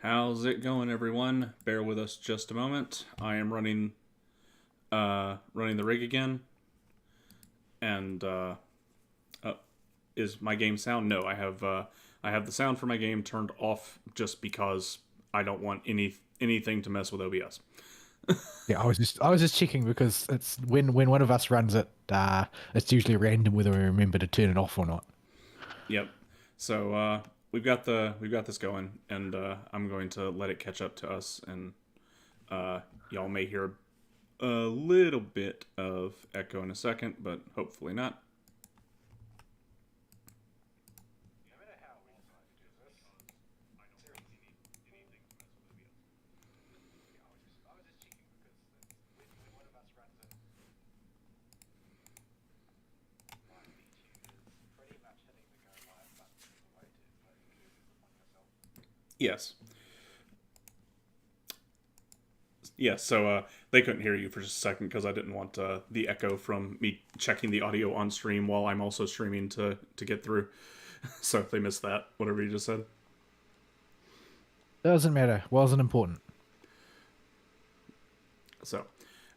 How's it going, everyone? Bear with us just a moment. I am running the rig again, and uh, is my game sound? No, I have the sound for my game turned off just because I don't want anything to mess with OBS. Yeah, I was just checking because it's when one of us runs it, it's usually random whether we remember to turn it off or not. Yep. So we've got this going, and I'm going to let it catch up to us, and y'all may hear a little bit of echo in a second, but hopefully not. Yes. Yes, so they couldn't hear you for just a second because I didn't want the echo from me checking the audio on stream while I'm also streaming to get through. So if they missed that, whatever you just said. Doesn't matter. Wasn't important. So,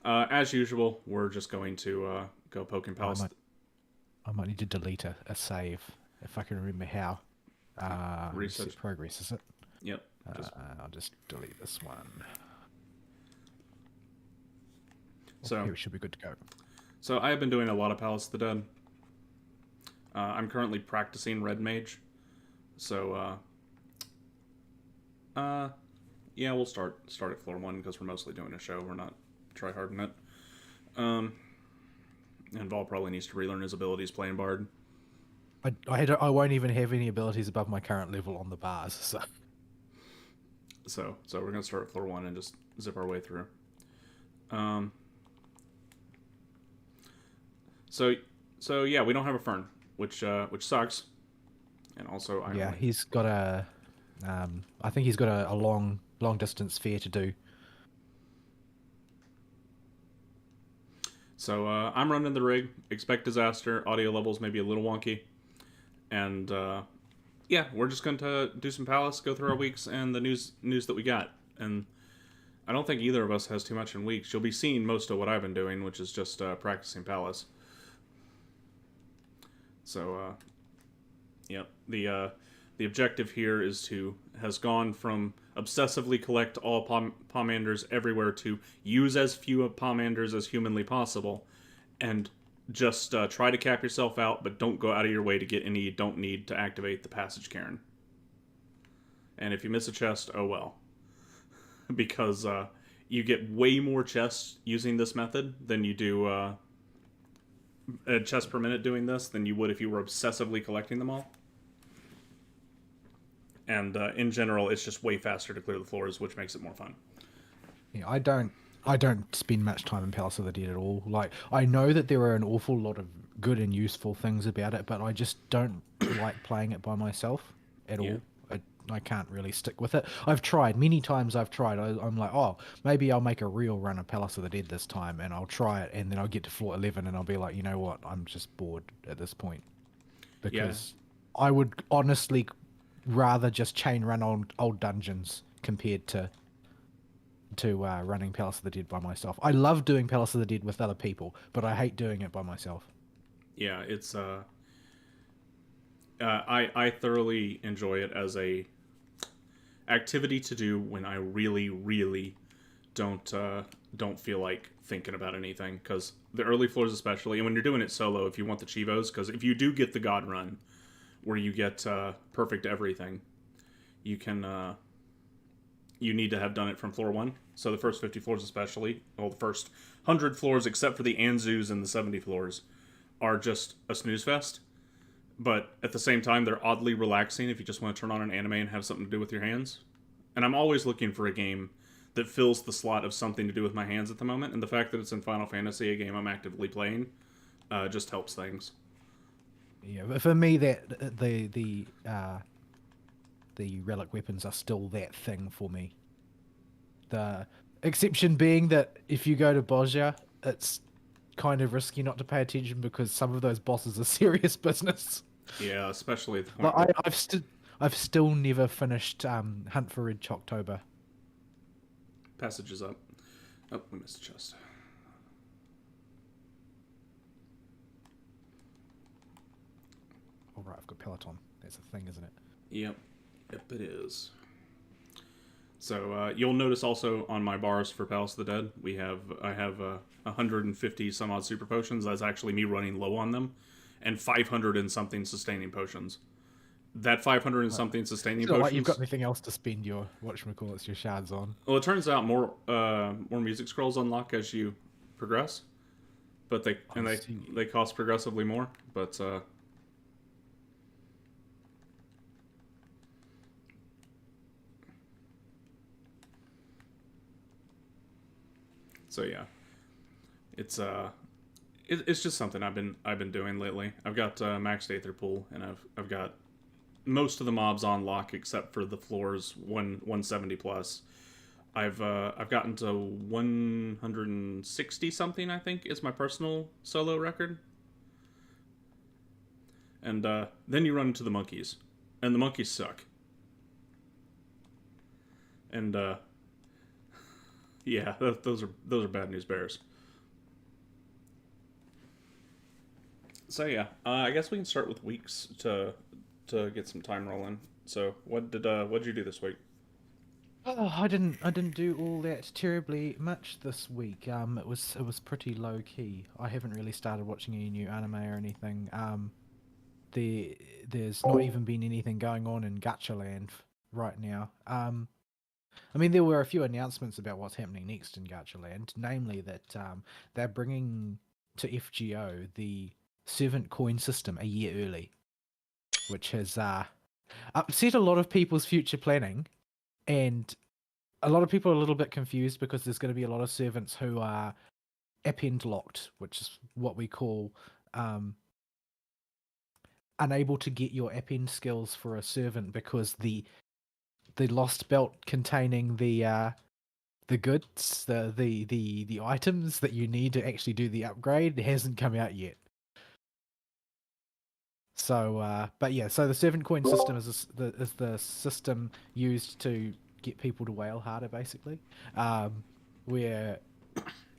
as usual, we're just going to go poking I palace. might I might need to delete a save if I can remember how. Research. Reset progress, is it? Yep. Just I'll just delete this one. Oh, so here we should be good to go. so I have been doing a lot of Palace of the Dead. I'm currently practicing Red Mage. So yeah, we'll start at floor one because we're mostly doing a show. We're not try harding it. Um, and Vol probably needs to relearn his abilities playing Bard. I won't even have any abilities above my current level on the bars, so So we're gonna start at floor one and just zip our way through. Um, so so yeah, we don't have a Fern, which sucks. And also, I yeah, only he's got a I think he's got a long distance fair to do. so I'm running the rig. Expect disaster. Audio levels may be a little wonky, and yeah, we're just going to do some Palace, go through our weeks and the news that we got. And I don't think either of us has too much in weeks. You'll be seeing most of what I've been doing, which is just practicing Palace. So yep. The objective here is to has gone from obsessively collect all pomanders everywhere to use as few pomanders as humanly possible, and just try to cap yourself out, but don't go out of your way to get any you don't need to activate the passage cairn. And if you miss a chest, oh well, because you get way more chests using this method than you do chests per minute doing this than you would if you were obsessively collecting them all. And in general, it's just way faster to clear the floors, which makes it more fun. Yeah, I don't spend much time in Palace of the Dead at all. Like I know that there are an awful lot of good and useful things about it, but I just don't like playing it by myself at Yeah, all. I can't really stick with it. I've tried many times. I've tried. I'm like, oh, maybe I'll make a real run of Palace of the Dead this time, and I'll try it, and then I'll get to floor 11, and I'll be like, you know what? I'm just bored at this point yeah, because I would honestly rather just chain run old dungeons compared to running Palace of the Dead by myself. I love doing Palace of the Dead with other people, but I hate doing it by myself. yeah. It's I thoroughly enjoy it as a activity to do when I really don't feel like thinking about anything, because the early floors especially, and when you're doing it solo, if you want the chivos, because if you do get the god run where you get perfect everything, you can you need to have done it from floor one. So the first 50 floors especially, well, the first 100 floors except for the Anzus and the 70 floors are just a snooze fest. But at the same time, they're oddly relaxing if you just want to turn on an anime and have something to do with your hands. And I'm always looking for a game that fills the slot of something to do with my hands at the moment. And the fact that it's in Final Fantasy, a game I'm actively playing, just helps things. Yeah, but for me, that the relic weapons are still that thing for me. The exception being that if you go to Bosnia, it's kind of risky not to pay attention because some of those bosses are serious business. Yeah, especially at the Like point where. I've stood. I've still never finished Hunt for Red Chocktober. Passage is up. Oh, we missed a chest. All right, I've got Peloton. That's a thing, isn't it? Yep. Yep, it is. So you'll notice also on my bars for Palace of the Dead, I have 150 some odd super potions. That's actually me running low on them, and 500 and something sustaining potions. That 500 and something sustaining It's not potions. like you've got anything else to spend your whatchamacallits, your shards on. Well, it turns out more music scrolls unlock as you progress, but they cost progressively more. But so yeah, it's just something I've been doing lately. I've got maxed Aether Pool, and I've got most of the mobs on lock except for the floors 170 plus. I've gotten to 160 something, I think, is my personal solo record. And then you run into the monkeys, and the monkeys suck. And yeah, those are bad news bears. So yeah, I guess we can start with weeks to get some time rolling. So what did you do this week? Oh, I didn't do all that terribly much this week. It was pretty low key. I haven't really started watching any new anime or anything. There there's not even been anything going on in Gachaland right now. I mean, there were a few announcements about what's happening next in Gachaland, namely that they're bringing to FGO the servant coin system a year early, which has upset a lot of people's future planning, and a lot of people are a little bit confused because there's going to be a lot of servants who are append locked, which is what we call unable to get your append skills for a servant because the lost belt containing the goods, the items that you need to actually do the upgrade hasn't come out yet. So, but yeah, so the servant coin system is the system used to get people to whale harder, basically, where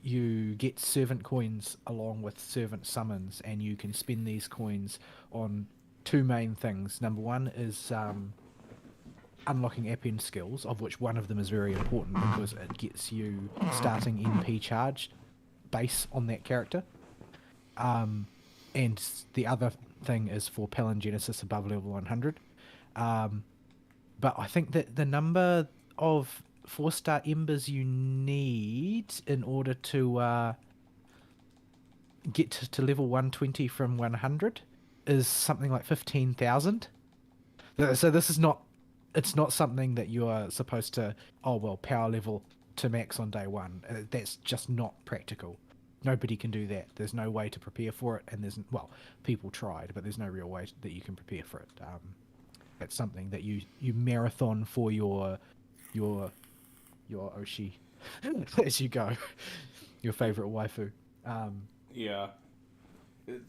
you get servant coins along with servant summons, and you can spend these coins on two main things. Number one is unlocking append skills, of which one of them is very important because it gets you starting NP charge base on that character. And the other thing is for Palingenesis above level 100. But I think that the number of 4-star embers you need in order to get to level 120 from 100 is something like 15,000. So this is not, it's not something that you are supposed to, oh well, power level to max on day one. That's just not practical. Nobody can do that. There's no way to prepare for it, and well, people tried, but there's no real way that you can prepare for it. It's something that you marathon for your Oshi as you go, your favorite waifu. Yeah. It,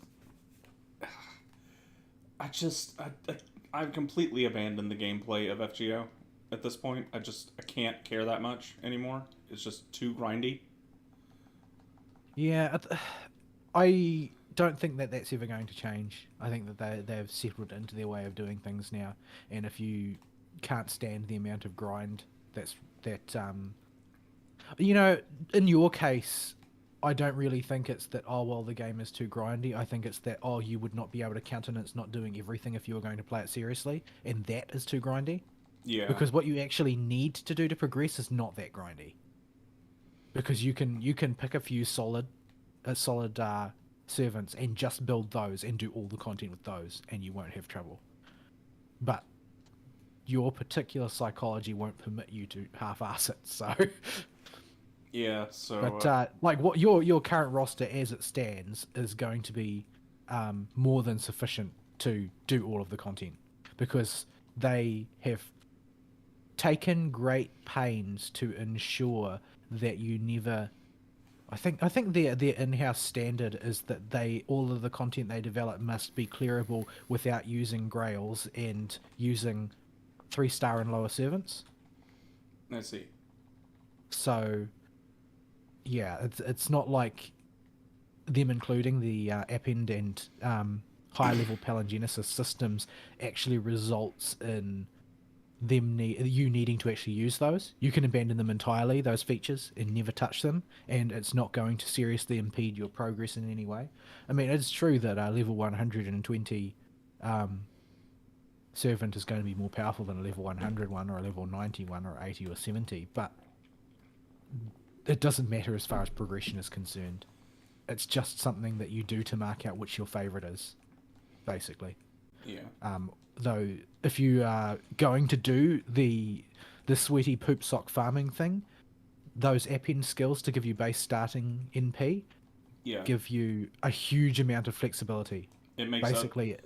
I've completely abandoned the gameplay of FGO at this point. I can't care that much anymore. It's just too grindy. Yeah, I don't think that that's ever going to change. I think that they've settled into their way of doing things now, and if you can't stand the amount of grind, you know, in your case, I don't really think it's that, oh well, the game is too grindy. I think it's that, oh, you would not be able to countenance not doing everything if you were going to play it seriously, and that is too grindy. Yeah. Because what you actually need to do to progress is not that grindy. Because you can pick a few solid servants and just build those and do all the content with those, and you won't have trouble. But your particular psychology won't permit you to half-ass it. So, yeah. So, but like what your current roster as it stands is going to be more than sufficient to do all of the content because they have taken great pains to ensure that you never. I think their in-house standard is that all of the content they develop must be clearable without using grails and using 3-star and lower servants. I see. So yeah, it's not like them including the append and higher level palingenesis systems actually results in you needing to actually use those. You can abandon them entirely, those features, and never touch them, and it's not going to seriously impede your progress in any way. I mean, it's true that a level 120 um, servant is going to be more powerful than a level 100 one, or a level 91, or 80, or 70, but it doesn't matter as far as progression is concerned. It's just something that you do to mark out which your favorite is, basically. Yeah. Though, if you are going to do the sweaty poop sock farming thing, those append skills to give you base starting NP Yeah. give you a huge amount of flexibility. It makes Basically,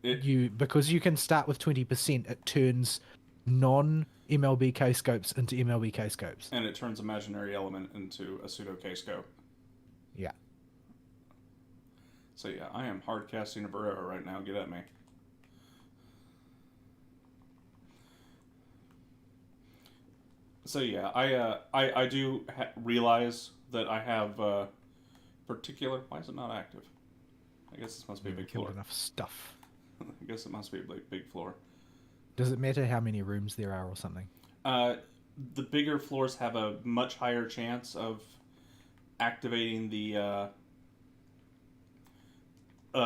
it. because you can start with 20%, it turns non MLBK scopes into MLBK scopes. And it turns imaginary element into a pseudo K scope. Yeah. So yeah, I am hard casting a Barrera right now. Get at me. So yeah, I do realize that I have particular. Why is it not active? I guess this must be a big Killed floor. enough stuff. I guess it must be a big floor. Does it matter how many rooms there are or something? Uh, the bigger floors have a much higher chance of activating the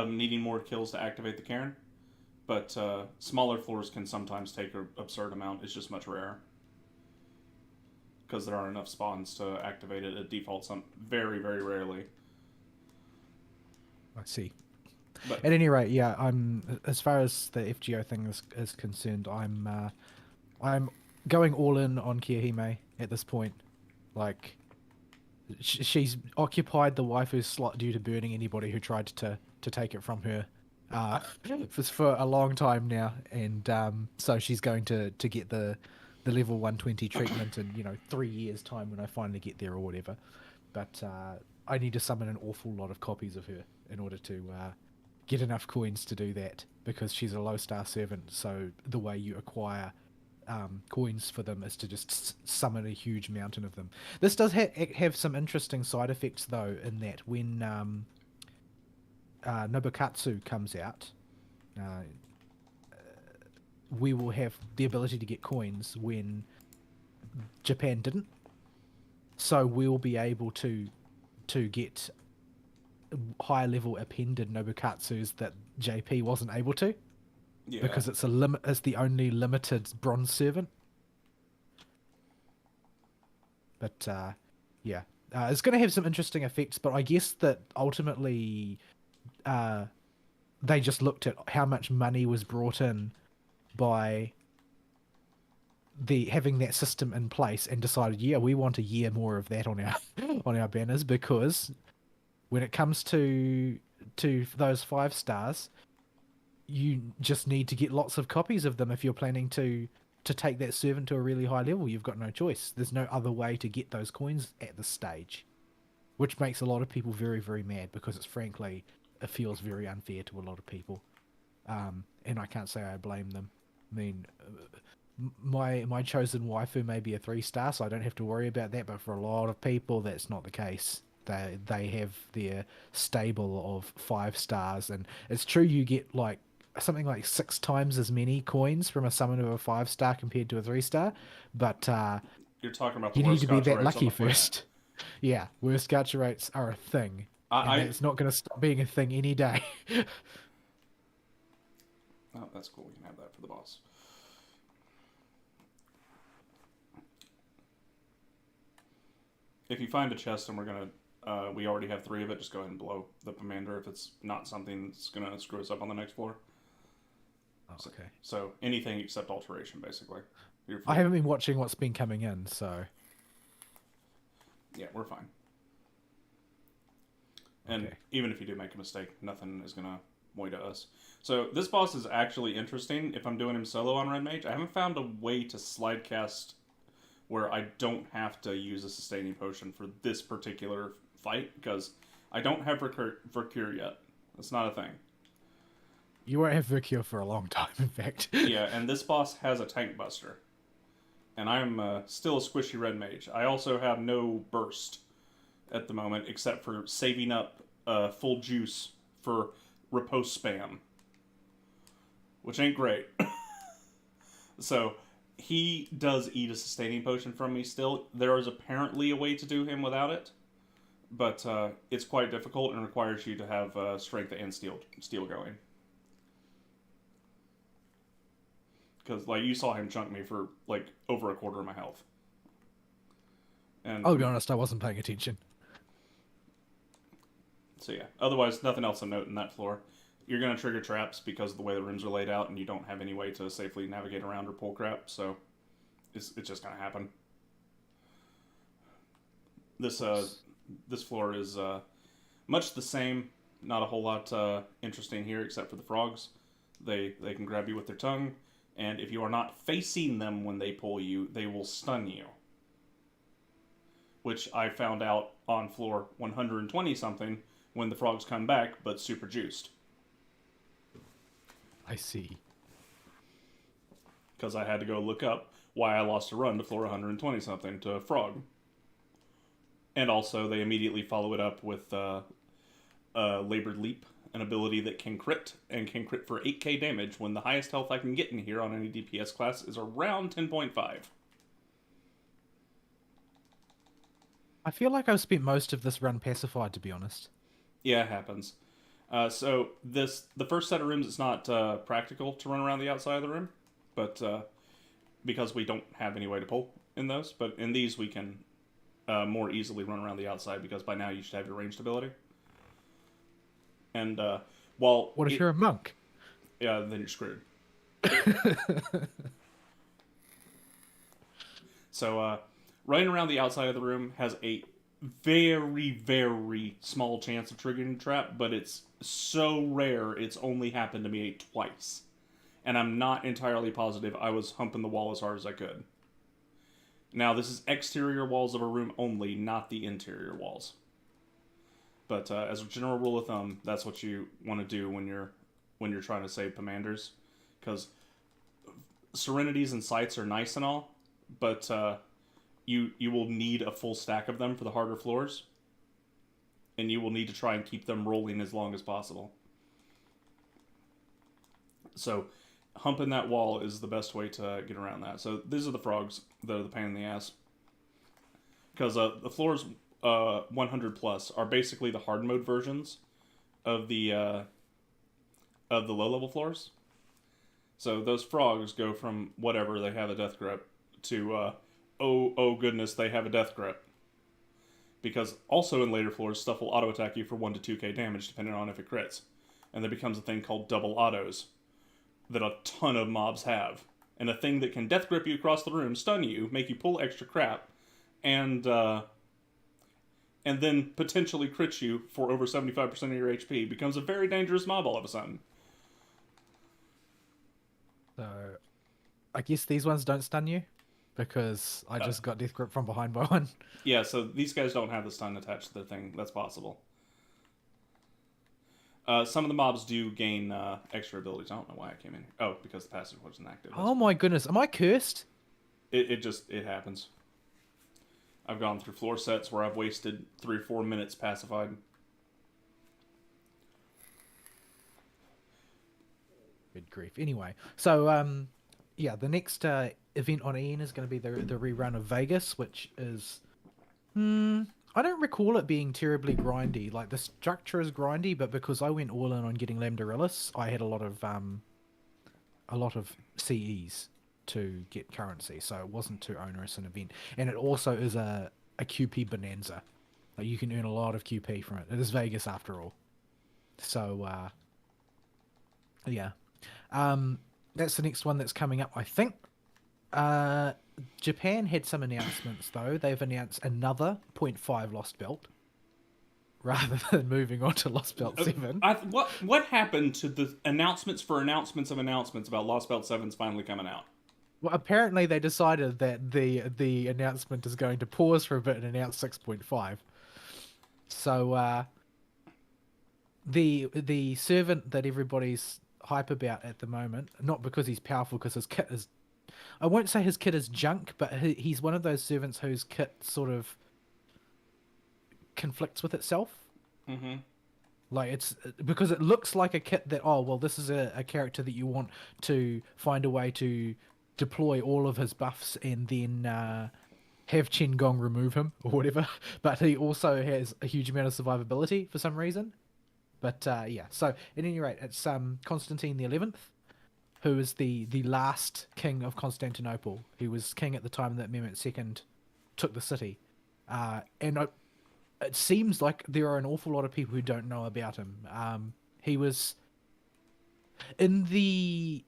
needing more kills to activate the Cairn, but smaller floors can sometimes take an absurd amount. It's just much rarer because there aren't enough spawns to activate it. It defaults on very, very rarely. I see. But At any rate, yeah, I'm as far as the FGO thing is concerned, I'm going all in on Kirihime at this point. Like, she's occupied the waifu slot due to burning anybody who tried to take it from her for a long time now, and so she's going to get the level 120 treatment in 3 years time when I finally get there or whatever. But I need to summon an awful lot of copies of her in order to get enough coins to do that, because she's a low star servant. So the way you acquire coins for them is to just summon a huge mountain of them. This does have some interesting side effects, though, in that when Nobukatsu comes out, we will have the ability to get coins when Japan didn't. So we'll be able to get higher level appended Nobukatsus that JP wasn't able to. yeah, Because it's it's the only limited bronze servant. But yeah, it's going to have some interesting effects. But I guess that ultimately, they just looked at how much money was brought in by having that system in place and decided, yeah, we want a year more of that on our on our banners, because when it comes to those 5 stars, you just need to get lots of copies of them if you're planning to take that servant to a really high level. You've got no choice. There's no other way to get those coins at this stage, which makes a lot of people very, very mad, because it's frankly, it feels very unfair to a lot of people. And I can't say I blame them. I mean, my chosen waifu may be a 3-star, so I don't have to worry about that, but for a lot of people, that's not the case. They have their stable of 5 stars, and it's true you get like something like 6 times as many coins from a summon of a 5-star compared to a 3-star, but you're talking about the you need worst to be Scotch that rates on lucky the planet. first. Yeah, worst gacha rates are a thing, and it's not going to stop being a thing any day. Oh, that's cool. We can have that for the boss. If you find a chest and we're gonna, we already have 3 of it, just go ahead and blow the commander if it's not something that's gonna screw us up on the next floor. Oh, okay. So anything except alteration, basically. I haven't been watching what's been coming in, so yeah, we're fine. And okay. even if you do make a mistake, nothing is gonna moita us. So this boss is actually interesting. If I'm doing him solo on Red Mage, I haven't found a way to slide cast where I don't have to use a sustaining potion for this particular fight, because I don't have Vercure yet. That's not a thing. You won't have Vercure for a long time, in fact. Yeah, and this boss has a tank buster, and I'm still a squishy red mage. I also have no burst at the moment, except for saving up full juice for riposte spam, which ain't great. So he does eat a sustaining potion from me still. There is apparently a way to do him without it, but it's quite difficult and requires you to have strength and steel going. Because like you saw him chunk me for like over a quarter of my health. And I'll be honest, I wasn't paying attention. so yeah. Otherwise, nothing else of note in that floor. You're gonna trigger traps because of the way the rooms are laid out, and you don't have any way to safely navigate around or pull crap. So it's just gonna happen. This floor is much the same. Not a whole lot interesting here, except for the frogs. They can grab you with their tongue, and if you are not facing them when they pull you, they will stun you. Which I found out on floor 120 something when the frogs come back, but super juiced. I see. Because I had to go look up why I lost a run to floor 120 something to a frog. And also, they immediately follow it up with Labored Leap, an ability that can crit, and can crit for 8k damage when the highest health I can get in here on any DPS class is around 10.5. I feel like I've spent most of this run pacified, to be honest. Yeah, it happens. So the first set of rooms, it's not practical to run around the outside of the room, but because we don't have any way to pull in those. But in these, we can more easily run around the outside because by now you should have your ranged ability. And while What if you're a monk? Yeah, then you're screwed. So running around the outside of the room has a very, very small chance of triggering a trap, but it's so rare it's only happened to me twice. And I'm not entirely positive I was humping the wall as hard as I could. Now, this is exterior walls of a room only, not the interior walls. But as a general rule of thumb, that's what you want to do when you're trying to save commanders. Because Serenities and Sights are nice and all, but you will need a full stack of them for the harder floors. And you will need to try and keep them rolling as long as possible. So, humping that wall is the best way to get around that. So, these are the frogs that are the pain in the ass. Because the floors 100 plus are basically the hard mode versions of the low level floors. So, those frogs go from whatever, they have a death grip, to oh goodness, they have a death grip. Because also in later floors, stuff will auto attack you for 1 to 2k damage depending on if it crits. And there becomes a thing called double autos that a ton of mobs have. And a thing that can death grip you across the room, stun you, make you pull extra crap, and then potentially crit you for over 75% of your HP becomes a very dangerous mob all of a sudden. So, I guess these ones don't stun you? Because I just got death grip from behind by one. Yeah, so these guys don't have the stun attached to their thing. That's possible. Some of the mobs do gain extra abilities. I don't know why I came in here. Oh, because the passive wasn't active. Oh my goodness, am I cursed? It happens. I've gone through floor sets where I've wasted 3 or 4 minutes pacified. Good grief. Anyway, so yeah, the next event on Ian is going to be the rerun of Vegas, which is I don't recall it being terribly grindy. Like the structure is grindy, but because I went all in on getting Lambdarillis, I had a lot of CEs to get currency, so it wasn't too onerous an event. And it also is a QP bonanza. Like you can earn a lot of QP from it. It is Vegas after all. So yeah. That's the next one that's coming up, I think. Japan had some announcements though. They've announced another 0.5 Lost Belt rather than moving on to Lost Belt 7. What happened to the announcements for announcements of announcements about Lost Belt 7's finally coming out? Well, apparently they decided that the announcement is going to pause for a bit and announce 6.5. So the servant that everybody's hype about at the moment. Not because he's powerful, because his kit is. I won't say his kit is junk, but he's one of those servants whose kit sort of conflicts with itself. Mm-hmm. Like it's because it looks like a kit that, oh well, this is a character that you want to find a way to deploy all of his buffs and then have Chen Gong remove him or whatever. But he also has a huge amount of survivability for some reason. But yeah, so at any rate, it's Constantine the 11th, who is the last king of Constantinople. He was king at the time that Mehmet II took the city, and it seems like there are an awful lot of people who don't know about him. He was in the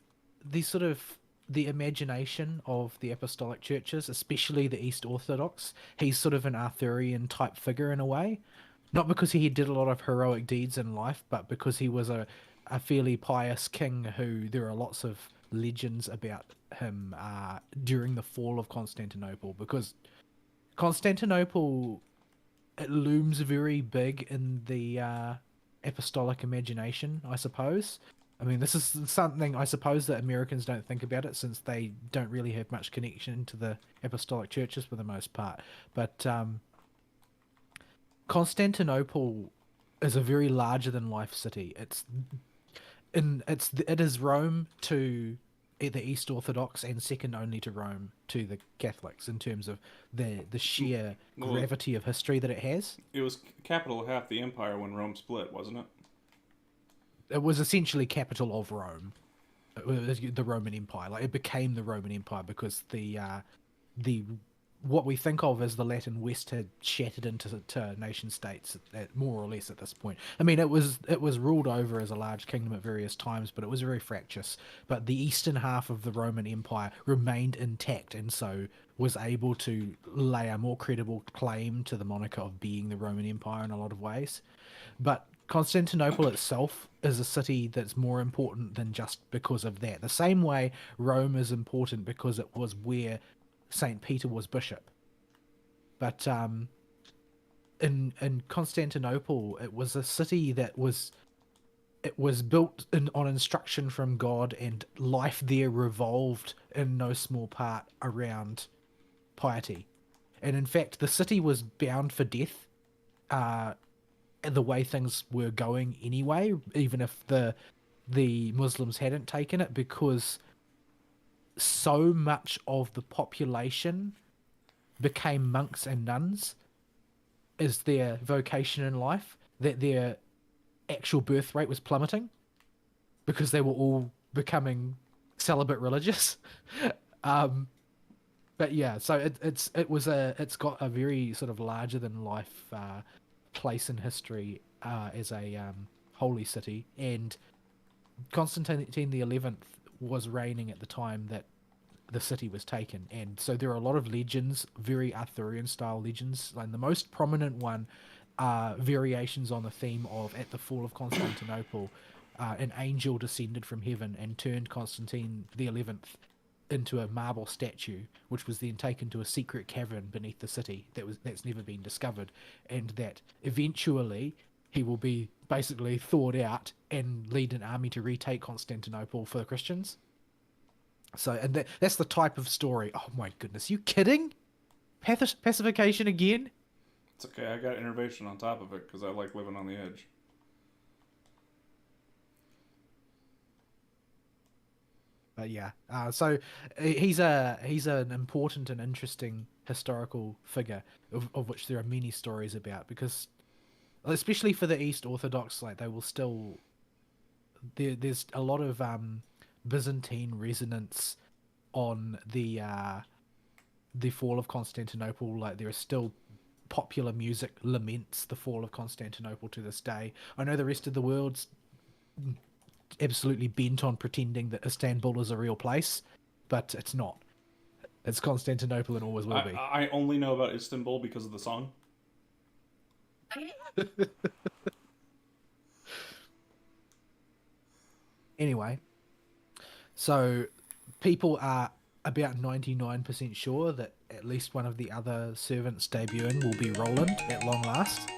sort of the imagination of the apostolic churches, especially the East Orthodox. He's sort of an Arthurian type figure in a way, not because he did a lot of heroic deeds in life, but because he was a fairly pious king who there are lots of legends about him during the fall of Constantinople, because Constantinople, it looms very big in the apostolic imagination, I suppose. I mean, this is something I suppose that Americans don't think about it, since they don't really have much connection to the apostolic churches for the most part. But Constantinople is a very larger than life city. It is Rome to the East Orthodox and second only to Rome to the Catholics in terms of the sheer Well, gravity of history that it has. it was capital of half the empire when Rome split, wasn't it? It was essentially capital of Rome, the Roman Empire. Like it became the Roman Empire because the what we think of as the Latin West had shattered into nation states, more or less at this point. I mean, it was ruled over as a large kingdom at various times, but it was very fractious. But the eastern half of the Roman Empire remained intact, and so was able to lay a more credible claim to the moniker of being the Roman Empire in a lot of ways. But Constantinople itself is a city that's more important than just because of that. The same way Rome is important because it was where Saint Peter was bishop. But in Constantinople, it was a city that was built on instruction from God, and life there revolved in no small part around piety. And in fact, the city was bound for death, the way things were going anyway, even if the Muslims hadn't taken it, because so much of the population became monks and nuns as their vocation in life, that their actual birth rate was plummeting because they were all becoming celibate religious. But yeah, so it's got a very sort of larger than life place in history as a holy city, and Constantine the 11th was reigning at the time that the city was taken, and so there are a lot of legends, very Arthurian style legends, and the most prominent one are variations on the theme of at the fall of Constantinople, an angel descended from heaven and turned Constantine the 11th into a marble statue, which was then taken to a secret cavern beneath the city that's never been discovered, and that eventually he will be basically thawed out and lead an army to retake Constantinople for the Christians. So, and that's the type of story. Oh my goodness, you kidding? Pacification again? It's okay. I got innovation on top of it because I like living on the edge. But yeah, so he's an important and interesting historical figure of which there are many stories about, because especially for the East Orthodox, like they will still there's a lot of Byzantine resonance on the fall of Constantinople. Like there is still popular music laments the fall of Constantinople to this day. I know the rest of the world's absolutely bent on pretending that Istanbul is a real place, but it's not. It's Constantinople and always will be. I only know about Istanbul because of the song. Anyway, so people are about 99% sure that at least one of the other servants debuting will be Roland at long last.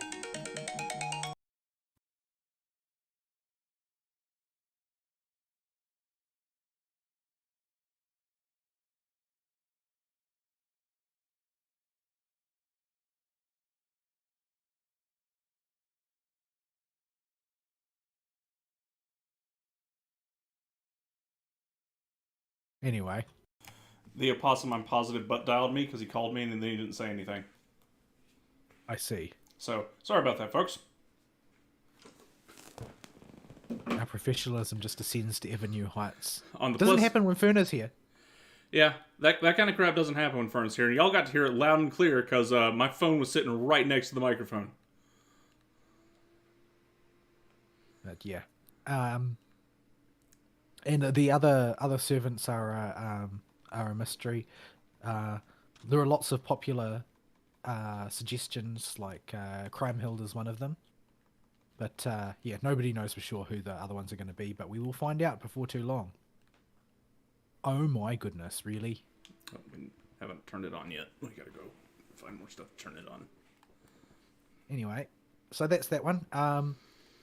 Anyway, The opossum, I'm positive, butt dialed me because he called me and then he didn't say anything. I see. So sorry about that, folks. Our professionalism just ascends to ever new heights. On the Doesn't plus, happen when Fern is here. yeah, that kind of crap doesn't happen when Fern's here. And y'all got to hear it loud and clear because my phone was sitting right next to the microphone. But yeah. And the other servants are a mystery. There are lots of popular suggestions, like Crimehild is one of them. But yeah, nobody knows for sure who the other ones are going to be, but we will find out before too long. Oh my goodness, really? Oh, we haven't turned it on yet. We gotta go find more stuff to turn it on. Anyway, so that's that one.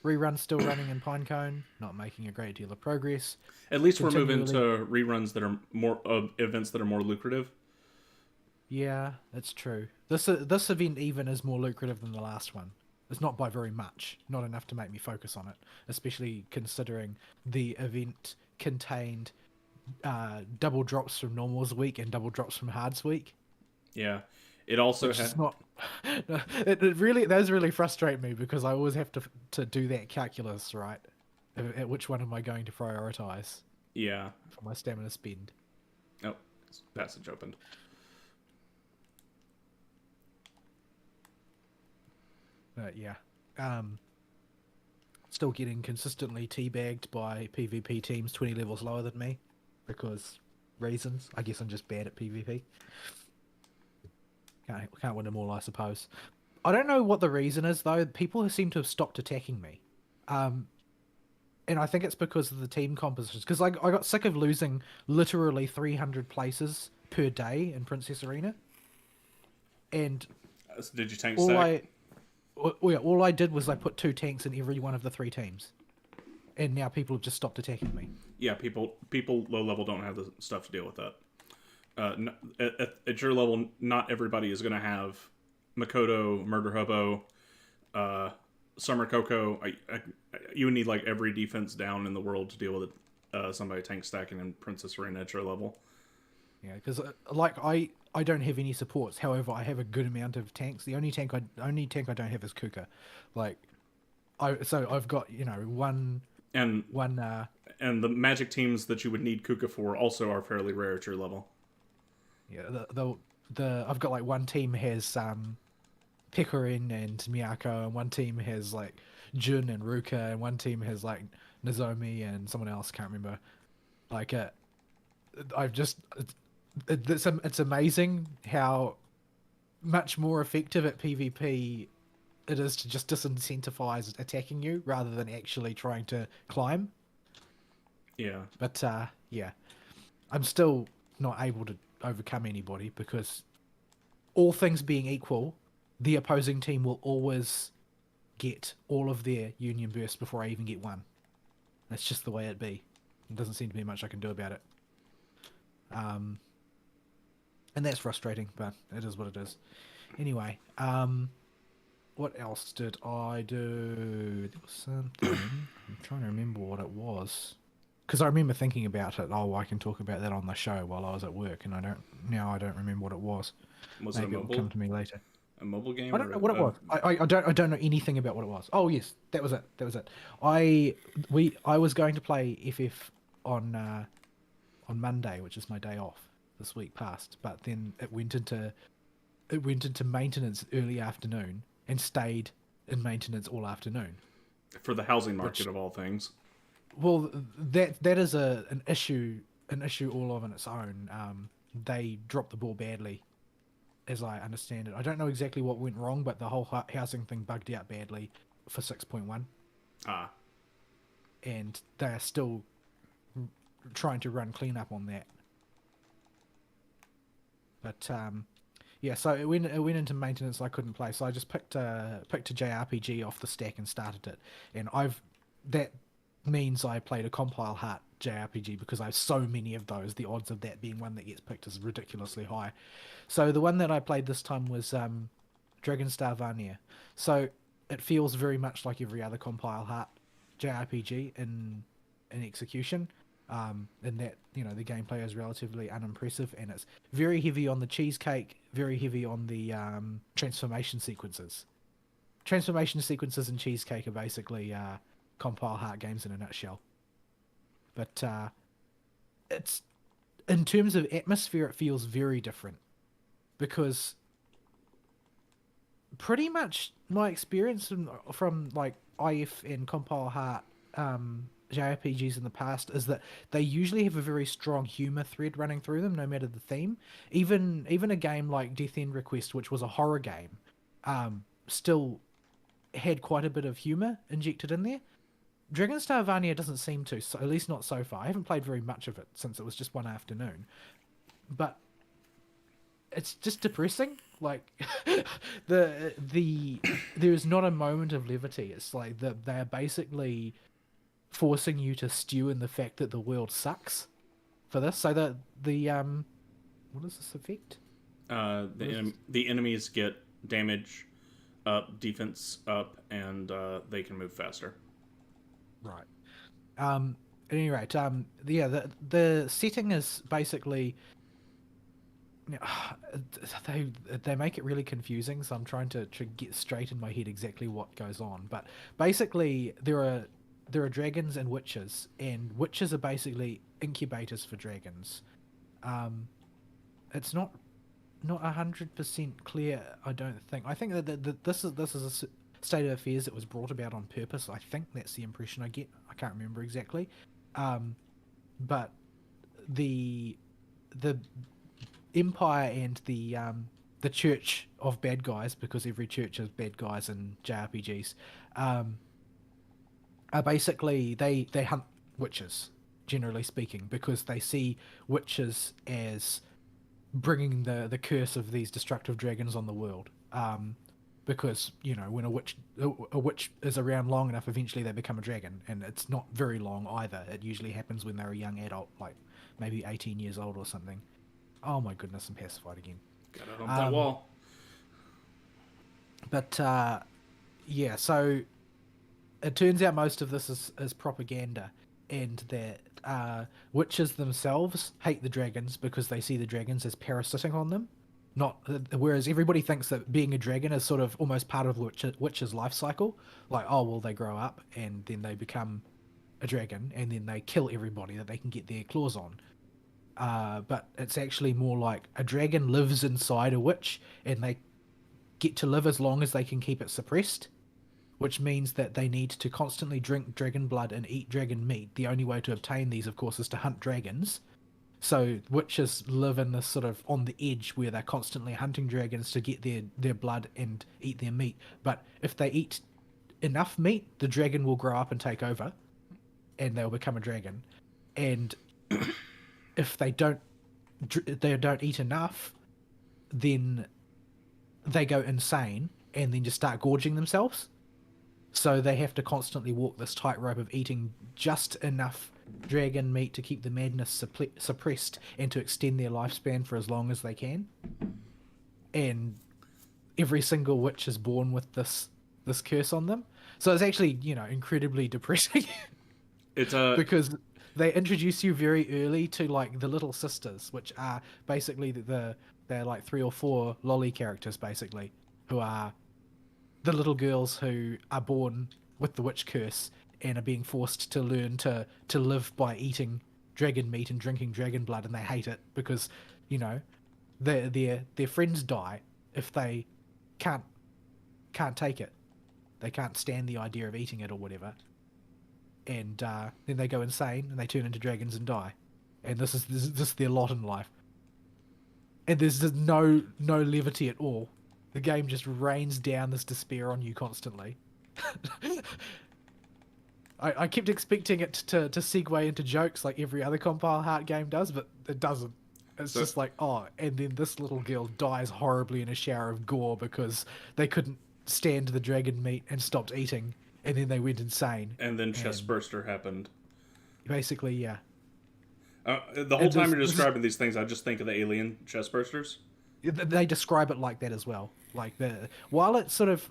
Rerun still running in Pinecone, not making a great deal of progress. At least we're moving to reruns that are more events that are more lucrative. Yeah, that's true. This event even is more lucrative than the last one. It's not by very much, not enough to make me focus on it, especially considering the event contained double drops from normals week and double drops from hards week. Yeah, it also has not. It really does really frustrate me because I always have to do that calculus, right? At which one am I going to prioritize? Yeah, for my stamina spend. Oh, passage opened. Yeah, still getting consistently teabagged by PvP teams 20 levels lower than me because reasons. I guess I'm just bad at PvP. Can't win them all, I suppose. I don't know what the reason is though. People seem to have stopped attacking me, and I think it's because of the team compositions. Because I got sick of losing literally 300 places per day in Princess Arena, and did you tank stack? All I did was I put 2 tanks in every one of the 3 teams, and now people have just stopped attacking me. Yeah, people low level don't have the stuff to deal with that. At your level, not everybody is going to have Makoto, Murder Hobo, Summer Coco. You would need like every defense down in the world to deal with somebody tank stacking in Princess Arena at your level. Yeah, because like I don't have any supports. However, I have a good amount of tanks. The only tank I don't have is Kuka. Like, I've got one and one and the magic teams that you would need Kuka for also are fairly rare at your level. Yeah, the I've got like one team has Pikarin and Miyako, and one team has like Jun and Ruka, and one team has like Nozomi and someone else, can't remember. Like I've just it's amazing how much more effective at PvP it is to just disincentivize attacking you rather than actually trying to climb. Yeah. But yeah, I'm still not able to overcome anybody because all things being equal, the opposing team will always get all of their union bursts before I even get one. That's just the way it be. There doesn't seem to be much I can do about it. And that's frustrating, but it is what it is. Anyway, what else did I do? There was something. I'm trying to remember what it was. Because I remember thinking about it. Oh, I can talk about that on the show while I was at work, and I don't remember what it was. Maybe it will come to me later. A mobile game? I don't know what it was. I don't know anything about what it was. Oh yes, that was it. I was going to play FF on Monday, which is my day off this week past, but then it went into maintenance early afternoon and stayed in maintenance all afternoon. For the housing market of all things. Well, that is an issue all of on its own. They dropped the ball badly, as I understand it. I don't know exactly what went wrong, but the whole housing thing bugged out badly for 6.1. Ah. And they are still trying to run cleanup on that. But yeah, so it went into maintenance. I couldn't play, so I just picked a JRPG off the stack and started it. And that means I played a compile heart JRPG because I have so many of those. The odds of that being one that gets picked is ridiculously high. So the one that I played this time was Dragonstar Varnir. So it feels very much like every other compile heart JRPG in execution. in that the gameplay is relatively unimpressive, and it's very heavy on the cheesecake, very heavy on the transformation sequences. Transformation sequences and cheesecake are basically compile heart games in a nutshell. But it's in terms of atmosphere, it feels very different because pretty much my experience from like IF and compile heart JRPGs in the past is that they usually have a very strong humor thread running through them, no matter the theme. Even a game like Death End Request, which was a horror game, still had quite a bit of humor injected in there. Dragon Star Vania doesn't seem to, so, at least not so far. I haven't played very much of it since it was just one afternoon, but it's just depressing. Like there is not a moment of levity. It's like they're basically forcing you to stew in the fact that the world sucks for this. So the what is this effect? The enemies get damage up, defense up, and they can move faster. Right. At any rate, yeah, the setting is basically they make it really confusing, so I'm trying to get straight in my head exactly what goes on. But basically, there are dragons and witches are basically incubators for dragons. It's not 100% clear, I don't think. I think that this is a state of affairs that was brought about on purpose. I think that's the impression I get. I can't remember exactly. But the Empire and the Church of Bad Guys, because every church has bad guys in JRPGs, are basically they hunt witches, generally speaking, because they see witches as bringing the curse of these destructive dragons on the world. Because when a witch is around long enough, eventually they become a dragon, and it's not very long either. It usually happens when they're a young adult, like maybe 18 years old or something. Oh my goodness, I'm pacified again. Gotta hump that wall. But yeah, so it turns out most of this is propaganda, and that witches themselves hate the dragons because they see the dragons as parasitic on them. Not whereas everybody thinks that being a dragon is sort of almost part of the witch's life cycle. Like, oh well, they grow up and then they become a dragon, and then they kill everybody that they can get their claws on. But it's actually more like a dragon lives inside a witch, and they get to live as long as they can keep it suppressed, which means that they need to constantly drink dragon blood and eat dragon meat. The only way to obtain these, of course, is to hunt dragons. So witches live in this sort of on the edge where they're constantly hunting dragons to get their blood and eat their meat. But if they eat enough meat, the dragon will grow up and take over, and they'll become a dragon. And if they don't eat enough, then they go insane and then just start gorging themselves. So they have to constantly walk this tightrope of eating just enough dragon meat to keep the madness suppressed and to extend their lifespan for as long as they can. And every single witch is born with this curse on them. So it's actually, incredibly depressing. It's because they introduce you very early to like the little sisters, which are basically they're like 3 or 4 lolly characters basically, who are the little girls who are born with the witch curse and are being forced to learn to live by eating dragon meat and drinking dragon blood, and they hate it because their friends die if they can't take it. They can't stand the idea of eating it or whatever, and then they go insane and they turn into dragons and die, and this is their lot in life. And there's just no levity at all. The game just rains down this despair on you constantly. I kept expecting it to segue into jokes like every other Compile Heart game does, but it doesn't. It's just like, oh, and then this little girl dies horribly in a shower of gore because they couldn't stand the dragon meat and stopped eating, and then they went insane. And then Chestburster happened. Basically, yeah. The whole time you're describing these things, I just think of the alien Chestbursters. They describe it like that as well. Like while it's sort of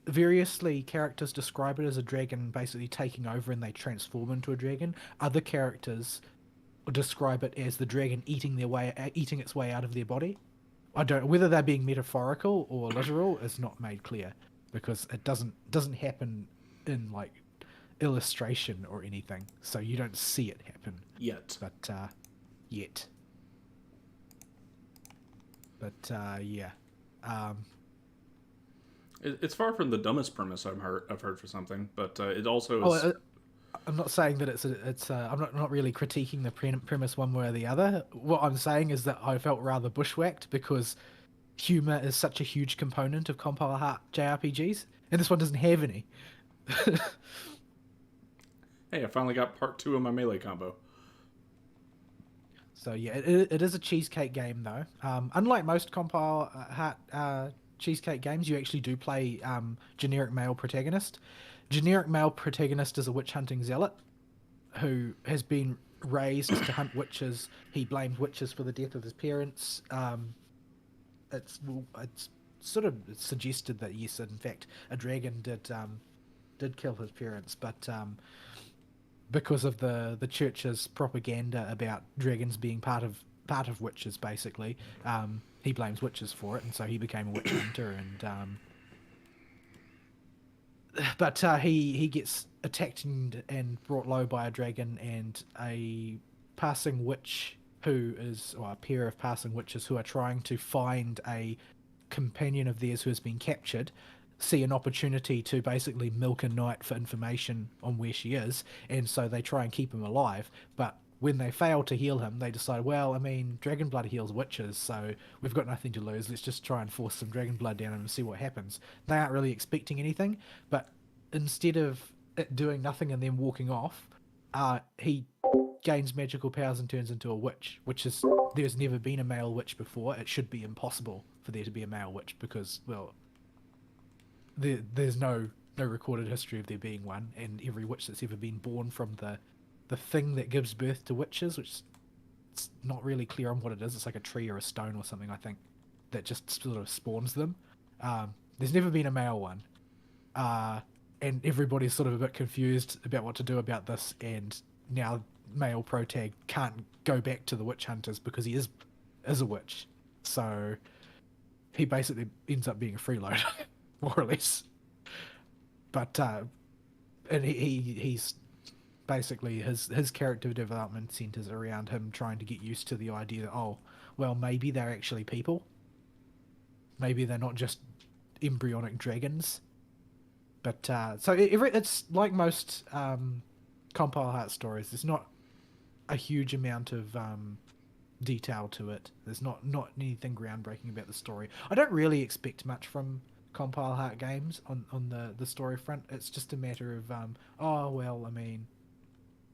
variously characters describe it as a dragon basically taking over and they transform into a dragon. Other characters describe it as the dragon eating its way out of their body. I don't whether they're being metaphorical or literal is not made clear because it doesn't happen in like illustration or anything, so you don't see it happen. Yet. But yet. But yeah. Um, It's far from the dumbest premise I've heard for something, but it also oh, is. I'm not saying that I'm not really critiquing the premise one way or the other. What I'm saying is that I felt rather bushwhacked because humor is such a huge component of compile heart JRPGs, and this one doesn't have any. Hey, I finally got part 2 of my melee combo. So yeah, it is a cheesecake game though. Unlike most compile heart cheesecake games, you actually do play generic male protagonist. Generic male protagonist is a witch hunting zealot who has been raised to hunt witches. He blamed witches for the death of his parents. It's sort of suggested that yes, in fact, a dragon did kill his parents, but because of the church's propaganda about dragons being part of witches, basically, he blames witches for it, and so he became a witch hunter. But he gets attacked and brought low by a dragon, and a passing witch or a pair of passing witches who are trying to find a companion of theirs who has been captured, see an opportunity to basically milk a knight for information on where she is, and so they try and keep him alive. But when they fail to heal him, they decide, well, I mean, dragon blood heals witches, so we've got nothing to lose. Let's just try and force some dragon blood down him and see what happens. They aren't really expecting anything, but instead of it doing nothing and then walking off, he gains magical powers and turns into a witch, which is there's never been a male witch before. It should be impossible for there to be a male witch because, well, there's no recorded history of there being one, and every witch that's ever been born from the thing that gives birth to witches, which it's not really clear on what it is. It's like a tree or a stone or something, I think, that just sort of spawns them. There's never been a male one, and everybody's sort of a bit confused about what to do about this. And now male protag can't go back to the witch hunters because he is a witch, so he basically ends up being a freeloader. More or less. But and he's basically his character development centers around him trying to get used to the idea that, oh, well, maybe they're actually people. Maybe they're not just embryonic dragons. But so it's like most compile heart stories. There's not a huge amount of detail to it. There's not anything groundbreaking about the story. I don't really expect much from compile heart games on the story front. It's just a matter of oh well, I mean,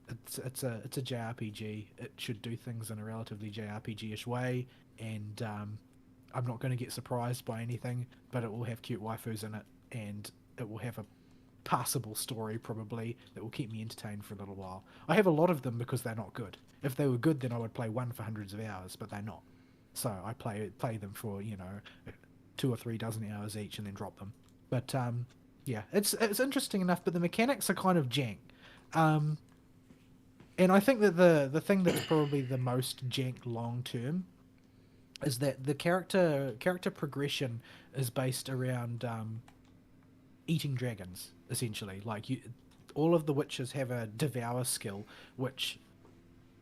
it's a JRPG. It should do things in a relatively JRPG-ish way, and I'm not going to get surprised by anything, but it will have cute waifus in it, and it will have a passable story probably that will keep me entertained for a little while. I have a lot of them because they're not good. If they were good, then I would play one for hundreds of hours, but they're not. So I play them for 2 or 3 dozen hours each and then drop them. But yeah, it's interesting enough, but the mechanics are kind of jank. And I think that the thing that's probably the most jank long term is that the character progression is based around eating dragons, essentially. Like all of the witches have a devour skill, which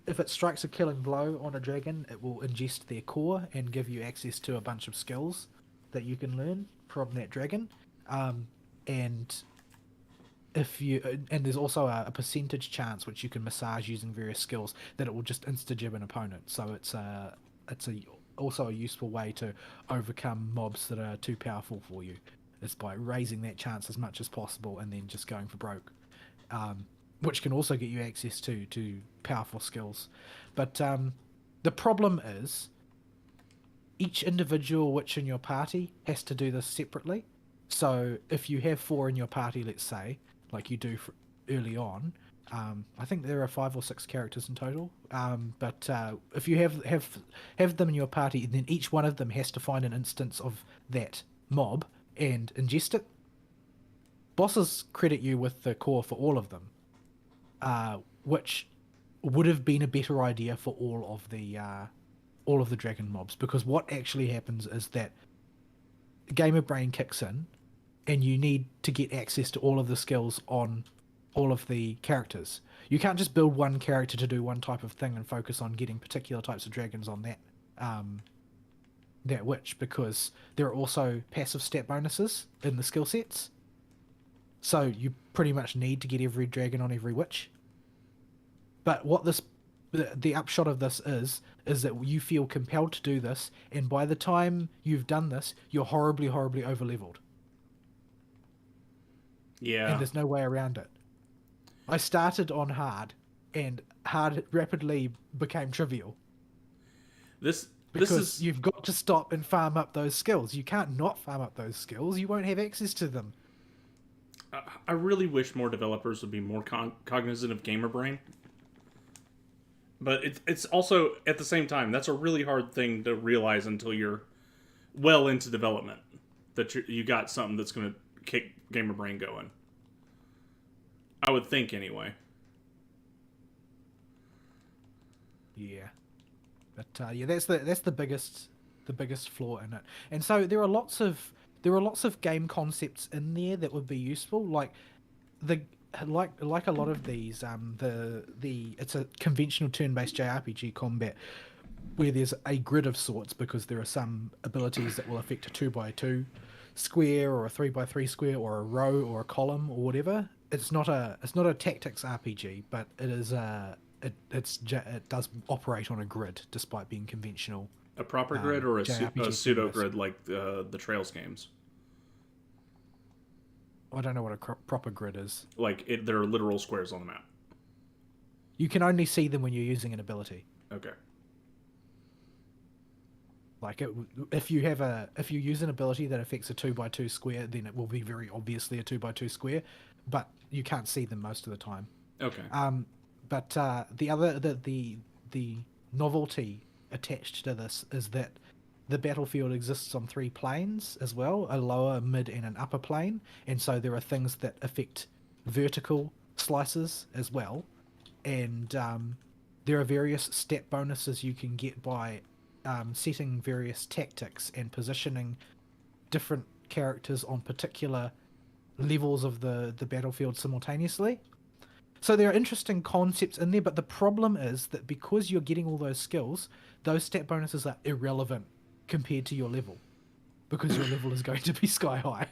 if it strikes a killing blow on a dragon, it will ingest their core and give you access to a bunch of skills that you can learn from that dragon. And there's also a percentage chance which you can massage using various skills that it will just insta-jib an opponent. So it's also a useful way to overcome mobs that are too powerful for you. It's by raising that chance as much as possible and then just going for broke, which can also get you access to powerful skills. But the problem is each individual witch in your party has to do this separately. So if you have 4 in your party, let's say, like you do early on, I think there are 5 or 6 characters in total. But if you have them in your party, then each one of them has to find an instance of that mob and ingest it. bosses credit you with the core for all of them, which would have been a better idea for all of the dragon mobs, because what actually happens is that gamer brain kicks in, and you need to get access to all of the skills on all of the characters. You can't just build one character to do one type of thing and focus on getting particular types of dragons on that witch, because there are also passive stat bonuses in the skill sets. So you pretty much need to get every dragon on every witch. But what the upshot of this is that you feel compelled to do this, and by the time you've done this, you're horribly, horribly overleveled. Yeah. And there's no way around it. I started on hard, and hard rapidly became trivial. This Because is you've got to stop and farm up those skills. You can't not farm up those skills. You won't have access to them. I really wish more developers would be more cognizant of gamer brain. But it's also, at the same time, that's a really hard thing to realize until you're well into development. That you got something that's going to kick gamer brain going. I would think, anyway. Yeah. But yeah, that's the biggest flaw in it. And so there are lots of game concepts in there that would be useful, like like a lot of these it's a conventional turn-based JRPG combat where there's a grid of sorts, because there are some abilities that will affect a 2x2 square or a 3x3 square or a row or a column or whatever. It's not a tactics RPG, but it does operate on a grid despite being conventional. A proper grid or a JRPG pseudo grid like the Trails games? I don't know what a proper grid is. Like, there are literal squares on the map. You can only see them when you're using an ability. Okay. Like, if you use an ability that affects a 2x2 square, then it will be very obviously a 2x2 square, but you can't see them most of the time. Okay. But the novelty attached to this is that the battlefield exists on 3 planes as well, a lower, mid, and an upper plane, and so there are things that affect vertical slices as well, and there are various stat bonuses you can get by setting various tactics and positioning different characters on particular levels of the battlefield simultaneously. So there are interesting concepts in there, but the problem is that because you're getting all those skills, those stat bonuses are irrelevant compared to your level, because your level is going to be sky high.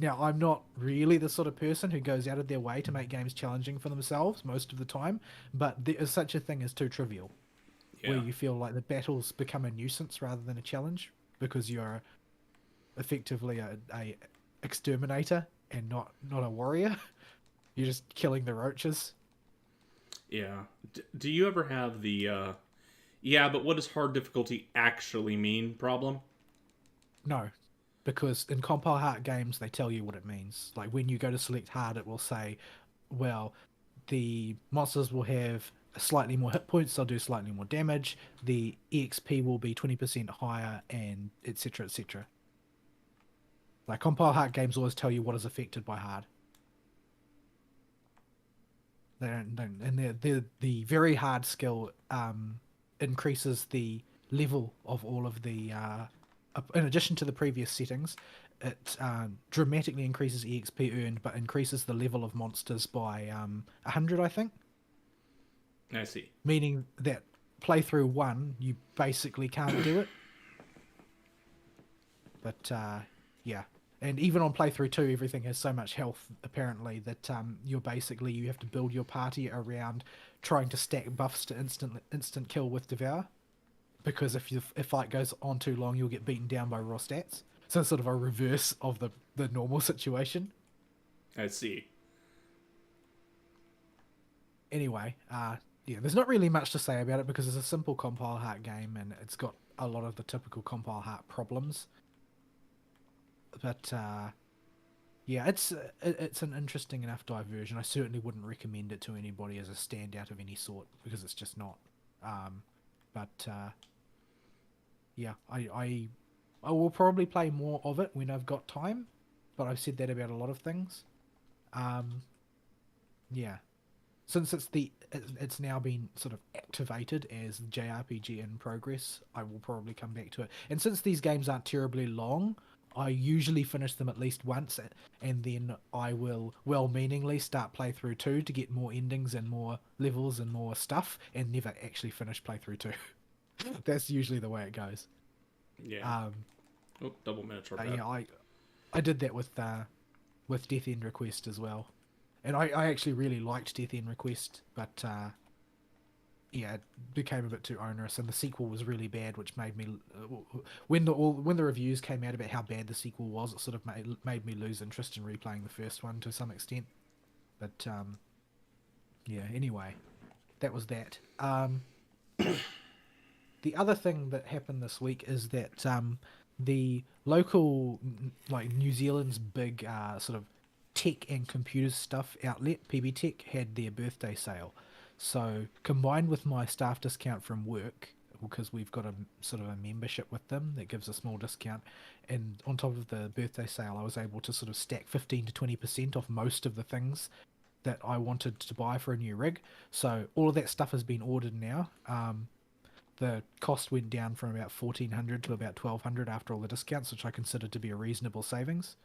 Now, I'm not really the sort of person who goes out of their way to make games challenging for themselves most of the time, but there is such a thing as too trivial, where you feel like the battles become a nuisance rather than a challenge, because you're effectively a exterminator and not a warrior. You're just killing the roaches. Yeah. Do you ever have the yeah, but what does hard difficulty actually mean problem? No, because in compile heart games they tell you what it means. Like, when you go to select hard, it will say, well, the monsters will have slightly more hit points, they'll do slightly more damage, the EXP will be 20% higher, and etc, etc. Like, compile heart games always tell you what is affected by hard. They don't and the very hard skill increases the level of all of the in addition to the previous settings. It dramatically increases EXP earned, but increases the level of monsters by 100, I think. I see. Meaning that playthrough 1, you basically can't do it. But yeah, and even on playthrough 2, everything has so much health apparently that you have to build your party around trying to stack buffs to instant kill with Devour, because if fight goes on too long, you'll get beaten down by raw stats. So it's sort of a reverse of the normal situation. I see. Anyway, yeah, there's not really much to say about it, because it's a simple compile heart game and it's got a lot of the typical compile heart problems. But yeah, it's an interesting enough diversion. I certainly wouldn't recommend it to anybody as a standout of any sort, because it's just not. But yeah, I will probably play more of it when I've got time, but I've said that about a lot of things. Yeah. Since it's now been sort of activated as JRPG in progress, I will probably come back to it. And since these games aren't terribly long, I usually finish them at least once, and then I will well-meaningly start playthrough 2 to get more endings and more levels and more stuff, and never actually finish playthrough 2. That's usually the way it goes. Yeah. Um, Oh, double miniature pad. yeah, I did that with Death End Request as well, and I actually really liked Death End Request, but yeah, it became a bit too onerous, and the sequel was really bad, which made me when the reviews came out about how bad the sequel was, it sort of made me lose interest in replaying the first one to some extent. But yeah, anyway, that was that. The other thing that happened this week is that the local, like New Zealand's big sort of tech and computers stuff outlet, PB Tech, had their birthday sale. So combined with my staff discount from work, because we've got a sort of a membership with them that gives a small discount, and on top of the birthday sale, I was able to sort of stack 15 to 20% off most of the things that I wanted to buy for a new rig. So all of that stuff has been ordered now. The cost went down from about 1,400 to about 1,200 after all the discounts, which I consider to be a reasonable savings.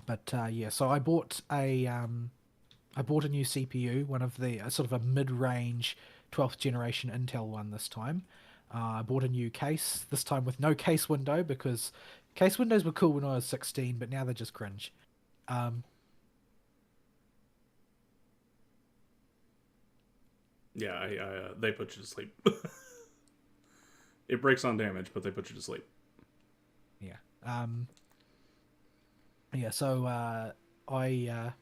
But yeah, so I bought a new CPU, one of the sort of a mid-range 12th generation Intel one this time. I bought a new case, this time with no case window, because case windows were cool when I was 16, but now they're just cringe. Yeah, they put you to sleep. It breaks on damage, but they put you to sleep. Yeah. Yeah, so I've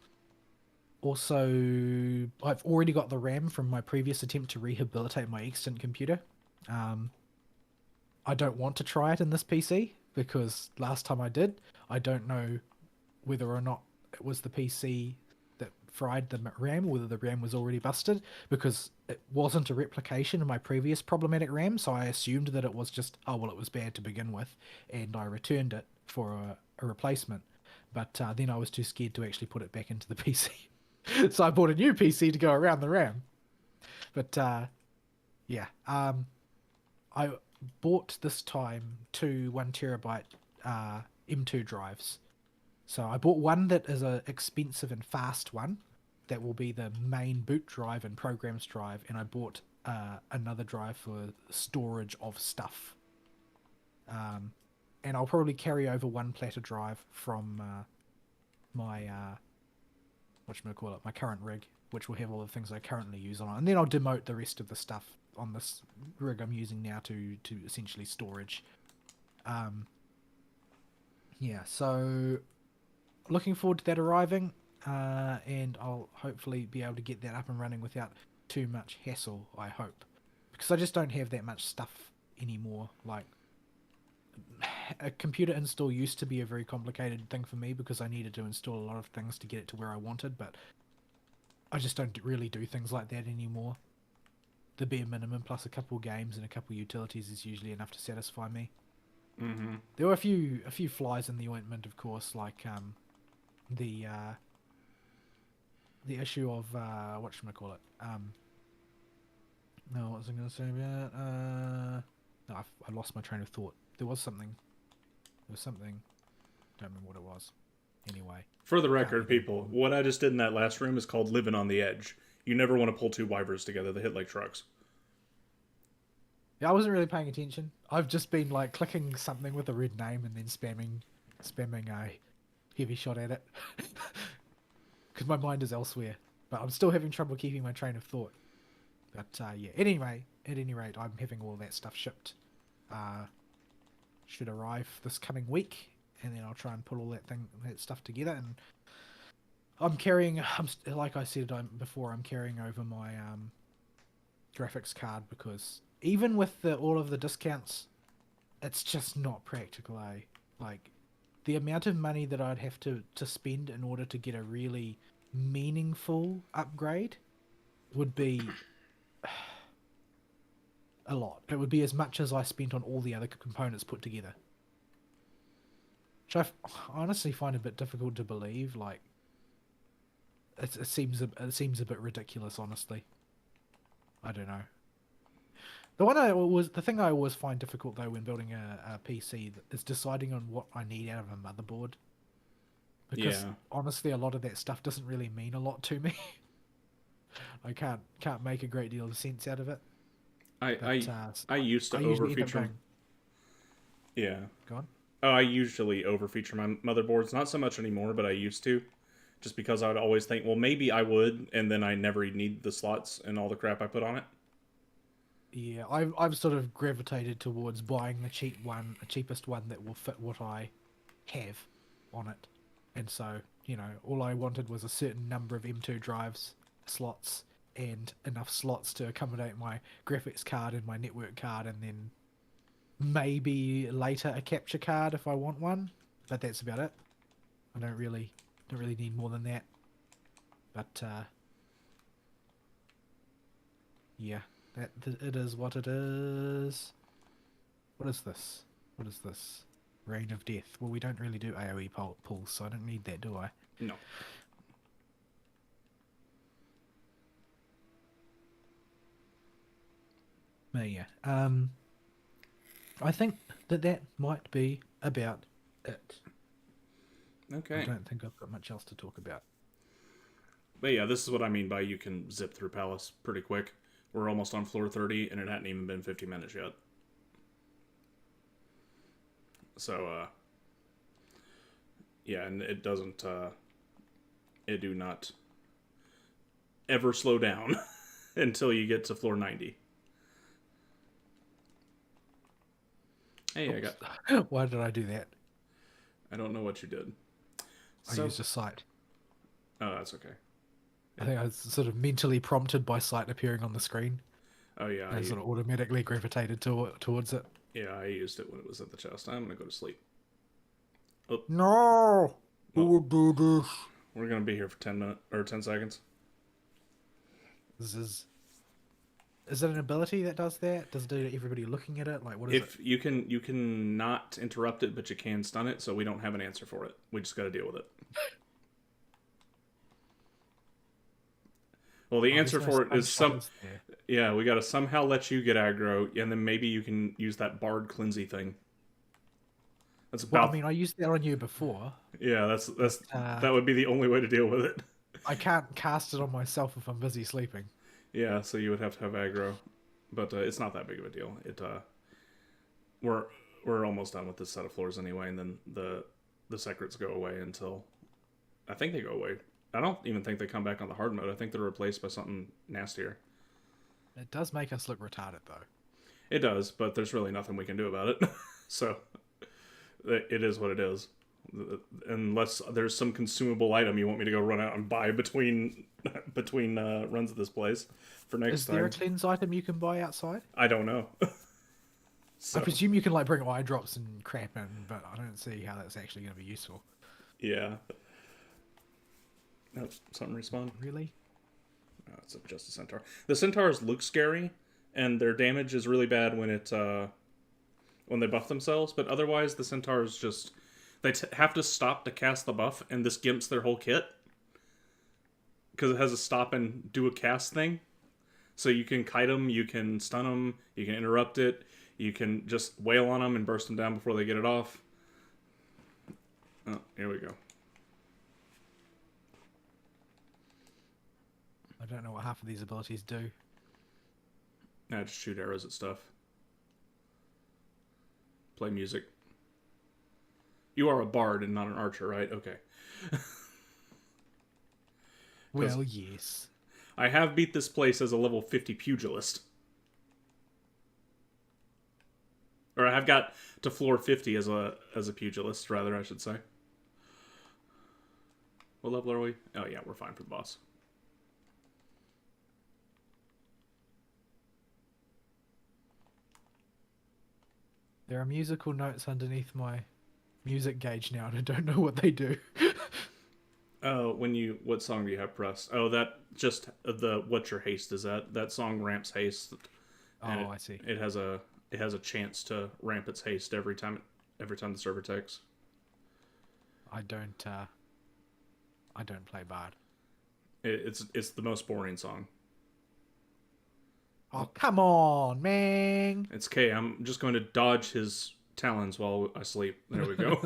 already got the RAM from my previous attempt to rehabilitate my extant computer. I don't want to try it in this PC because last time I did, I don't know whether or not it was the PC that fried the RAM, or whether the RAM was already busted, because it wasn't a replication of my previous problematic RAM, so I assumed that it was just, oh, well, it was bad to begin with, and I returned it for a replacement. But then I was too scared to actually put it back into the PC. So I bought a new PC to go around the RAM. But yeah, I bought this time two 1 terabyte M2 drives. So I bought one that is a expensive and fast one that will be the main boot drive and programs drive, and I bought another drive for storage of stuff. And I'll probably carry over one platter drive from my whatchamacallit, my current rig, which will have all the things I currently use on it, and then I'll demote the rest of the stuff on this rig I'm using now to essentially storage. Yeah, so looking forward to that arriving, and I'll hopefully be able to get that up and running without too much hassle, I hope, because I just don't have that much stuff anymore. Like, a computer install used to be a very complicated thing for me because I needed to install a lot of things to get it to where I wanted, but I just don't really do things like that anymore. The bare minimum plus a couple games and a couple utilities is usually enough to satisfy me. Mm-hmm. There were a few flies in the ointment, of course, like the issue of whatchamacallit. No, what was I going to say about? No, I lost my train of thought. There was something. Don't remember what it was. Anyway. For the record, people, what I just did in that last room is called living on the edge. You never want to pull two wyverns together. They hit like trucks. Yeah, I wasn't really paying attention. I've just been like clicking something with a red name and then spamming a heavy shot at it. Because my mind is elsewhere. But I'm still having trouble keeping my train of thought. But yeah, at any rate, I'm having all that stuff shipped. Should arrive this coming week, and then I'll try and put all that stuff together. And like I said before, I'm carrying over my graphics card because even with all of the discounts, it's just not practical, eh? Like, the amount of money that I'd have to spend in order to get a really meaningful upgrade would be a lot. It would be as much as I spent on all the other components put together. which honestly find a bit difficult to believe. Like, it seems a bit ridiculous, honestly. I don't know. The thing I always find difficult though when building a PC is deciding on what I need out of a motherboard. Because Yeah, honestly, a lot of that stuff doesn't really mean a lot to me. I can't make a great deal of sense out of it. I But I I used to I usually end up overfeature. going, Yeah. go on. Oh, I usually overfeature my motherboards. Not so much anymore, but I used to. Just because I would always think, well, maybe I would, and then I never need the slots and all the crap I put on it. Yeah, I've sort of gravitated towards buying a cheapest one that will fit what I have on it. And so, all I wanted was a certain number of M2 drives slots and enough slots to accommodate my graphics card and my network card, and then maybe later a capture card if I want one. But that's about it. I don't really need more than that. But yeah, it is what it is. What is this? What is this? Rain of Death. Well, we don't really do AoE pulls, so I don't need that, do I? No. But yeah. I think that might be about it. I Okay. don't think I've got much else to talk about. But yeah, this is what I mean by you can zip through Palace pretty quick. We're almost on floor 30, and it hadn't even been 50 minutes yet. So, yeah, and it doesn't, it do not ever slow down until you get to floor 90. Hey, Oops. Why did I do that? I don't know what you did. I So, used a sight. oh, that's okay. I think I was sort of mentally prompted by sight appearing on the screen. Oh yeah, And I sort of automatically gravitated towards it. yeah, I used it when it was at the chest. I'm gonna go to sleep. Oh, No! Who well, would do this? we're gonna be here for 10 minutes or 10 seconds. This is it an ability that does that? Does it do everybody looking at it? Like, what is it? If you can not interrupt it, but you can stun it. So we don't have an answer for it. We just got to deal with it. Well, the answer There's no for it stun is shot, is there? yeah. We got to somehow let you get aggro, and then maybe you can use that Bard Cleansy thing. That's Well, about I mean, I used that on you before. yeah. That's Uh, that would be the only way to deal with it. I can't cast it on myself if I'm busy sleeping. Yeah, so you would have to have aggro, but it's not that big of a deal. We're we're almost done with this set of floors anyway, and then the secrets go away until I think they go away. I don't even think they come back on the hard mode. I think they're replaced by something nastier. It does make us look retarded, though. It does, but there's really nothing we can do about it. So it is what it is. Unless there's some consumable item you want me to go run out and buy between runs of this place for next Is there a time. cleanse item you can buy outside? I don't know. I So presume you can like bring eye drops and crap in, but I don't see how that's actually going to be useful. yeah. Oh, something respawn. Really? Oh, it's just a centaur. The centaurs look scary, and their damage is really bad when they buff themselves. But otherwise, the centaurs just they have to stop to cast the buff, and this gimps their whole kit because it has a stop and do a cast thing. So you can kite them, you can stun them, you can interrupt it, you can just wail on them and burst them down before they get it off. Oh, here we go. I don't know what half of these abilities do. Nah, just shoot arrows at stuff. Play music. You are a bard and not an archer, right? Okay. Well, yes. I have beat this place as a level 50 pugilist. Or I have got to floor 50 as a pugilist, rather, I should say. What level are we? Oh yeah, we're fine for the boss. There are musical notes underneath my music gauge now, and I don't know what they do. Oh, what song do you have pressed? Oh, that just what's your haste is that? That song ramps haste. And I see. It has a chance to ramp its haste every time the server takes. I don't. I don't play bard. It's the most boring song. Oh, come on, man. It's okay. I'm just going to dodge his talons while I sleep. There we go.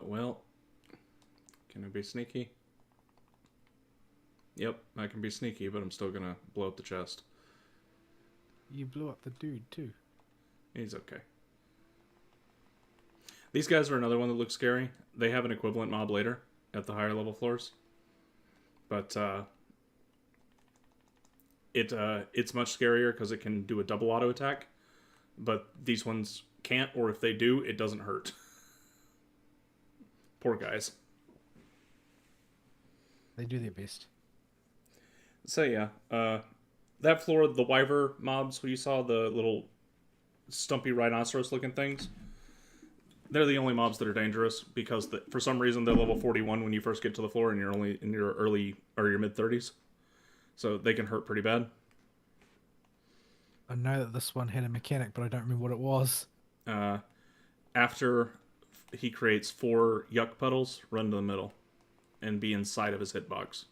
Well, can I be sneaky? Yep, I can be sneaky, but I'm still gonna blow up the chest. You blew up the dude too. He's okay. These guys are another one that looks scary. They have an equivalent mob later at the higher level floors. But it's much scarier because it can do a double auto attack. But these ones can't, or if they do, it doesn't hurt. Poor guys. They do their best. So yeah, that floor, the wyver mobs, where you saw the little stumpy rhinoceros looking things, they're the only mobs that are dangerous because for some reason they're level 41 when you first get to the floor and you're only in your early or your mid 30s. So they can hurt pretty bad. I know that this one had a mechanic, but I don't remember what it was. After he creates 4 yuck puddles, run to the middle and be inside of his hitbox.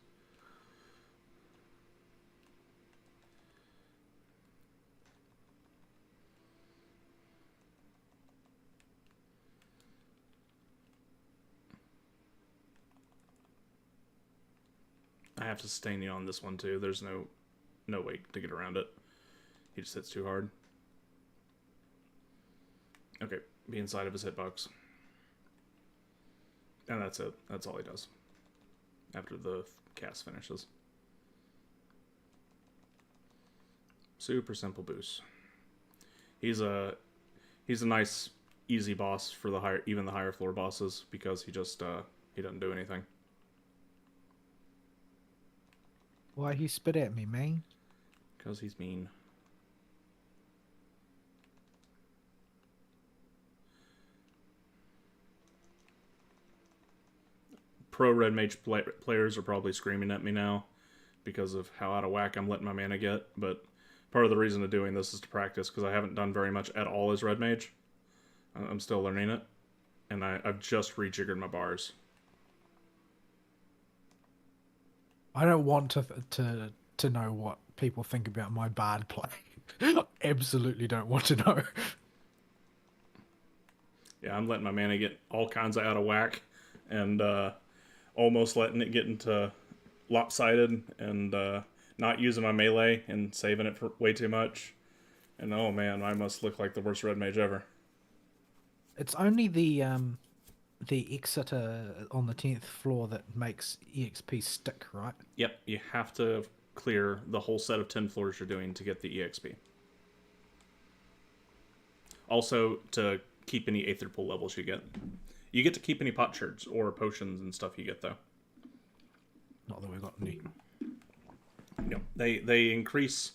I have to sustain you on this one too. There's no way to get around it. He just hits too hard. Okay, be inside of his hitbox. And that's it. That's all he does. After the cast finishes. Super simple boost. He's a nice, easy boss for even the higher floor bosses because he just he doesn't do anything. Why he spit at me, man? Because he's mean. Pro Red Mage players are probably screaming at me now because of how out of whack I'm letting my mana get, but part of the reason of doing this is to practice because I haven't done very much at all as Red Mage. I'm still learning it, and I've just rejiggered my bars. I don't want to know what people think about my bard play. I absolutely don't want to know. Yeah, I'm letting my mana get all kinds of out of whack, and almost letting it get into lopsided, and not using my melee and saving it for way too much. And oh man, I must look like the worst red mage ever. It's only the exit on the 10th floor that makes EXP stick, right? Yep, you have to clear the whole set of 10 floors you're doing to get the EXP. Also, to keep any Aether Pool levels you get. You get to keep any potsherds or potions and stuff you get, though. Not that we've got any. No, they increase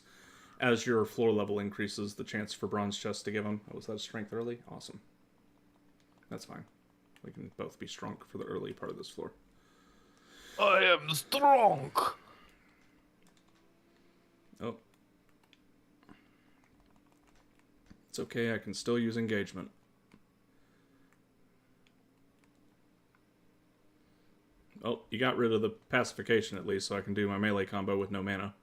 as your floor level increases, the chance for bronze chest to give them. Oh, was that strength early? Awesome. That's fine. We can both be strong for the early part of this floor. I am strong. Oh. It's okay, I can still use engagement. Oh, you got rid of the pacification at least, so I can do my melee combo with no mana.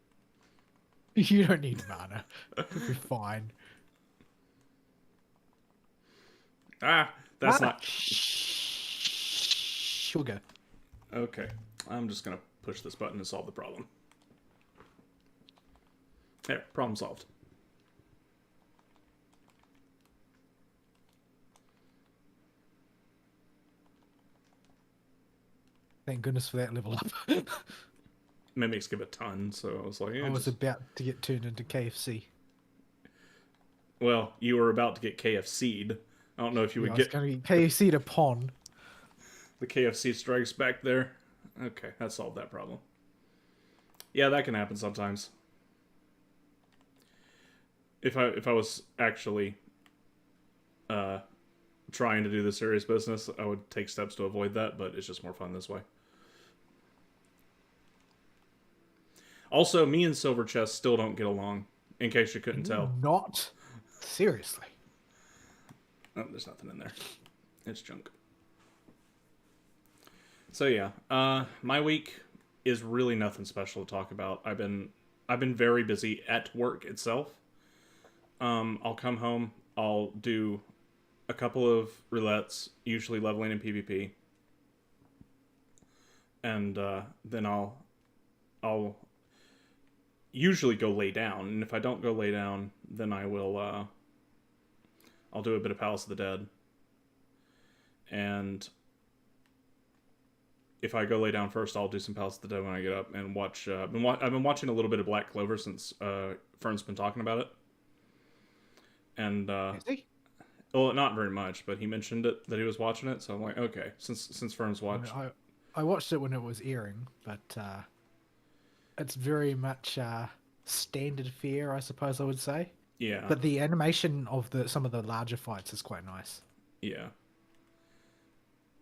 You don't need mana. You'll be fine. Ah, that's not... Sugar. Okay, I'm just gonna push this button to solve the problem. There, problem solved. Thank goodness for that level up. Mimics give a ton, so I was like, yeah, I was about to get turned into KFC. Well, you were about to get KFC'd. I don't know if you would get... I was going to get KFC'd upon. The KFC strikes back there. Okay, that solved that problem. Yeah, that can happen sometimes. If I was actually trying to do the serious business, I would take steps to avoid that, but it's just more fun this way. Also, me and Silver Chest still don't get along, in case you couldn't tell. Not? Seriously? Oh, there's nothing in there. It's junk. So yeah, my week is really nothing special to talk about. I've been very busy at work itself. I'll come home. I'll do a couple of roulettes, usually leveling in PvP, and then I'll usually go lay down. And if I don't go lay down, then I'll do a bit of Palace of the Dead. And if I go lay down first, I'll do some Palace of the Dead when I get up and watch. I've been watching a little bit of Black Clover since Fern's been talking about it. And Is he? well, not very much, but he mentioned it that he was watching it, so I'm like, okay, since Fern's watched. I watched it when it was airing, but it's very much standard fare, I suppose I would say. Yeah. But the animation of some of the larger fights is quite nice. Yeah.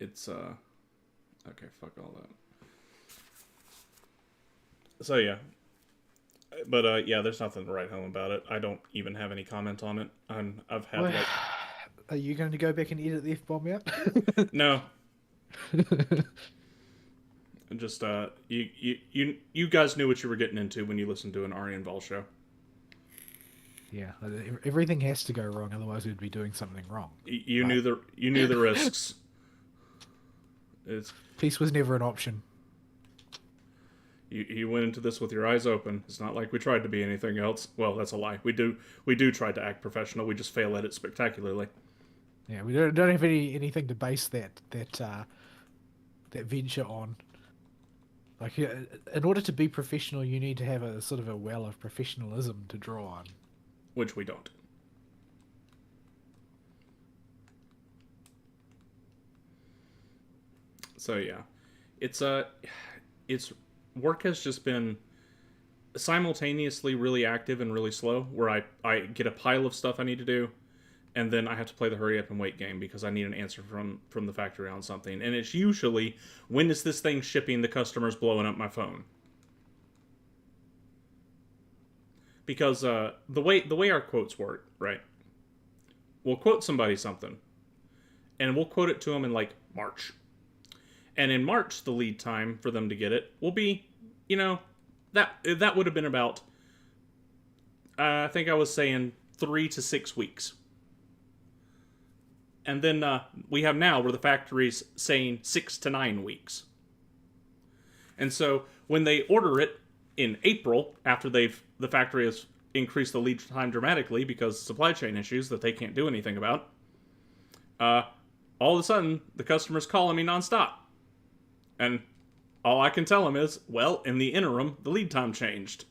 It's okay, fuck all that. So yeah. But yeah, there's nothing to write home about it. I don't even have any comment on it. I've had like Are you going to go back and edit the F-bomb out? no. Just you guys knew what you were getting into when you listened to an Ari and Vol show. Yeah, everything has to go wrong, otherwise we'd be doing something wrong. You knew the risks. Peace was never an option. You went into this with your eyes open. It's not like we tried to be anything else. Well, that's a lie. We do try to act professional. We just fail at it spectacularly. Yeah, we don't have anything to base that venture on. Like, in order to be professional, you need to have a sort of a well of professionalism to draw on. Which we don't. So yeah, it's work has just been simultaneously really active and really slow, where I get a pile of stuff I need to do, and then I have to play the hurry up and wait game because I need an answer from the factory on something. And it's usually, when is this thing shipping? The customer's blowing up my phone. Because the way our quotes work, right? We'll quote somebody something, and we'll quote it to them in like March. And in March, the lead time for them to get it will be, that would have been about, I think I was saying 3 to 6 weeks. And then we have now where the factory's saying 6 to 9 weeks. And so when they order it in April, after the factory has increased the lead time dramatically because of supply chain issues that they can't do anything about, all of a sudden the customer's calling me nonstop. And all I can tell them is, well, in the interim, the lead time changed.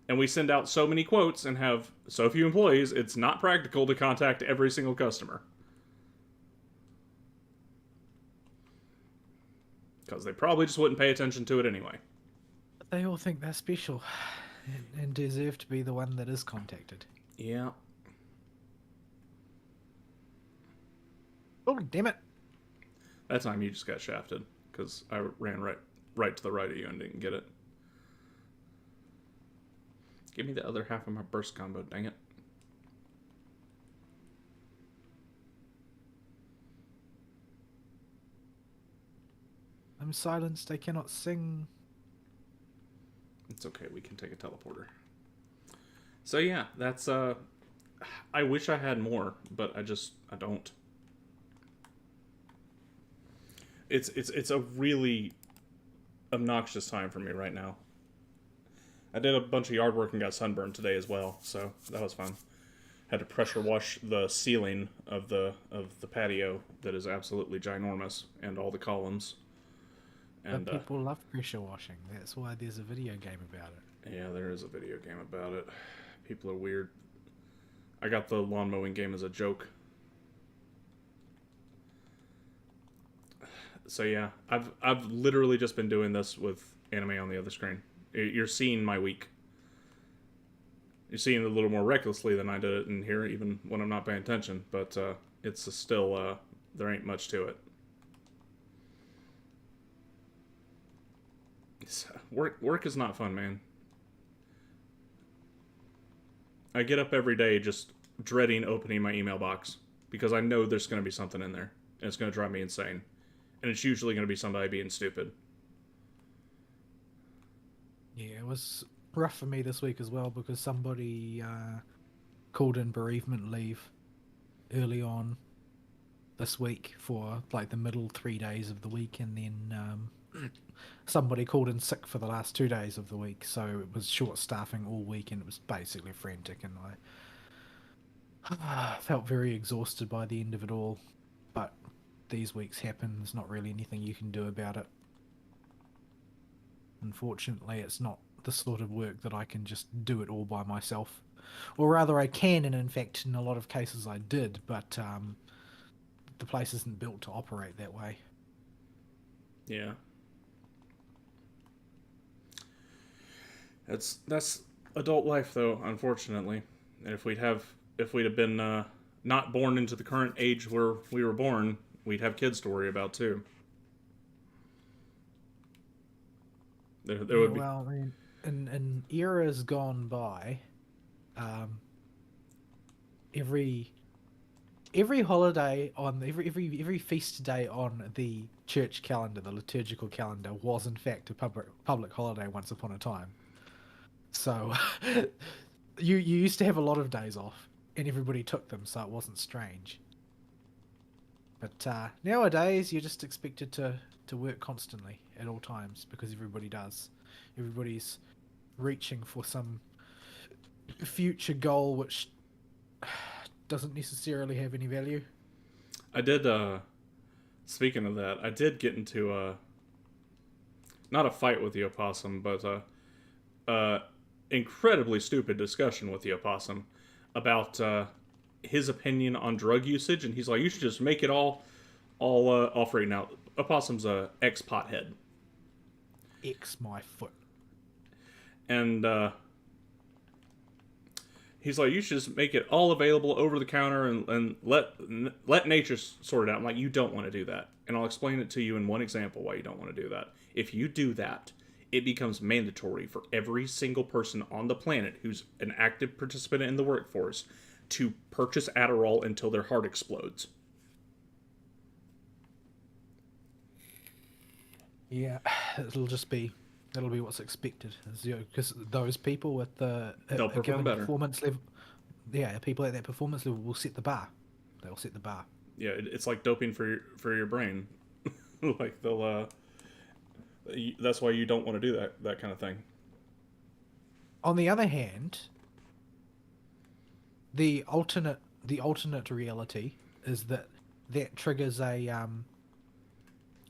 And we send out so many quotes and have so few employees, it's not practical to contact every single customer. Because they probably just wouldn't pay attention to it anyway. But they all think they're special and deserve to be the one that is contacted. Yeah. Oh, damn it. That time you just got shafted, because I ran right to the right of you and didn't get it. Give me the other half of my burst combo, dang it. I'm silenced, I cannot sing. It's okay, we can take a teleporter. So yeah, that's I wish I had more, but I don't. It's a really obnoxious time for me right now. I did a bunch of yard work and got sunburned today as well, so that was fun. Had to pressure wash the ceiling of the patio that is absolutely ginormous, and all the columns. And but people love pressure washing. That's why there's a video game about it. Yeah, there is a video game about it. People are weird. I got the lawn mowing game as a joke. So yeah, I've literally just been doing this with anime on the other screen. You're seeing my week. You're seeing it a little more recklessly than I did it in here, even when I'm not paying attention. But it's still there ain't much to it. Work is not fun, man. I get up every day just dreading opening my email box because I know there's going to be something in there, and it's going to drive me insane. And it's usually going to be somebody being stupid. Yeah, it was rough for me this week as well because somebody called in bereavement leave early on this week for like the middle 3 days of the week, and then somebody called in sick for the last 2 days of the week, so it was short staffing all week and it was basically frantic, and I felt very exhausted by the end of it all. But these weeks happen, there's not really anything you can do about it. Unfortunately, it's not the sort of work that I can just do it all by myself. Or rather, I can, and in fact, in a lot of cases I did, but the place isn't built to operate that way. Yeah. That's adult life, though, unfortunately. And if we'd have been not born into the current age where we were born, we'd have kids to worry about too. There Yeah, would be. well, I mean, in eras gone by, um, every holiday on every feast day on the church calendar, the liturgical calendar, was in fact a public holiday once upon a time. So you used to have a lot of days off, and everybody took them, so it wasn't strange. But nowadays, you're just expected to work constantly at all times because everybody does. Everybody's reaching for some future goal which doesn't necessarily have any value. I did. Speaking of that, I did get into not a fight with the opossum, but incredibly stupid discussion with the opossum about his opinion on drug usage, and he's like, "You should just make it all free." Now, opossum's a ex-pothead, X my foot. and he's like, "You should just make it all available over the counter and let nature sort it out." I'm like, "You don't want to do that," and I'll explain it to you in one example why you don't want to do that. If you do that, it becomes mandatory for every single person on the planet who's an active participant in the workforce to purchase Adderall until their heart explodes. Yeah, that'll be what's expected, because those people with They'll a perform given better. performance level, yeah, people at that performance level will set the bar. They'll set the bar. Yeah, it's like doping for your brain. Like they'll that's why you don't want to do that kind of thing. On the other hand, the alternate reality is that triggers a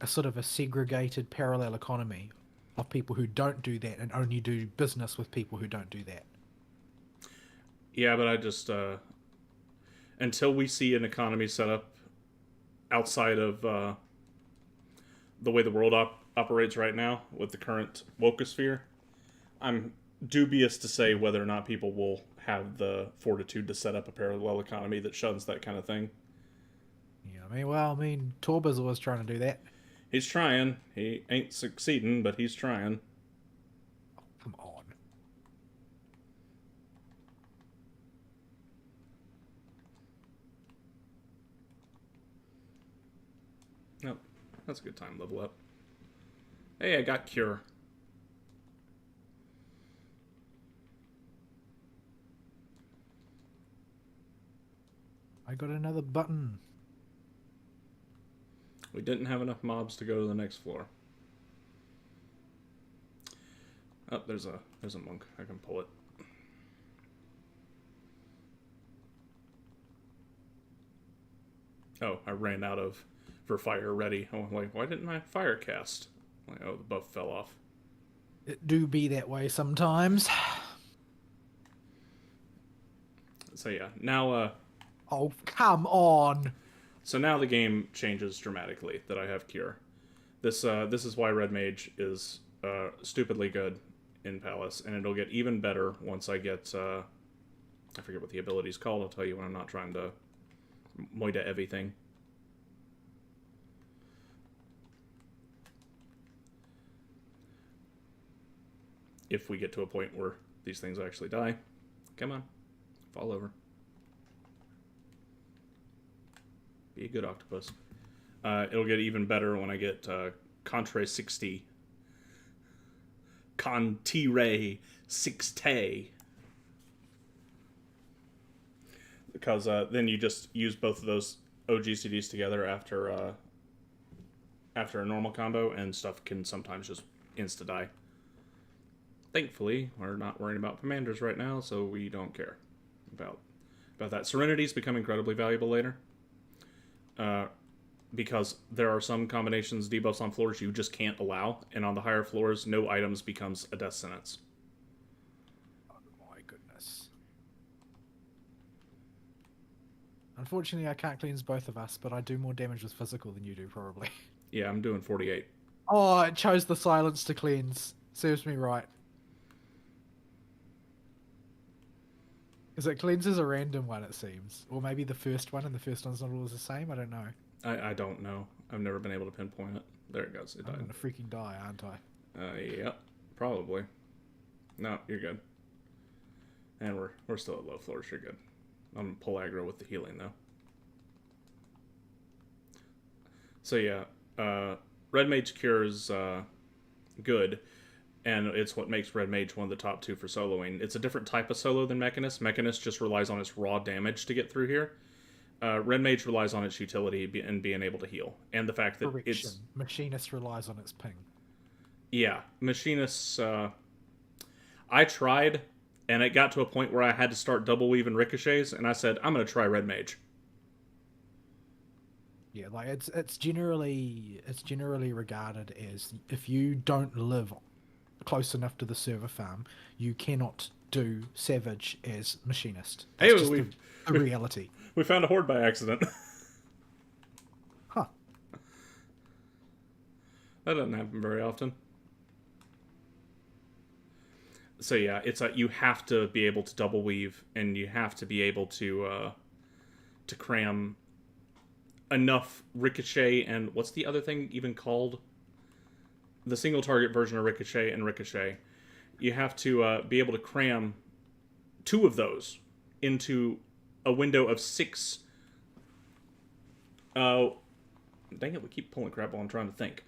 sort of a segregated parallel economy of people who don't do that and only do business with people who don't do that. Yeah, but I just until we see an economy set up outside of the way the world operates right now with the current wokosphere, I'm dubious to say whether or not people will have the fortitude to set up a parallel economy that shuns that kind of thing. Yeah, I mean, Torba's always trying to do that. He's trying. He ain't succeeding, but he's trying. Come on. Nope. That's a good time. Level up. Hey, I got cure. I got another button. We didn't have enough mobs to go to the next floor. Oh, there's a monk. I can pull it. Oh, I ran out of for fire ready. I'm like, why didn't I fire cast? Like, oh, the buff fell off. It do be that way sometimes. So yeah, now Oh, come on. so now the game changes dramatically that I have cure. This is why Red Mage is stupidly good in Palace, and it'll get even better once I get I forget what the ability's called. I'll tell you when I'm not trying to moida everything. If we get to a point where these things actually die. Come on. Fall over. be a good octopus. It'll get even better when I get Contre 60. Contre 60. Because then you just use both of those OGCDs together after a normal combo, and stuff can sometimes just insta-die. Thankfully, we're not worrying about commanders right now, so we don't care about that. Serenity's become incredibly valuable later. Because there are some combinations, debuffs on floors you just can't allow, and on the higher floors, no items becomes a death sentence. Oh my goodness. Unfortunately, I can't cleanse both of us, but I do more damage with physical than you do, probably. Yeah, I'm doing 48. Oh, it chose the silence to cleanse. Serves me right. Because it cleanses a random one, it seems. Or maybe the first one, and the first one's not always the same. I don't know. I don't know. I've never been able to pinpoint it. There it goes. It died. I'm gonna freaking die, aren't I? Yep. Probably. No, you're good. And we're still at low floors. You're good. I'm gonna pull aggro with the healing, though. So yeah, Red Mage Cure is good, and it's what makes Red Mage one of the top 2 for soloing. It's a different type of solo than Mechanist. Mechanist just relies on its raw damage to get through here. Red Mage relies on its utility and being able to heal, and the fact that it's Machinist relies on its ping. Yeah, Machinists. I tried, and it got to a point where I had to start double weaving ricochets, and I said, I'm going to try Red Mage. Yeah, like it's generally regarded as, if you don't live close enough to the server farm, you cannot do Savage as Machinist. That's just the reality. We found a horde by accident. Huh. That doesn't happen very often. So yeah, it's you have to be able to double weave, and you have to be able to cram enough ricochet, and what's the other thing even called? The single target version of ricochet and ricochet. You have to be able to cram 2 of those into a window of 6. Dang it, we keep pulling crap while I'm trying to think.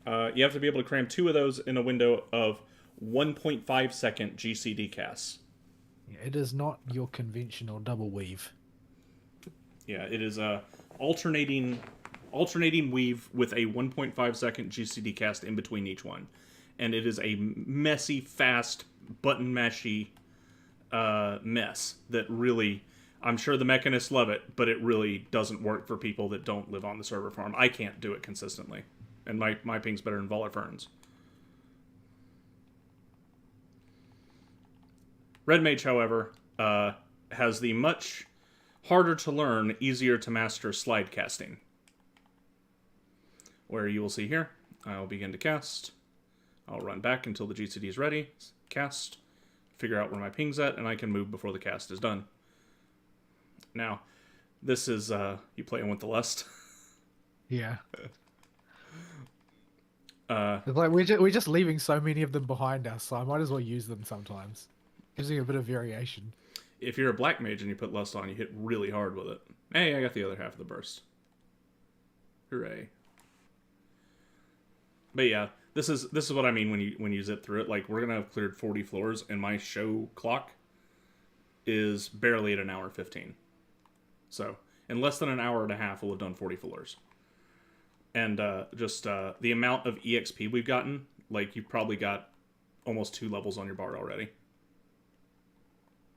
You have to be able to cram 2 of those in a window of 1.5 second GCD casts. Yeah, it is not your conventional double weave. Yeah, it is alternating weave with a 1.5 second GCD cast in between each one. And it is a messy, fast, button mashy mess that really, I'm sure the mechanists love it, but it really doesn't work for people that don't live on the server farm. I can't do it consistently. And my ping's better than Valar Fern's. Red Mage, however, has the much harder to learn, easier to master slide casting. Where you will see here, I'll begin to cast. I'll run back until the GCD is ready. Cast. Figure out where my ping's at, and I can move before the cast is done. Now, this is you playing with the lust. Yeah. It's like we're just leaving so many of them behind us, so I might as well use them sometimes. Gives me a bit of variation. If you're a black mage and you put lust on, you hit really hard with it. Hey, I got the other half of the burst. Hooray. But yeah, this is what I mean when you zip through it. Like, we're gonna have cleared 40 floors, and my show clock is barely at an hour 15. So in less than an hour and a half, we'll have done 40 floors. And just the amount of EXP we've gotten, like, you've probably got almost 2 levels on your bar already.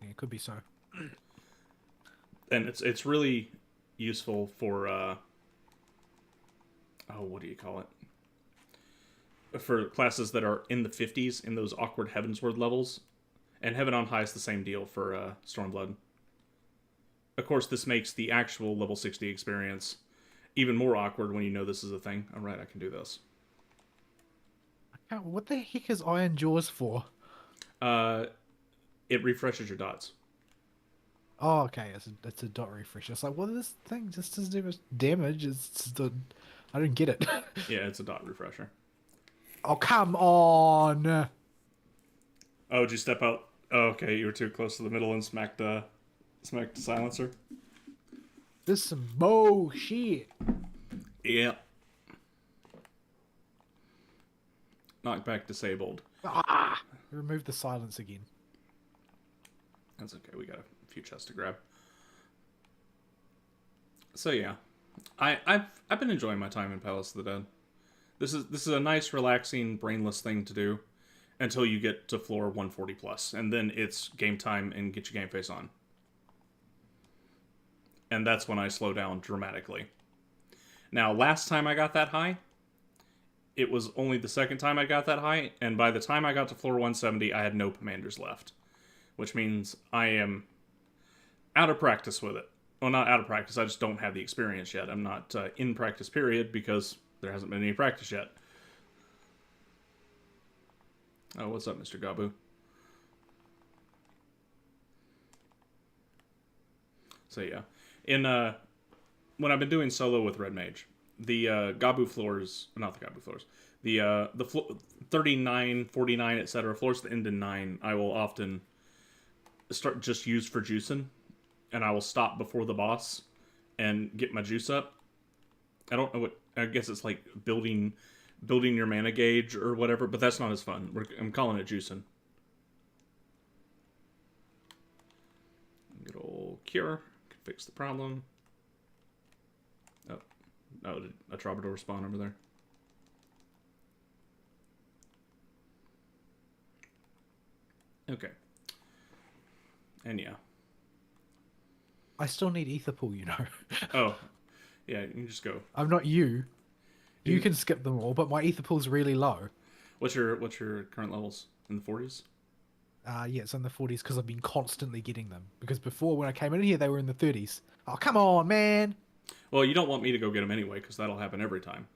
Yeah, it could be so. And it's really useful for what do you call it? For classes that are in the 50s, in those awkward Heavensward levels. And Heaven on High is the same deal for Stormblood. Of course, this makes the actual level 60 experience even more awkward when you know this is a thing. Alright, I can do this. What the heck is Iron Jaws for? It refreshes your dots. Oh, okay, it's a dot refresh. It's like, well, this thing just doesn't do much damage. I don't get it. Yeah, it's a dot refresher. Oh, come on! Oh, did you step out? Oh, okay, you were too close to the middle and smacked the... Smack the silencer. This is some bullshit. Yep. Knockback disabled. Ah! Remove the silence again. That's okay. We got a few chests to grab. So yeah, I've been enjoying my time in Palace of the Dead. This is a nice, relaxing, brainless thing to do until you get to floor 140 plus, and then it's game time and get your game face on. And that's when I slow down dramatically. Now, last time I got that high, it was only the second time I got that high, and by the time I got to floor 170, I had no commanders left. Which means I am out of practice with it. Well, not out of practice, I just don't have the experience yet. I'm not in practice period because there hasn't been any practice yet. Oh, what's up, Mr. Gabu? So yeah, when I've been doing solo with Red Mage, the Gabu floors, not the Gabu floors, the 39, 49, etc. floors that end in 9, I will often start just use for juicing, and I will stop before the boss and get my juice up. I don't know what, I guess it's like building your mana gauge or whatever, but that's not as fun. I'm calling it juicing. Good old cure can fix the problem. Oh, did a Troubadour spawn over there? Okay. And yeah. I still need ether pool, you know. Oh, yeah. You can just go. I'm not you. You can skip them all, but my ether pool's really low. What's your current levels? In the 40s? Yeah, it's in the 40s because I've been constantly getting them. Because before, when I came in here, they were in the 30s. Oh, come on, man! Well, you don't want me to go get them anyway, because that'll happen every time.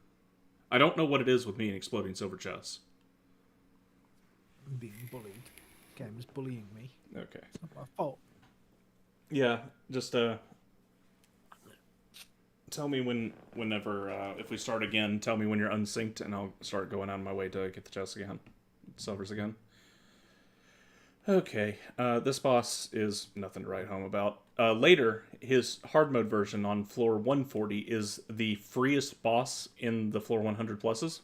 I don't know what it is with me and exploding silver chests. I'm being bullied. Game is bullying me. Okay. It's not my fault. Yeah, just tell me whenever if we start again, tell me when you're unsynced, and I'll start going on my way to get the chests again, silvers again. Okay, this boss is nothing to write home about. Later, his hard mode version on floor 140 is the freest boss in the floor 100 pluses,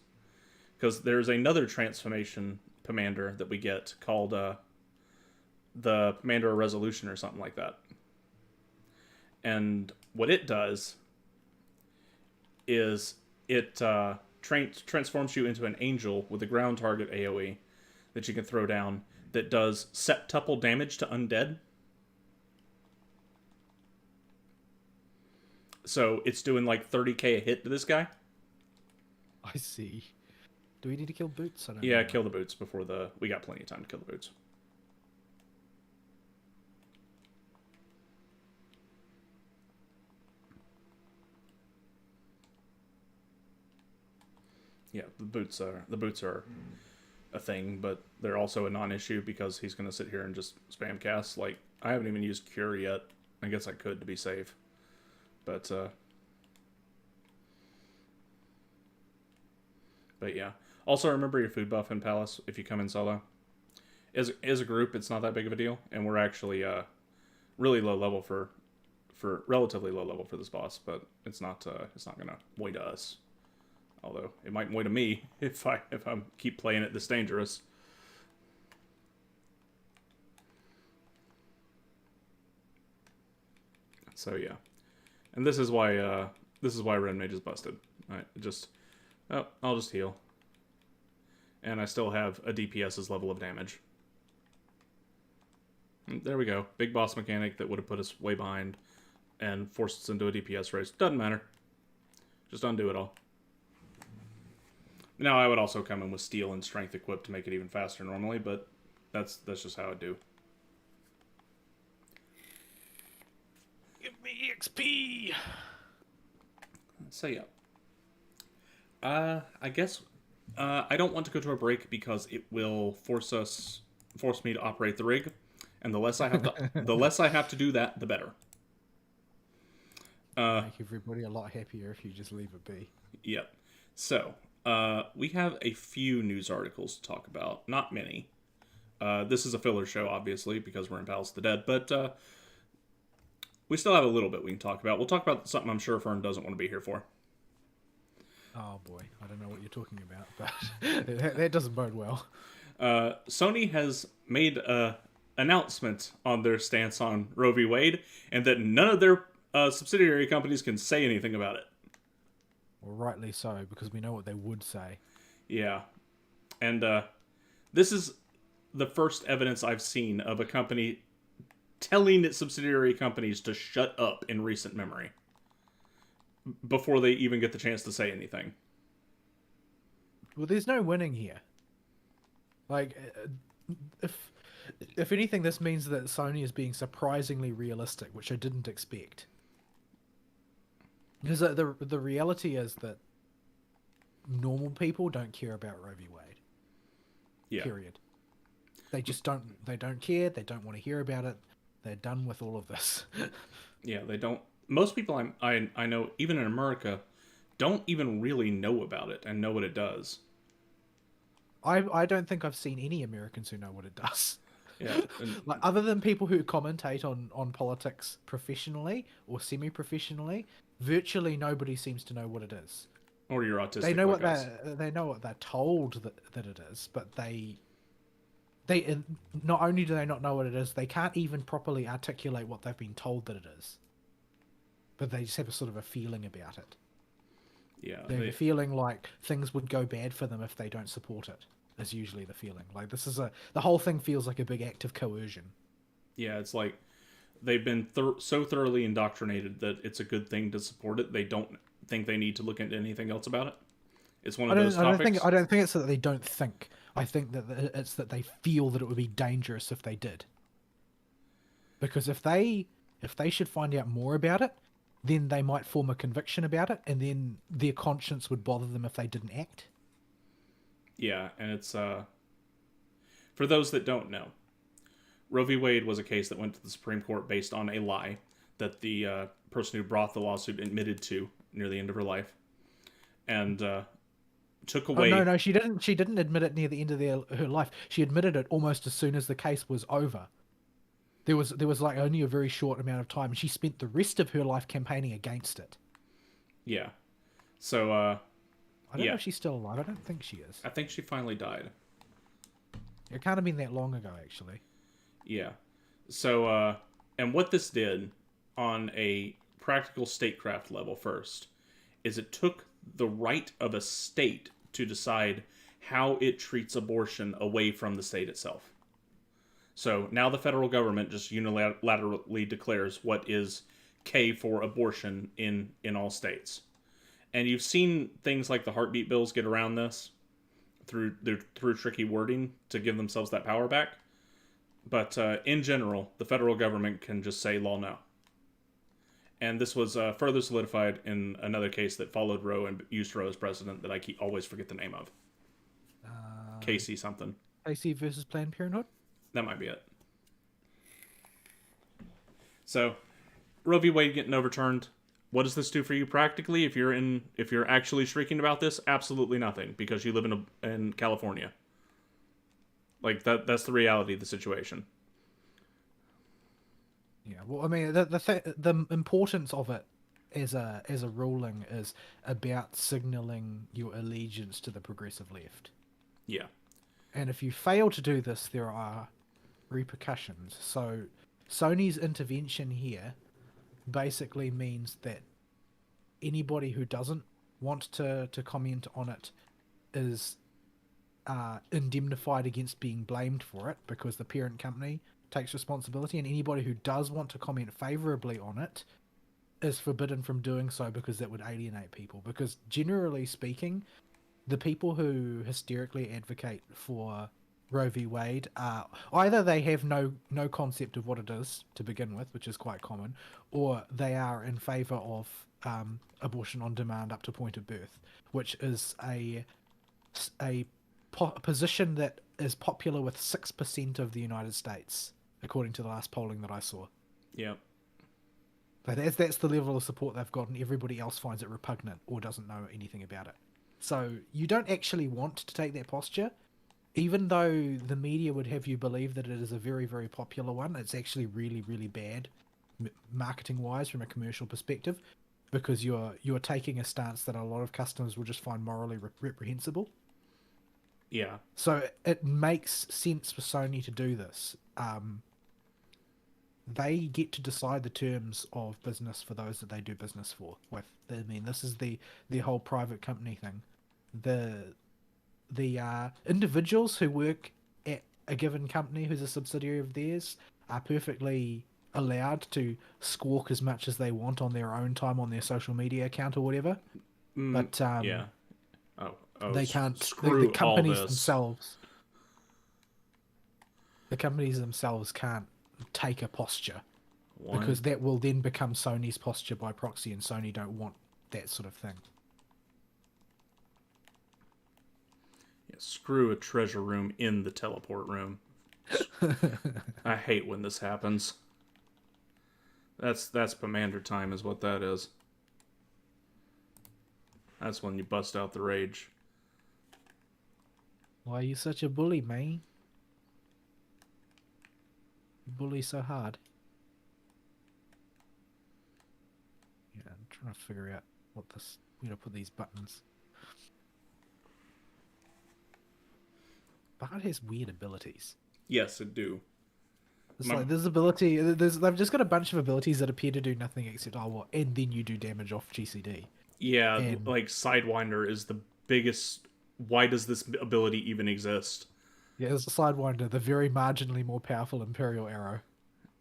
because there's another transformation commander that we get called the Commander of Resolution or something like that. And what it does is it transforms you into an angel with a ground target AoE that you can throw down that does septuple damage to undead. So it's doing like 30k a hit to this guy. I see. Do we need to kill Boots? I don't Yeah, know. kill the Boots before we got plenty of time to kill the Boots. Yeah, the boots are a thing, but they're also a non-issue because he's going to sit here and just spam cast. Like, I haven't even used Cure yet. I guess I could to be safe. But yeah. Also, remember your food buff in Palace if you come in solo. As a group, it's not that big of a deal, and we're actually really low level for relatively low level for this boss, but it's not going to void us. Although it might void to me if I keep playing it this dangerous. So yeah, and this is why Red Mage is busted. I'll just heal, and I still have a DPS's level of damage. And there we go, big boss mechanic that would have put us way behind and forced us into a DPS race. Doesn't matter, just undo it all. Now I would also come in with steel and strength equipped to make it even faster normally, but that's just how I do. Give me XP! So yeah. I guess I don't want to go to a break because it will force me to operate the rig, and the less I have to do that, the better. Make everybody a lot happier if you just leave it be. Yep. So, we have a few news articles to talk about. Not many. This is a filler show, obviously, because we're in Palace of the Dead. But We still have a little bit we can talk about. We'll talk about something I'm sure Fern doesn't want to be here for. Oh boy, I don't know what you're talking about, but that doesn't bode well. Sony has made a announcement on their stance on Roe v. Wade, and that none of their subsidiary companies can say anything about it. Well, rightly so, because we know what they would say. Yeah, and this is the first evidence I've seen of a company telling its subsidiary companies to shut up in recent memory before they even get the chance to say anything. Well, there's no winning here. Like, if anything, this means that Sony is being surprisingly realistic, which I didn't expect. Because the reality is that normal people don't care about Roe v. Wade. Yeah. Period. They just don't. They don't care. They don't want to hear about it. They're done with all of this. Yeah, they don't. Most people I know, even in America, don't even really know about it and know what it does. I don't think I've seen any Americans who know what it does. Yeah, Like, other than people who commentate on politics professionally or semi-professionally, virtually nobody seems to know what it is. or you're autistic. They know like what us. they know what they're told that it is, but they not only do they not know what it is, they can't even properly articulate what they've been told that it is. But they just have a sort of a feeling about it. Yeah, They have a feeling like things would go bad for them if they don't support it. Is usually the feeling. Like the whole thing feels like a big act of coercion. yeah. It's like they've been so thoroughly indoctrinated that it's a good thing to support it. They don't think they need to look into anything else about it. It's one of those topics. I don't think it's that they don't think. I think that it's that they feel that it would be dangerous if they did. Because if they should find out more about it, then they might form a conviction about it, and then their conscience would bother them if they didn't act. Yeah, and it's for those that don't know, Roe v. Wade was a case that went to the Supreme Court based on a lie that the person who brought the lawsuit admitted to near the end of her life, and took away. Oh no, she didn't. She didn't admit it near the end of her life. She admitted it almost as soon as the case was over. There was like only a very short amount of time, and she spent the rest of her life campaigning against it. Yeah, so I don't yeah. know if she's still alive. I don't think she is. I think she finally died. It can't have been that long ago, actually. Yeah. So, and what this did on a practical statecraft level first is it took the right of a state to decide how it treats abortion away from the state itself. So now the federal government just unilaterally declares what is K for abortion in all states. And you've seen things like the heartbeat bills get around this through tricky wording to give themselves that power back. But in general, the federal government can just say law no. And this was further solidified in another case that followed Roe and used Roe as precedent that I always forget the name of. Casey something. Casey versus Planned Parenthood? That might be it. So, Roe v. Wade getting overturned. What does this do for you practically? If you're actually shrieking about this, absolutely nothing, because you live in California. Like that's the reality of the situation. Yeah. Well, I mean, the importance of it as a ruling is about signaling your allegiance to the progressive left. Yeah. And if you fail to do this, there are repercussions. So Sony's intervention here basically means that anybody who doesn't want to comment on it is indemnified against being blamed for it, because the parent company takes responsibility, and anybody who does want to comment favorably on it is forbidden from doing so, because that would alienate people. Because generally speaking, the people who hysterically advocate for Roe v. Wade are either they have no concept of what it is to begin with, which is quite common, or they are in favor of abortion on demand up to point of birth, which is a position that is popular with 6% of the United States, according to the last polling that I saw. Yeah. But that's the level of support they've got, and everybody else finds it repugnant or doesn't know anything about it. So you don't actually want to take that posture, even though the media would have you believe that it is a very, very popular one. It's actually really, really bad marketing wise from a commercial perspective, because you're taking a stance that a lot of customers will just find morally reprehensible. Yeah. So it makes sense for Sony to do this. They get to decide the terms of business for those that they do business for. With, I mean, this is the whole private company thing. The individuals who work at a given company who's a subsidiary of theirs are perfectly allowed to squawk as much as they want on their own time on their social media account or whatever. But Yeah. Oh, they can't. The screw all companies this. themselves, the companies themselves can't take a posture One. because that will then become Sony's posture by proxy, and Sony don't want that sort of thing. Yeah, screw a treasure room in the teleport room. I hate when this happens. That's Pomander time is what that is. That's when you bust out the rage. Why are you such a bully, man? You bully so hard. Yeah, I'm trying to figure out where to put these buttons. Bard has weird abilities. Yes, it do. It's like they've just got a bunch of abilities that appear to do nothing except and then you do damage off GCD. Yeah, And like Sidewinder is the biggest. Why does this ability even exist? yeah, it's a Sidewinder, the very marginally more powerful Imperial Arrow.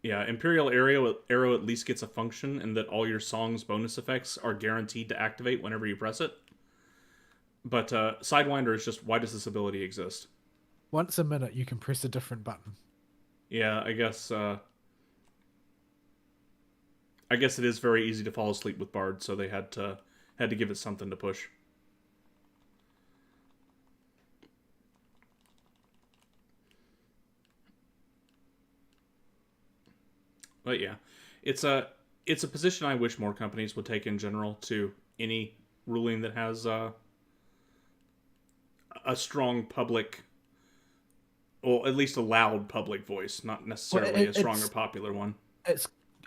Yeah, Imperial Arrow at least gets a function in that all your song's bonus effects are guaranteed to activate whenever you press it. But Sidewinder is just, why does this ability exist? Once a minute, you can press a different button. Yeah, I guess it is very easy to fall asleep with Bard, so they had to give it something to push. But yeah, it's a position I wish more companies would take in general to any ruling that has a strong public, or at least a loud public voice, not necessarily a strong or popular one.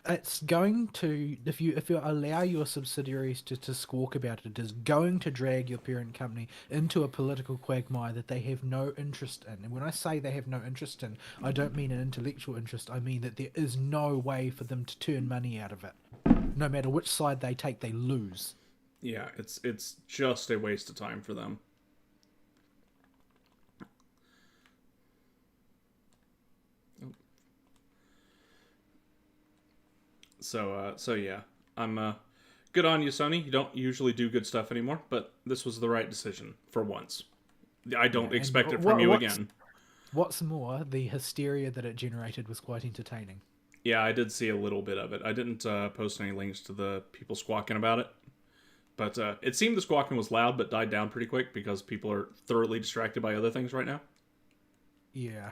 It's going to, if you allow your subsidiaries to squawk about it, it is going to drag your parent company into a political quagmire that they have no interest in. And when I say they have no interest in, I don't mean an intellectual interest. I mean that there is no way for them to turn money out of it. No matter which side they take, they lose. Yeah, it's just a waste of time for them. So yeah, I'm good on you, Sony. You don't usually do good stuff anymore, but this was the right decision for once. I don't Yeah, expect and it from you again. What's more, the hysteria that it generated was quite entertaining. Yeah, I did see a little bit of it. I didn't post any links to the people squawking about it, but it seemed the squawking was loud, but died down pretty quick because people are thoroughly distracted by other things right now. Yeah.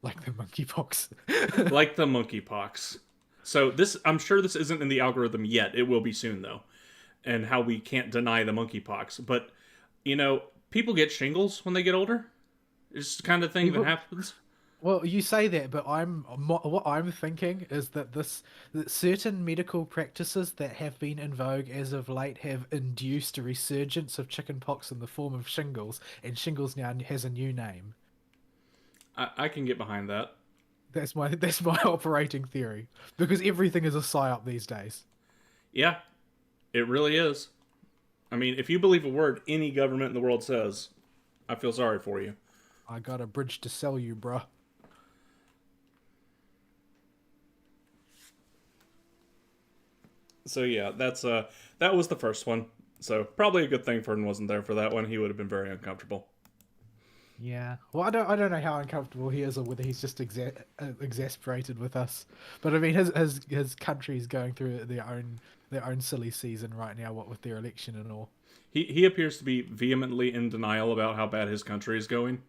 Like the monkeypox. Like the monkeypox. So I'm sure this isn't in the algorithm yet. It will be soon though, and how we can't deny the monkeypox. But people get shingles when they get older. It's the kind of thing that happens. Well, you say that, but what I'm thinking is that that certain medical practices that have been in vogue as of late have induced a resurgence of chickenpox in the form of shingles, and shingles now has a new name. I can get behind that. That's my operating theory, because everything is a psyop these days. Yeah, it really is. I mean, if you believe a word any government in the world says, I feel sorry for you. I got a bridge to sell you, bruh. So yeah, that was the first one. So probably a good thing Fern wasn't there for that one. He would have been very uncomfortable. Yeah. Well, I don't know how uncomfortable he is, or whether he's just exasperated with us. But I mean, his country's going through their own silly season right now, what with their election and all. He appears to be vehemently in denial about how bad his country is going.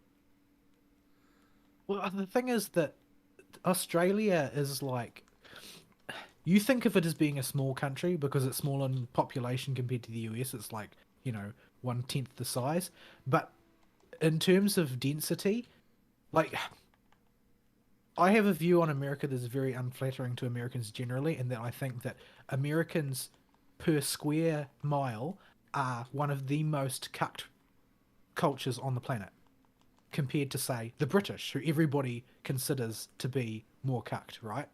Well, the thing is that Australia is like, you think of it as being a small country because it's small in population compared to the US. It's like 1/10 the size, but in terms of density, like I have a view on America that's very unflattering to Americans generally, in that I think that Americans per square mile are one of the most cucked cultures on the planet, compared to, say, the British, who everybody considers to be more cucked, right?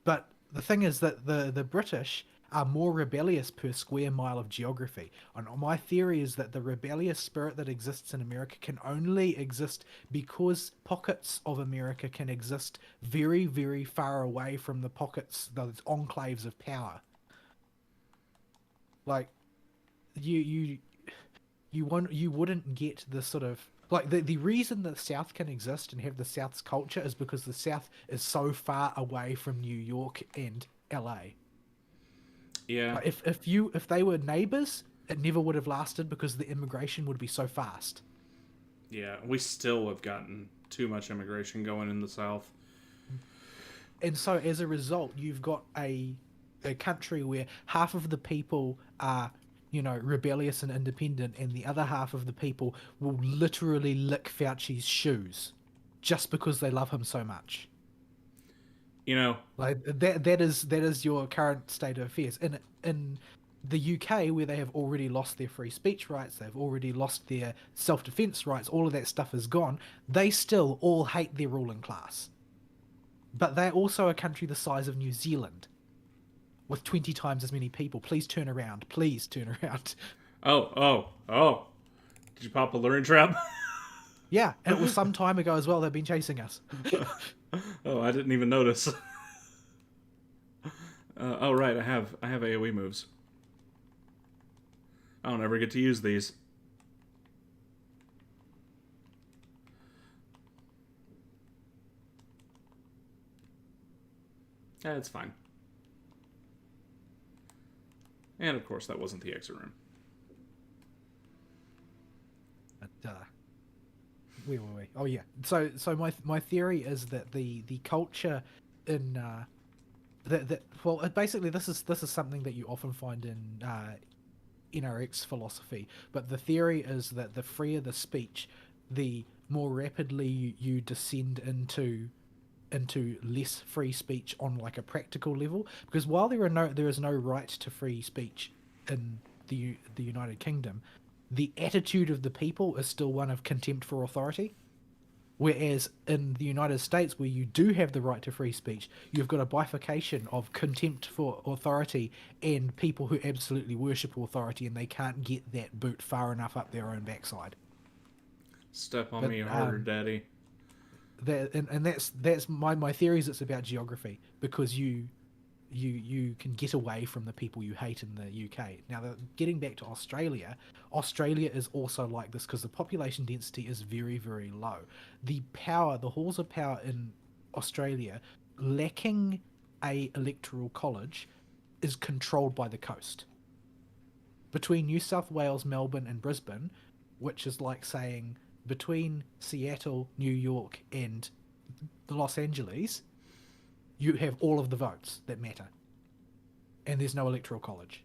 But the thing is that the British are more rebellious per square mile of geography. And my theory is that the rebellious spirit that exists in America can only exist because pockets of America can exist very, very far away from the pockets, those enclaves of power. Like you you wouldn't get the sort of like the reason that the South can exist and have the South's culture is because the South is so far away from New York and LA. Yeah, Like if they were neighbors, it never would have lasted because the immigration would be so fast. yeah. We still have gotten too much immigration going in the South. And so as a result, you've got a country where half of the people are, rebellious and independent, and the other half of the people will literally lick Fauci's shoes just because they love him so much. You know, Like that is your current state of affairs. In the UK, where they have already lost their free speech rights, they've already lost their self-defense rights, all of that stuff is gone. They still all hate their ruling class. But they're also a country the size of New Zealand, with 20 times as many people. Please turn around. Please turn around. oh. Did you pop a luring trap? Yeah, and it was some time ago as well. They've been chasing us. Oh, I didn't even notice. Oh right, I have AoE moves. I don't ever get to use these. Yeah, it's fine. And of course, that wasn't the exit room. But, where were we? Oh yeah. So my theory is that the culture in that well, basically this is something that you often find in NRX philosophy, but the theory is that the freer the speech, the more rapidly you descend into less free speech on like a practical level. Because while there is no right to free speech in the United Kingdom, the attitude of the people is still one of contempt for authority. Whereas in the United States, where you do have the right to free speech, you've got a bifurcation of contempt for authority and people who absolutely worship authority, and they can't get that boot far enough up their own backside. Step on But me harder, daddy. and that's my theory is it's about geography, because you can get away from the people you hate in the UK. Now, getting back to Australia, Australia is also like this because the population density is very, very low. The halls of power in Australia, lacking a electoral college, is controlled by the coast. Between New South Wales, Melbourne, and Brisbane, which is like saying between Seattle, New York, and Los Angeles, you have all of the votes that matter, and there's no electoral college.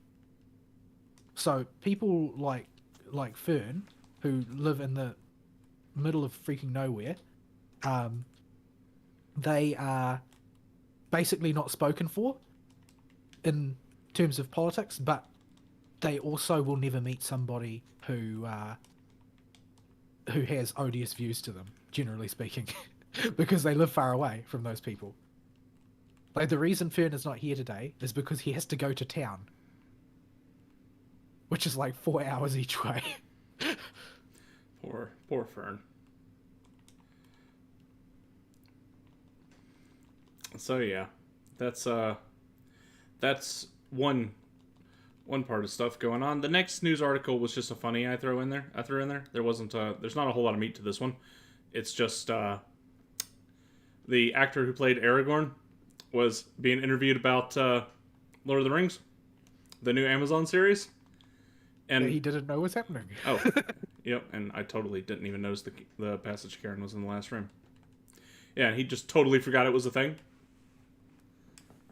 So people like Fern, who live in the middle of freaking nowhere, um, they are basically not spoken for in terms of politics, but they also will never meet somebody who has odious views to them, generally speaking, because they live far away from those people. Like, the reason Fern is not here today is because he has to go to town, which is like 4 hours each way. Poor Fern. So yeah, that's one part of stuff going on. The next news article was just a funny I threw in there. There wasn't there's not a whole lot of meat to this one. It's just the actor who played Aragorn was being interviewed about Lord of the Rings, the new Amazon series, and He didn't know what's happening. oh, yep, and I totally didn't even notice the passage Karen was in the last room. Yeah, he just totally forgot it was a thing.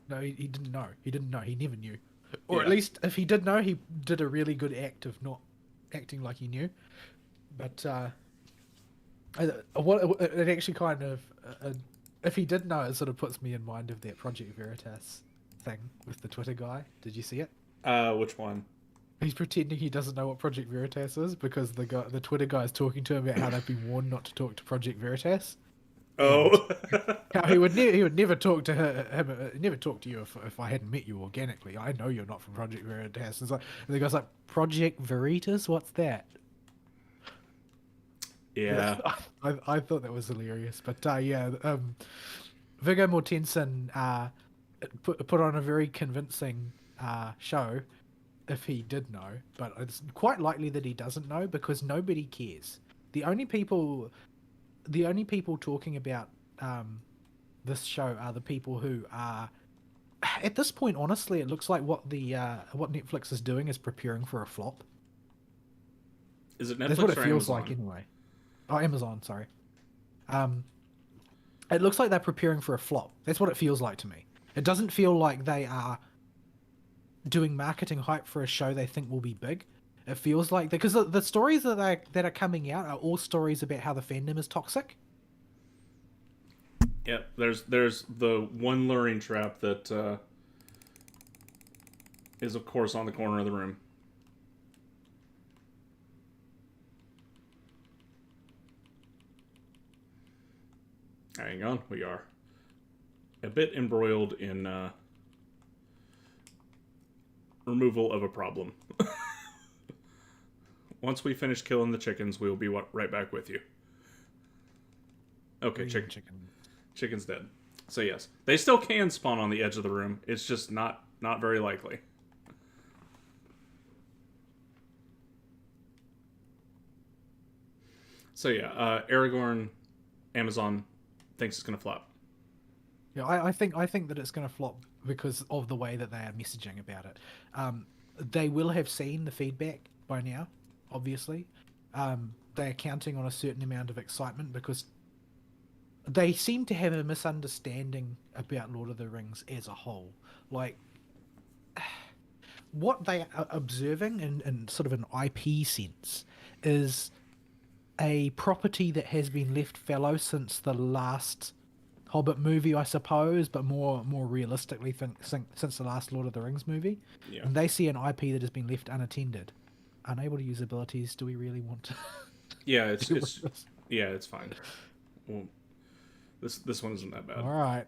No, he didn't know. He didn't know. He never knew. Or at Yeah. least, if he did know, he did a really good act of not acting like he knew. But what it actually kind of If he did know, it sort of puts me in mind of that Project Veritas thing with the Twitter guy. Did you see it? Which one? He's pretending he doesn't know what Project Veritas is because the Twitter guy is talking to him about how they've been warned not to talk to Project Veritas, and Oh. how he would never talk to never talk to you if I hadn't met you organically. I know you're not from Project Veritas. It's like, and the guy's like, Project Veritas, what's that? Yeah. I thought that was hilarious, but yeah, Viggo Mortensen put on a very convincing show if he did know, but it's quite likely that he doesn't know because nobody cares. The only people, the only people talking about this show are the people who are. At this point, honestly, it looks like what Netflix is doing is preparing for a flop. Is it That's what Netflix it or feels Amazon? like anyway. Oh, Amazon, sorry. Um, it looks like they're preparing for a flop. That's what it feels like to me. It doesn't feel like they are doing marketing hype for a show they think will be big. It feels like because the stories that are coming out are all stories about how the fandom is toxic. Yep. There's the one luring trap that is of course on the corner of the room. Hang on, we are a bit embroiled in removal of a problem. Once we finish killing the chickens, we will be right back with you. Okay, chicken's dead. So yes, they still can spawn on the edge of the room. It's just not very likely. So yeah, Aragorn, Amazon thinks it's gonna flop. Yeah, I think that it's going to flop because of the way that they are messaging about it. They will have seen the feedback by now, obviously. They are counting on a certain amount of excitement because they seem to have a misunderstanding about Lord of the Rings as a whole. Like, what they are observing in sort of an IP sense is a property that has been left fallow since the last Hobbit movie, I suppose, but more realistically, since the last Lord of the Rings movie. Yeah. And they see an IP that has been left unattended, unable to use abilities. Do we really want to? Yeah, it's fine. Well, this one isn't that bad. All right,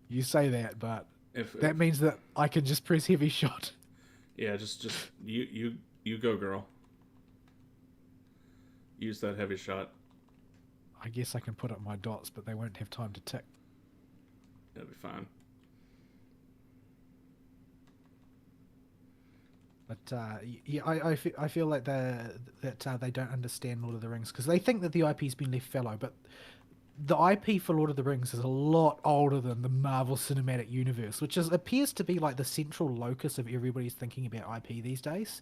you say that, but If that means that I can just press heavy shot. yeah, just you go, girl. Use that heavy shot. I guess I can put up my dots, but they won't have time to tick. That'll be fine. But yeah, I feel like they don't understand Lord of the Rings because they think that the IP's been left fallow, but the IP for Lord of the Rings is a lot older than the Marvel Cinematic Universe, which appears to be like the central locus of everybody's thinking about IP these days.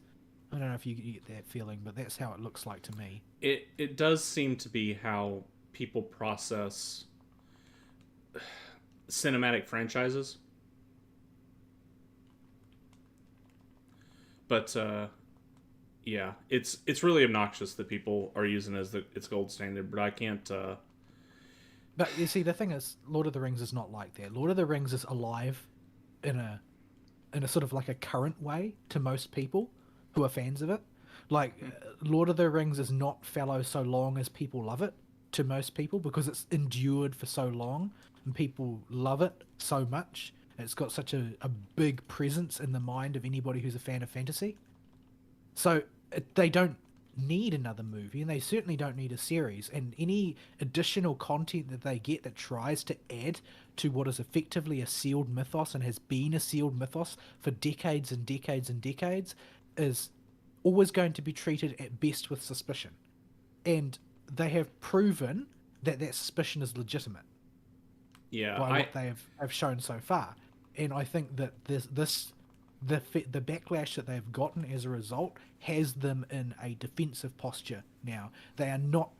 I don't know if you get that feeling, but that's how it looks like to me. It does seem to be how people process cinematic franchises. But yeah, it's really obnoxious that people are using it as its gold standard. But I can't. But you see, the thing is, Lord of the Rings is not like that. Lord of the Rings is alive in a sort of like a current way to most people who are fans of it. Like, Lord of the Rings is not fallow so long as people love it to most people because it's endured for so long and people love it so much. It's got such a big presence in the mind of anybody who's a fan of fantasy. So they don't need another movie and they certainly don't need a series. And any additional content that they get that tries to add to what is effectively a sealed mythos and has been a sealed mythos for decades and decades and decades is always going to be treated at best with suspicion. And they have proven that suspicion is legitimate. Yeah, by what they have shown so far. And I think that the backlash that they've gotten as a result has them in a defensive posture now. They are not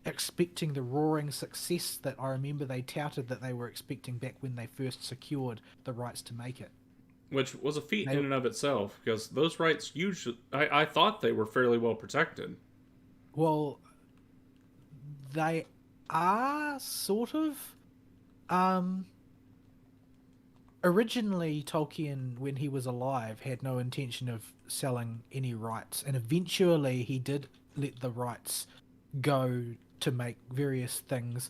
expecting the roaring success that I remember they touted that they were expecting back when they first secured the rights to make it. Which was a feat in and of itself, because those rights usually, I thought they were fairly well protected. Well, they are sort of. Um, Originally, Tolkien, when he was alive, had no intention of selling any rights, and eventually he did let the rights go to make various things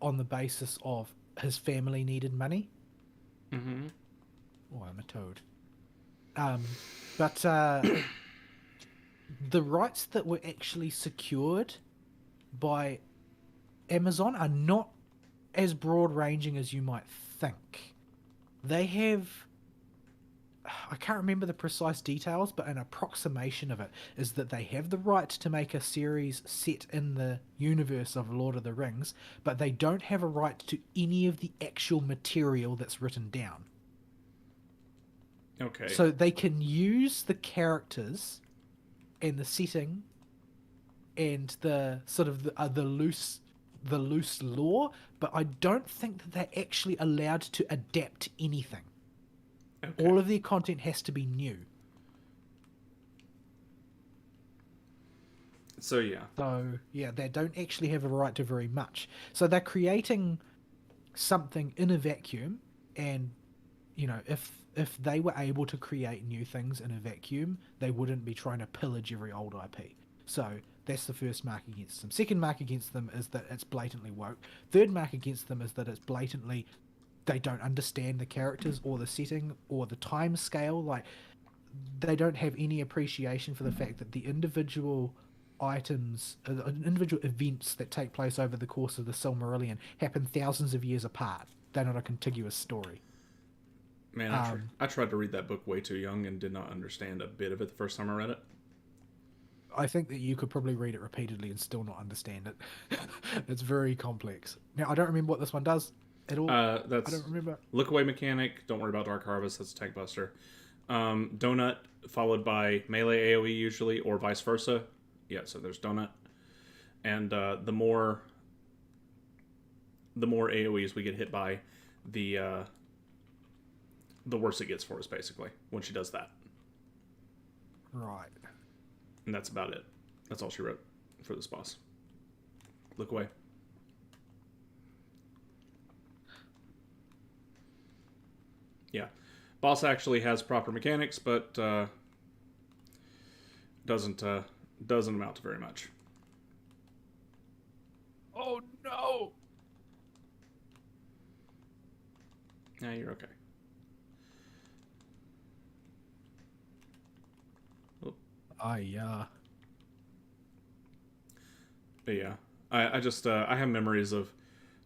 on the basis of his family needed money. Mm-hmm. Oh, I'm a toad. Um, but the rights that were actually secured by Amazon are not as broad ranging as you might think. They have, I can't remember the precise details, but an approximation of it is that they have the right to make a series set in the universe of Lord of the Rings, but they don't have a right to any of the actual material that's written down. Okay. So they can use the characters and the setting and the sort of the loose lore, but I don't think that they're actually allowed to adapt anything. Okay. All of their content has to be new. So yeah. So yeah, they don't actually have a right to very much. So they're creating something in a vacuum, and if they were able to create new things in a vacuum, they wouldn't be trying to pillage every old IP. So that's the first mark against them. Second mark against them is that it's blatantly woke. Third mark against them is that it's blatantly they don't understand the characters or the setting or the time scale. Like they don't have any appreciation for the fact that the individual individual events that take place over the course of the Silmarillion happen thousands of years apart. They're not a contiguous story. Man, Um, I tried to read that book way too young and did not understand a bit of it the first time I read it. I think that you could probably read it repeatedly and still not understand it. It's very complex. Now, I don't remember what this one does at all. I don't That's remember. Look Away Mechanic. Don't worry about Dark Harvest. That's a Tank Buster. Donut followed by Melee AoE usually, or vice versa. Yeah, so there's Donut, and the more AoEs we get hit by, the uh, the worse it gets for us. Basically, when she does that, Right. and that's about it. That's all she wrote for this boss. Look Away. Yeah, boss actually has proper mechanics, but doesn't doesn't amount to very much. Oh no! Yeah, you're okay. Oh, I but yeah, I just I have memories of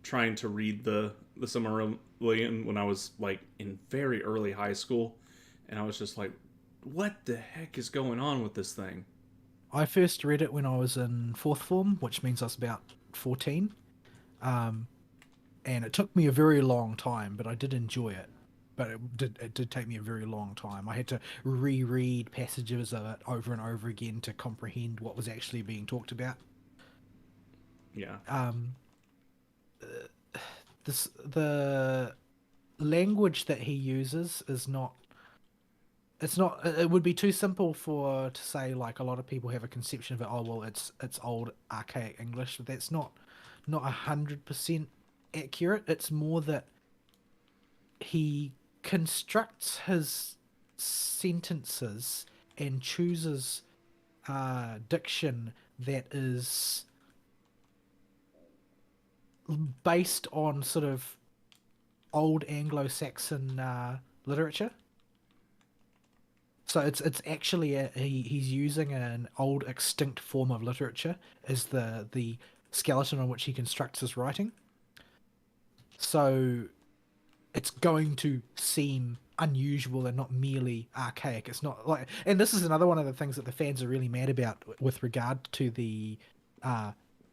trying to read the Silmarillion when I was like in very early high school, and I was just like, what the heck is going on with this thing? I first read it when I was in fourth form, which means I was about 14. Um, and it took me a very long time, but I did enjoy it. But it did take me a very long time. I had to reread passages of it over and over again to comprehend what was actually being talked about. Yeah. Um, the language that he uses is not. It's not. It would be too simple for to say like a lot of people have a conception of it. Oh well, it's old archaic English. But that's not 100% accurate. It's more that he constructs his sentences and chooses diction that is based on sort of old Anglo-Saxon literature. So it's actually he's using an old extinct form of literature as the skeleton on which he constructs his writing. So it's going to seem unusual and not merely archaic. It's not like, and this is another one of the things that the fans are really mad about with regard to the uh,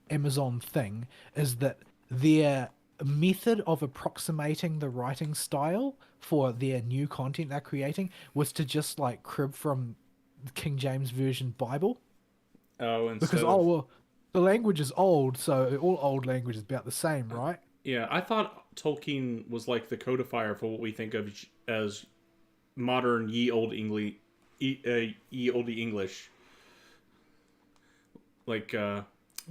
Amazon thing is that their method of approximating the writing style for their new content they're creating was to just like crib from the King James Version Bible Oh, because instead oh of well the language is old, so all old language is about the same, right? yeah, I thought Tolkien was like the codifier for what we think of as modern ye olde English. Like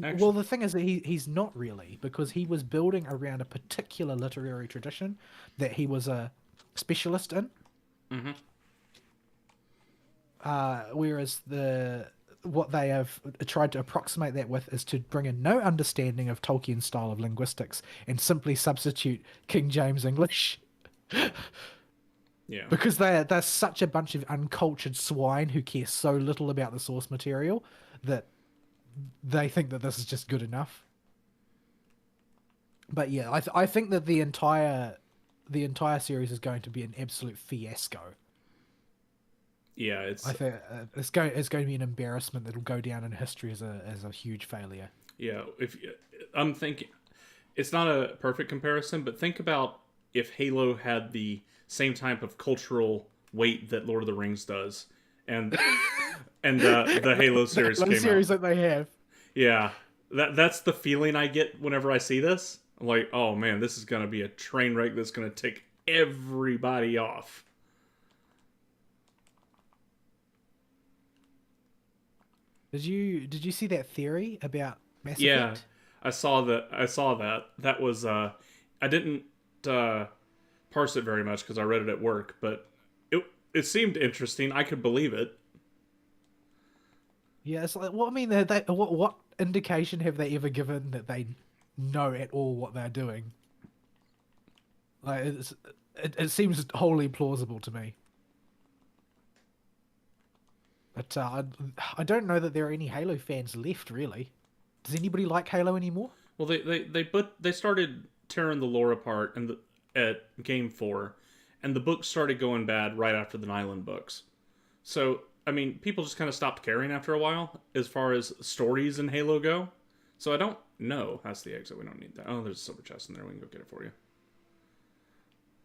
Well, Actually, the thing is that he's not really, because he was building around a particular literary tradition that he was a specialist in. hmm Whereas what they have tried to approximate that with is to bring in no understanding of Tolkien's style of linguistics and simply substitute King James English. yeah, Because they're such a bunch of uncultured swine who care so little about the source material that they think that this is just good enough. But yeah, I think that the entire series is going to be an absolute fiasco. yeah. I think it's going to be an embarrassment that'll go down in history as a huge failure. Yeah. If I'm thinking, it's not a perfect comparison, but think about if Halo had the same type of cultural weight that Lord of the Rings does, and the Halo series The came out. series that they have. Yeah, that's the feeling I get whenever I see this. I'm like, oh man, this is gonna be a train wreck that's gonna take everybody off. Did you see that theory about Mass Yeah, Effect? I saw that. I saw that. That was I didn't uh, parse it very much because I read it at work, but it seemed interesting. I could believe it. Yeah, it's like, what I mean, what indication have they ever given that they know at all what they're doing? Like, it seems wholly plausible to me. But I don't know that there are any Halo fans left, really. Does anybody like Halo anymore? Well, they started tearing the lore apart and at Game 4, and the books started going bad right after the Nyland books. So I mean, people just kind of stopped caring after a while as far as stories in Halo go. So I don't know. That's the exit. We don't need that. Oh, there's a silver chest in there. We can go get it for you.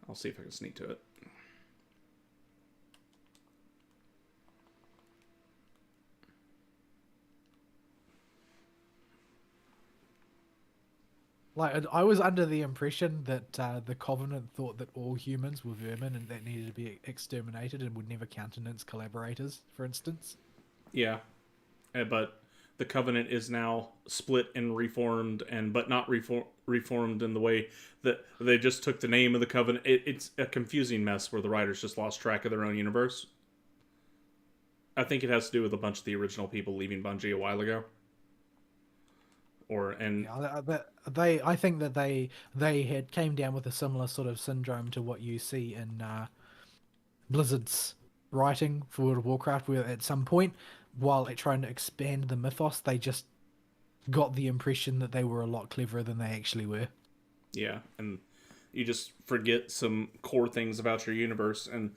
I'll see if I can sneak to it. Like, I was under the impression that the Covenant thought that all humans were vermin and that needed to be exterminated and would never countenance collaborators, for instance. Yeah, but the Covenant is now split and reformed, but not reformed in the way that they just took the name of the Covenant. It's a confusing mess where the writers just lost track of their own universe. I think it has to do with a bunch of the original people leaving Bungie a while ago. Yeah, I think that they had came down with a similar sort of syndrome to what you see in Blizzard's writing for World of Warcraft, where at some point, while trying to expand the mythos, they just got the impression that they were a lot cleverer than they actually were. Yeah, and you just forget some core things about your universe, and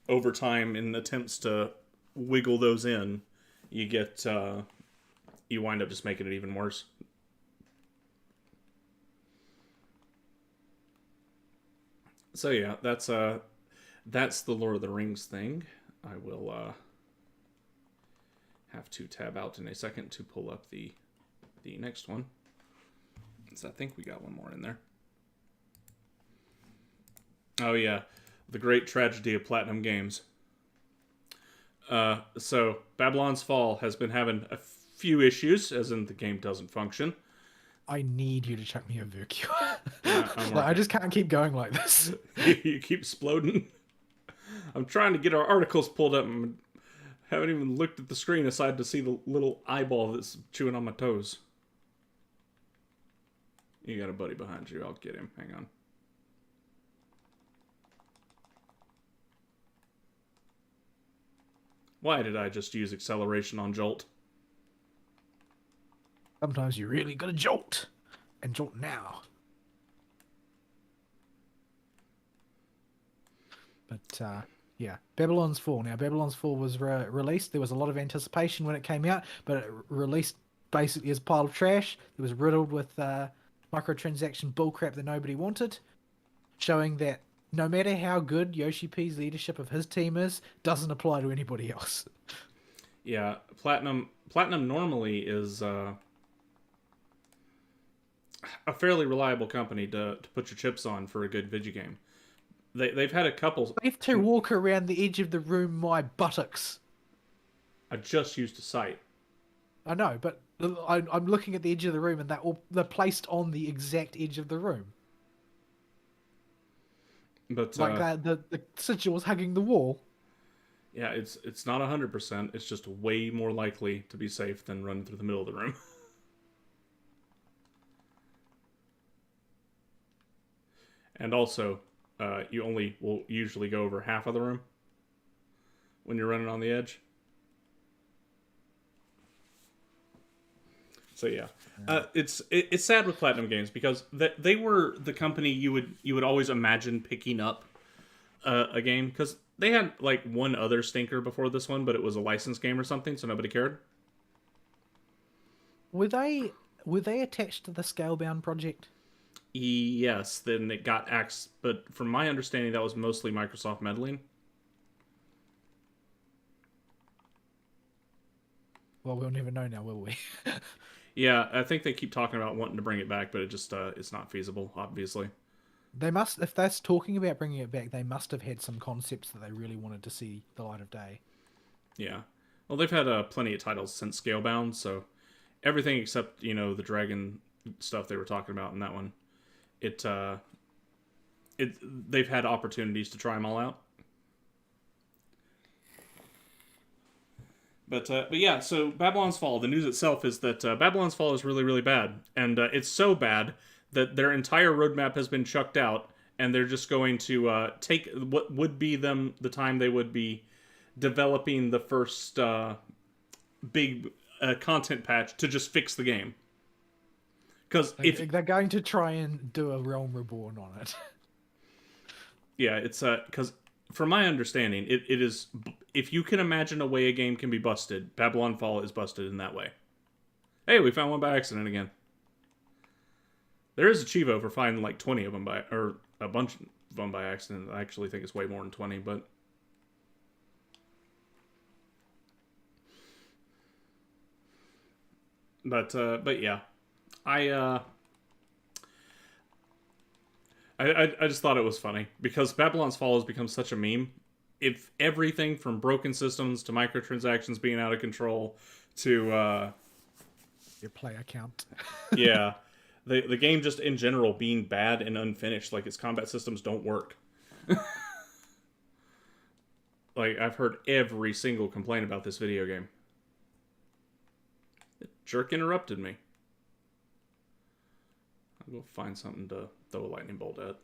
over time, in attempts to wiggle those in, you get you wind up just making it even worse. So yeah, that's the Lord of the Rings thing. I will have to tab out in a second to pull up the next one. So I think we got one more in there. Oh yeah, the great tragedy of Platinum Games. So Babylon's Fall has been having a few issues, as in the game doesn't function. I need you to chuck me a Vercure. Like, I just can't keep going like this. you keep exploding. I'm trying to get our articles pulled up and haven't even looked at the screen aside to see the little eyeball that's chewing on my toes. You got a buddy behind you. I'll get him. Hang on. Why did I just use acceleration on Jolt? Sometimes you really gotta jolt, and jolt now. But yeah, Babylon's Fall. Now, Babylon's Fall was released. There was a lot of anticipation when it came out, but it released basically as a pile of trash. It was riddled with microtransaction bullcrap that nobody wanted, showing that no matter how good Yoshi P's leadership of his team is, doesn't apply to anybody else. Yeah, Platinum normally is a fairly reliable company to put your chips on for a good video game. They've had a couple. I have to walk around the edge of the room, my buttocks. I just used a site. I know, but I'm looking at the edge of the room, and they're placed on the exact edge of the room, But like that. The sigil's hugging the wall. yeah, it's not 100%. It's just way more likely to be safe than running through the middle of the room. And also, you only will usually go over half of the room when you're running on the edge. So yeah, it's sad with Platinum Games because they were the company you would always imagine picking up a game because they had like one other stinker before this one, but it was a licensed game or something, so nobody cared. Were they attached to the Scalebound project? Yes, then it got axed, but from my understanding, that was mostly Microsoft meddling. Well, we'll never know now, will we? Yeah, I think they keep talking about wanting to bring it back, but it just it's not feasible, obviously. They must, if that's talking about bringing it back, they must have had some concepts that they really wanted to see the light of day. Yeah. Well, they've had plenty of titles since Scalebound, so everything except the dragon stuff they were talking about in that one. It they've had opportunities to try them all out. But yeah, so Babylon's Fall. The news itself is that Babylon's Fall is really really bad, and it's so bad that their entire roadmap has been chucked out, and they're just going to take what would be the time they would be developing the first big content patch to just fix the game. Because if They're going to try and do a Realm Reborn on it. yeah, it's because from my understanding, it is if you can imagine a way a game can be busted, Babylon Fall is busted in that way. Hey, we found one by accident again. There is a Chivo for finding like 20 of them or a bunch of them by accident. I actually think it's way more than 20, but yeah, I I just thought it was funny because Babylon's Fall has become such a meme. If everything from broken systems to microtransactions being out of control to Your player count. yeah, the game just in general being bad and unfinished, like its combat systems don't work. Like I've heard every single complaint about this video game. The jerk interrupted me. I'll go find something to throw a lightning bolt at.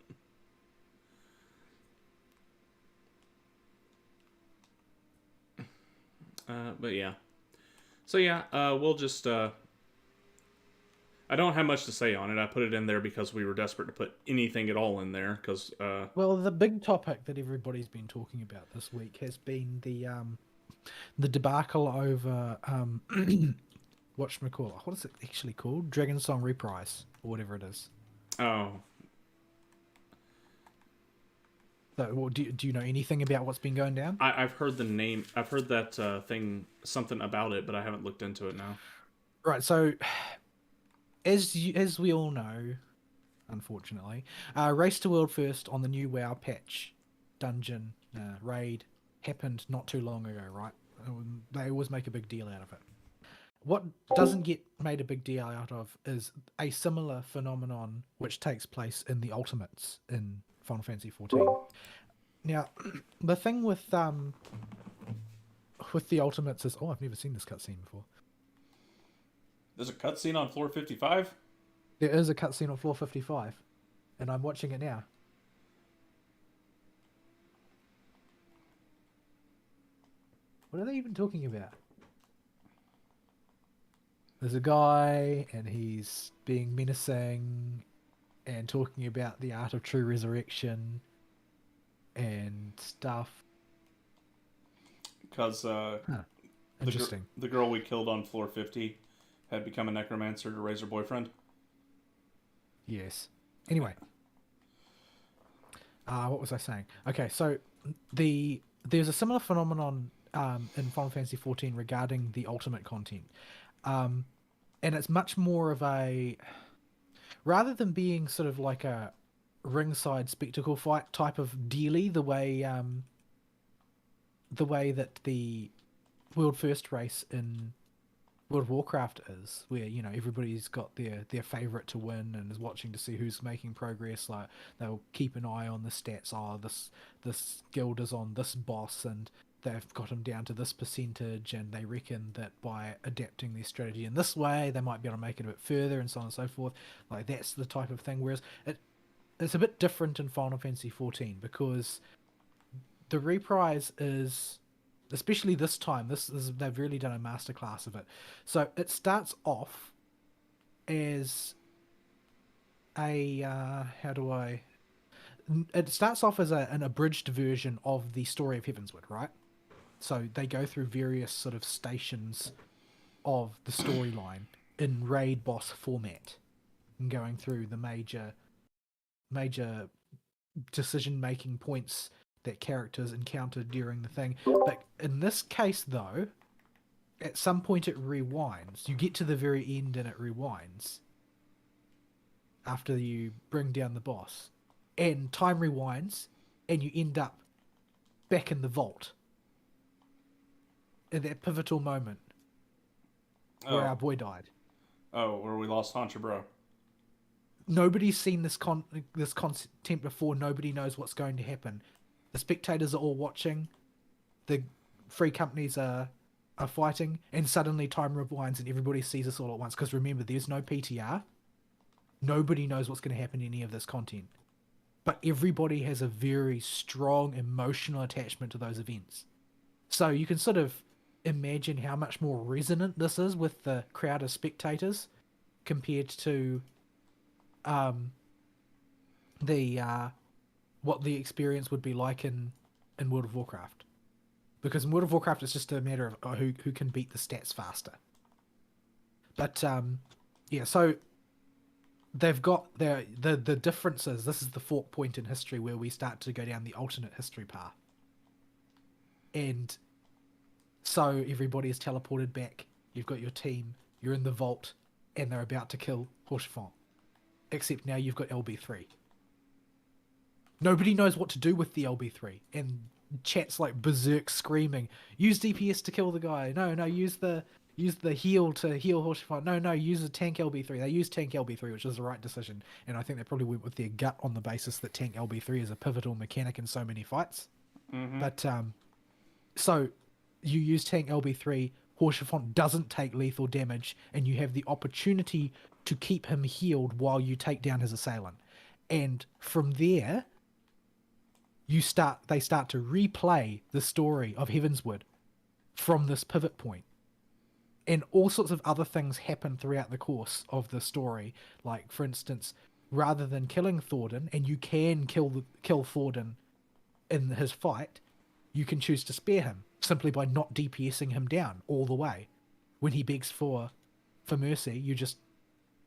But yeah. So yeah, we'll just. I don't have much to say on it. I put it in there because we were desperate to put anything at all in there. Because Well, the big topic that everybody's been talking about this week has been the debacle over whatchamacallit. What is it actually called? Dragon Song Reprise or whatever it is. oh, So, well, do you know anything about what's been going down? I've heard the name. I've heard that thing, something about it, but I haven't looked into it now. Right. So, as we all know, unfortunately, Race to World First on the new WoW patch, dungeon, raid happened not too long ago, right? They always make a big deal out of it. What doesn't get made a big deal out of is a similar phenomenon which takes place in the Ultimates in Final Fantasy XIV. Now, the thing with the Ultimates is, I've never seen this cutscene before. There's a cutscene on floor 55. There is a cutscene on floor 55, and I'm watching it now. What are they even talking about? There's a guy, and he's being menacing and talking about the art of true resurrection and stuff. Because Interesting. the girl we killed on floor 50 had become a necromancer to raise her boyfriend. Yes. Anyway, what was I saying? Okay, so there's a similar phenomenon in Final Fantasy XIV regarding the ultimate content, and it's much more of a, rather than being sort of like a ringside spectacle fight type of dealy, the way that the World First race in World of Warcraft is, where everybody's got their favorite to win and is watching to see who's making progress. Like they'll keep an eye on the stats. Oh, this guild is on this boss and they've got him down to this percentage, and they reckon that by adapting their strategy in this way, they might be able to make it a bit further, and so on and so forth. Like that's the type of thing. Whereas it's a bit different in Final Fantasy 14 because the reprise is, especially this time, this is, they've really done a masterclass of it. So it starts off as a how do I? It starts off as an abridged version of the story of Heavensward, right? So they go through various sort of stations of the storyline in raid boss format, and going through the major decision making points that characters encountered during the thing. But in this case, though, at some point it rewinds. You get to the very end and it rewinds after you bring down the boss. And time rewinds, and you end up back in the vault in that pivotal moment where our boy died. Oh, where we lost Honcho Bro. Nobody's seen this content before. Nobody knows what's going to happen. The spectators are all watching. The free companies are fighting, and suddenly time rewinds and everybody sees us all at once. Because remember, there's no PTR. Nobody knows what's going to happen in any of this content. But everybody has a very strong emotional attachment to those events. So you can sort of imagine how much more resonant this is with the crowd of spectators compared to what the experience would be like in World of Warcraft. Because in World of Warcraft, it's just a matter of who can beat the stats faster. But yeah, so they've got the differences. This is the fork point in history where we start to go down the alternate history path. And so everybody is teleported back. You've got your team. You're in the vault, and they're about to kill Haurchefant. Except now you've got LB3. Nobody knows what to do with the LB3, and chat's like berserk screaming, use DPS to kill the guy. No, use the heal to heal Haurchefant. No, use the tank LB3. They use tank LB3, which is the right decision, and I think they probably went with their gut on the basis that tank LB3 is a pivotal mechanic in so many fights. Mm-hmm. But so you use tank LB3, Haurchefant doesn't take lethal damage, and you have the opportunity to keep him healed while you take down his assailant. And from there, they start to replay the story of Heavensward from this pivot point. And all sorts of other things happen throughout the course of the story. Like, for instance, rather than killing Thordan, and you can kill Thordan in his fight, you can choose to spare him simply by not DPSing him down all the way. When he begs for mercy, you just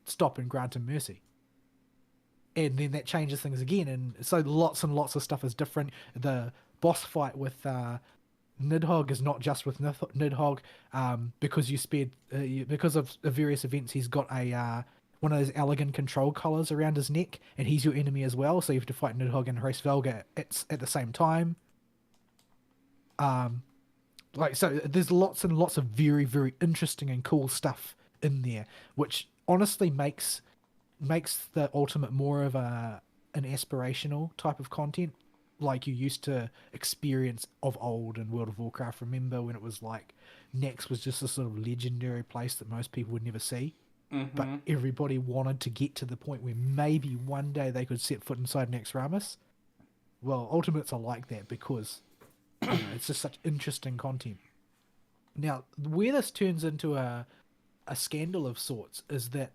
stop and grant him mercy. And then that changes things again, and so lots and lots of stuff is different. The boss fight with Nidhogg is not just with Nidhogg, because you spared because of various events. He's got a one of those elegant control collars around his neck, and he's your enemy as well. So you have to fight Nidhogg and Hraesvelga at the same time. So there's lots and lots of very, very interesting and cool stuff in there, which honestly makes the Ultimate more of an aspirational type of content, like you used to experience of old in World of Warcraft. Remember when it was like Nex was just a sort of legendary place that most people would never see, but everybody wanted to get to the point where maybe one day they could set foot inside Naxxramas. Well, Ultimates are like that because it's just such interesting content. Now, where this turns into a scandal of sorts is that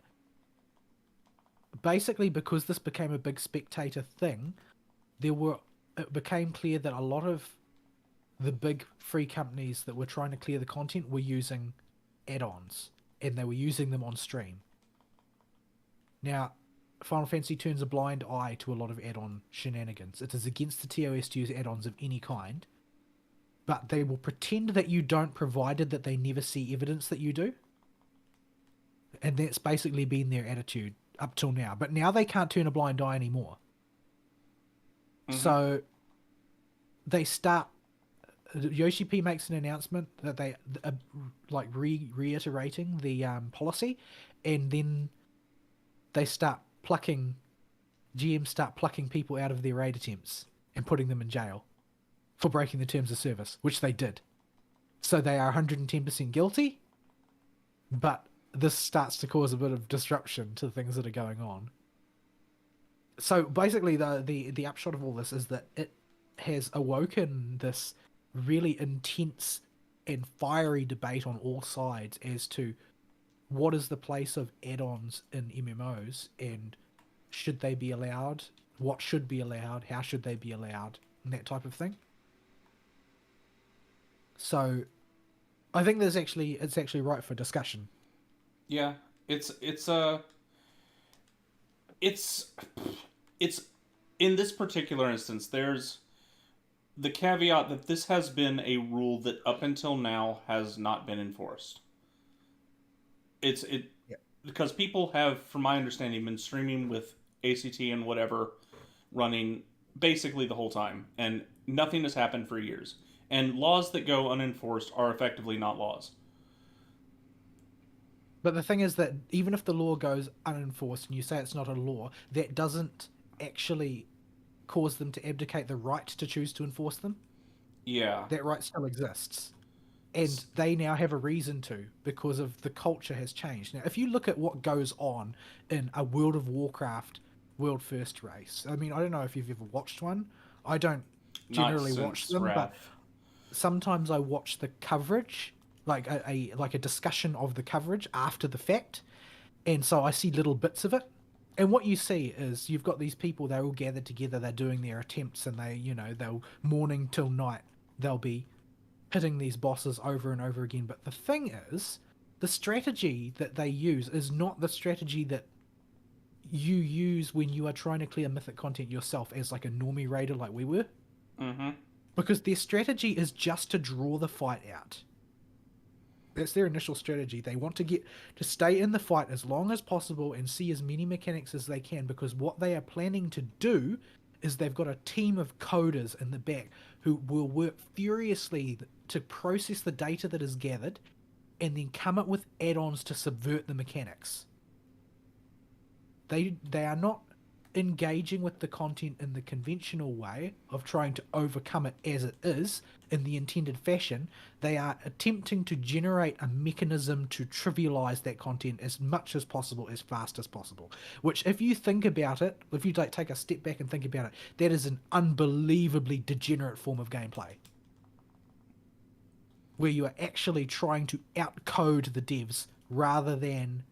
basically because this became a big spectator thing, it became clear that a lot of the big free companies that were trying to clear the content were using add-ons, and they were using them on stream. Now, Final Fantasy turns a blind eye to a lot of add-on shenanigans. It is against the TOS to use add-ons of any kind, but they will pretend that you don't, provided that they never see evidence that you do. And that's basically been their attitude up till now. But now they can't turn a blind eye anymore. So they start Yoshi P makes an announcement that they like reiterating the policy, and then they start plucking GMs start plucking people out of their raid attempts and putting them in jail for breaking the terms of service, which they did. So they are 110% guilty, but this starts to cause a bit of disruption to things that are going on. So basically, the upshot of all this is that it has awoken this really intense and fiery debate on all sides as to what is the place of add-ons in MMOs, and should they be allowed, what should be allowed, how should they be allowed, and that type of thing. So I think it's actually right for discussion. Yeah, it's it's it's in this particular instance. There's the caveat that this has been a rule that up until now has not been enforced. It Yeah. because people have, from my understanding, been streaming with ACT and whatever running basically the whole time, and nothing has happened for years. And laws that go unenforced are effectively not laws. But the thing is that even if the law goes unenforced and you say it's not a law, that doesn't actually cause them to abdicate the right to choose to enforce them. Yeah. That right still exists. And they now have a reason to, because of the culture has changed. Now, if you look at what goes on in a World of Warcraft World First race, I mean, I don't know if you've ever watched one. I don't Not generally watch since them, but Wrath. sometimes I watch the coverage, like a discussion of the coverage after the fact, and so I see little bits of it. And what you see is you've got these people, they're all gathered together, they're doing their attempts, and they'll morning till night, they'll be hitting these bosses over and over again. But the thing is, the strategy that they use is not the strategy that you use when you are trying to clear mythic content yourself as like a normie raider like we were. Mm-hmm. Because their strategy is just to draw the fight out. That's their initial strategy. They want to stay in the fight as long as possible and see as many mechanics as they can, because what they are planning to do is they've got a team of coders in the back who will work furiously to process the data that is gathered and then come up with add-ons to subvert the mechanics. They are not engaging with the content in the conventional way of trying to overcome it as it is in the intended fashion. They are attempting to generate a mechanism to trivialize that content as much as possible, as fast as possible. Which, if you think about it, if you take a step back and think about it, that is an unbelievably degenerate form of gameplay, where you are actually trying to outcode the devs rather than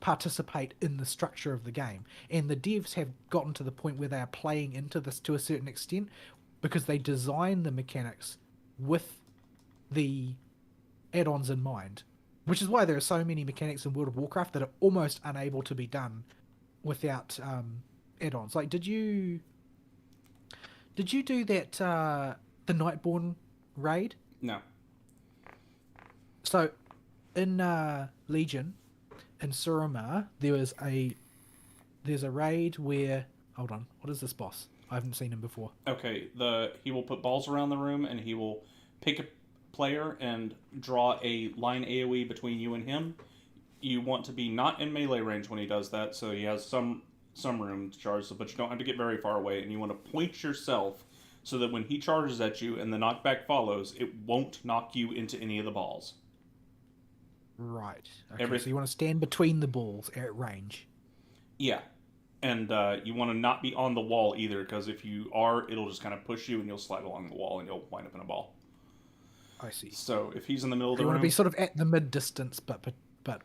participate in the structure of the game. And the devs have gotten to the point where they are playing into this to a certain extent because they design the mechanics with the add-ons in mind, which is why there are so many mechanics in World of Warcraft that are almost unable to be done without add-ons. Like, did you do that the Nightborn raid? No. So in Legion, in Suramar, there's a raid where, hold on, what is this boss? I haven't seen him before. Okay. He will put balls around the room, and he will pick a player and draw a line AOE between you and him. You want to be not in melee range when he does that, so he has some room to charge, but you don't have to get very far away, and you want to point yourself so that when he charges at you and the knockback follows, it won't knock you into any of the balls. Right. Okay, so you want to stand between the balls at range. Yeah. And you want to not be on the wall either, because if you are, it'll just kind of push you and you'll slide along the wall and you'll wind up in a ball. I see. So if he's in the middle of So the you room, want to be sort of at the mid distance, but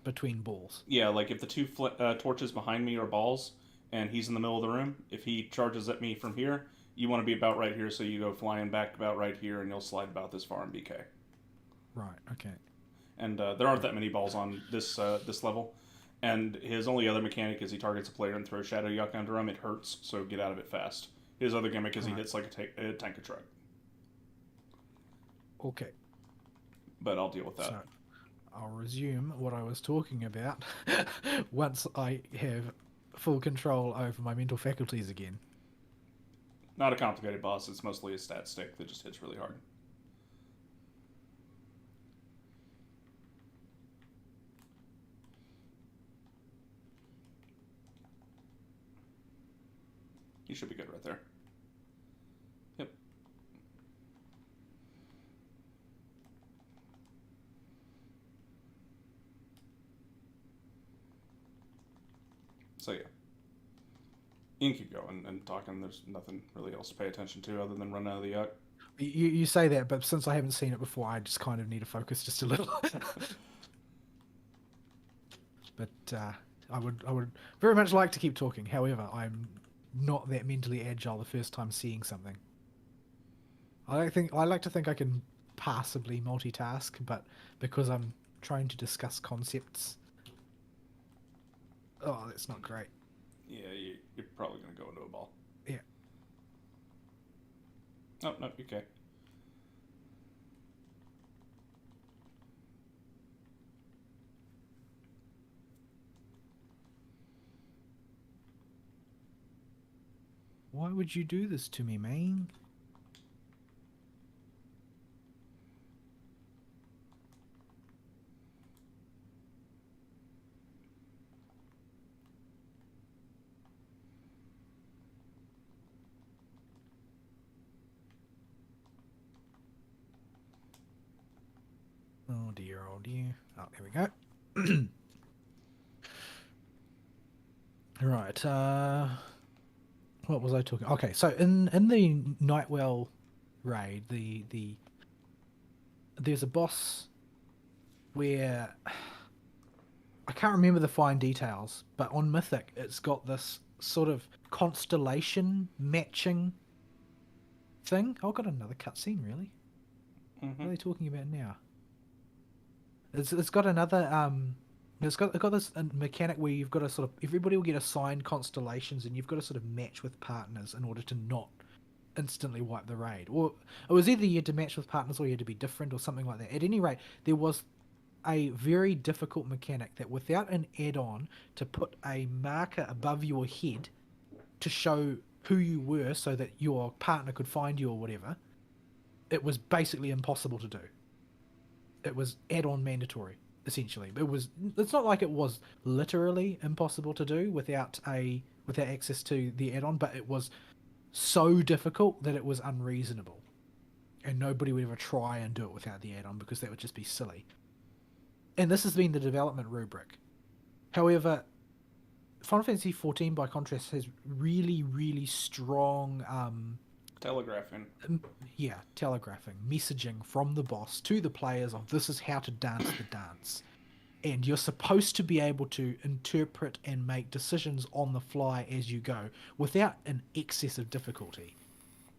between balls. yeah, like if the two torches behind me are balls and he's in the middle of the room, if he charges at me from here, you want to be about right here, so you go flying back about right here and you'll slide about this far in BK. Right. Okay. And there aren't that many balls on this level. And his only other mechanic is he targets a player and throws Shadow Yuck under him. It hurts, so get out of it fast. His other gimmick is he hits like a tank truck. Okay. But I'll deal with that. So I'll resume what I was talking about once I have full control over my mental faculties again. Not a complicated boss. It's mostly a stat stick that just hits really hard. You should be good right there. Yep. So yeah. You can keep going and talking. There's nothing really else to pay attention to other than running out of the yacht. You say that, but since I haven't seen it before, I just kind of need to focus just a little. But I would very much like to keep talking. However, I'm not that mentally agile the first time seeing something. I like to think I can passably multitask, but because I'm trying to discuss concepts, oh, that's not great. Yeah, you're probably going to go into a ball. Yeah. Oh, no, okay. Why would you do this to me, man? Oh dear, oh dear. Oh, there we go. Right, what was I talking? Okay, so in the Nightwell raid, there's a boss where I can't remember the fine details, but on Mythic it's got this sort of constellation matching thing. Oh, I got another cutscene, really? Mm-hmm. What are they talking about now? It's got another it's got this mechanic where you've got to sort of everybody will get assigned constellations and you've got to sort of match with partners in order to not instantly wipe the raid. Or it was either you had to match with partners or you had to be different or something like that. At any rate, there was a very difficult mechanic that without an add-on to put a marker above your head to show who you were so that your partner could find you or whatever, it was basically impossible to do. It was add-on mandatory, essentially. It's not like it was literally impossible to do without access to the add-on, but it was so difficult that it was unreasonable. And nobody would ever try and do it without the add-on because that would just be silly. And this has been the development rubric. However, Final Fantasy XIV, by contrast, has really, really strong Telegraphing. telegraphing, messaging from the boss to the players of this is how to dance the dance. And you're supposed to be able to interpret and make decisions on the fly as you go without an excess of difficulty.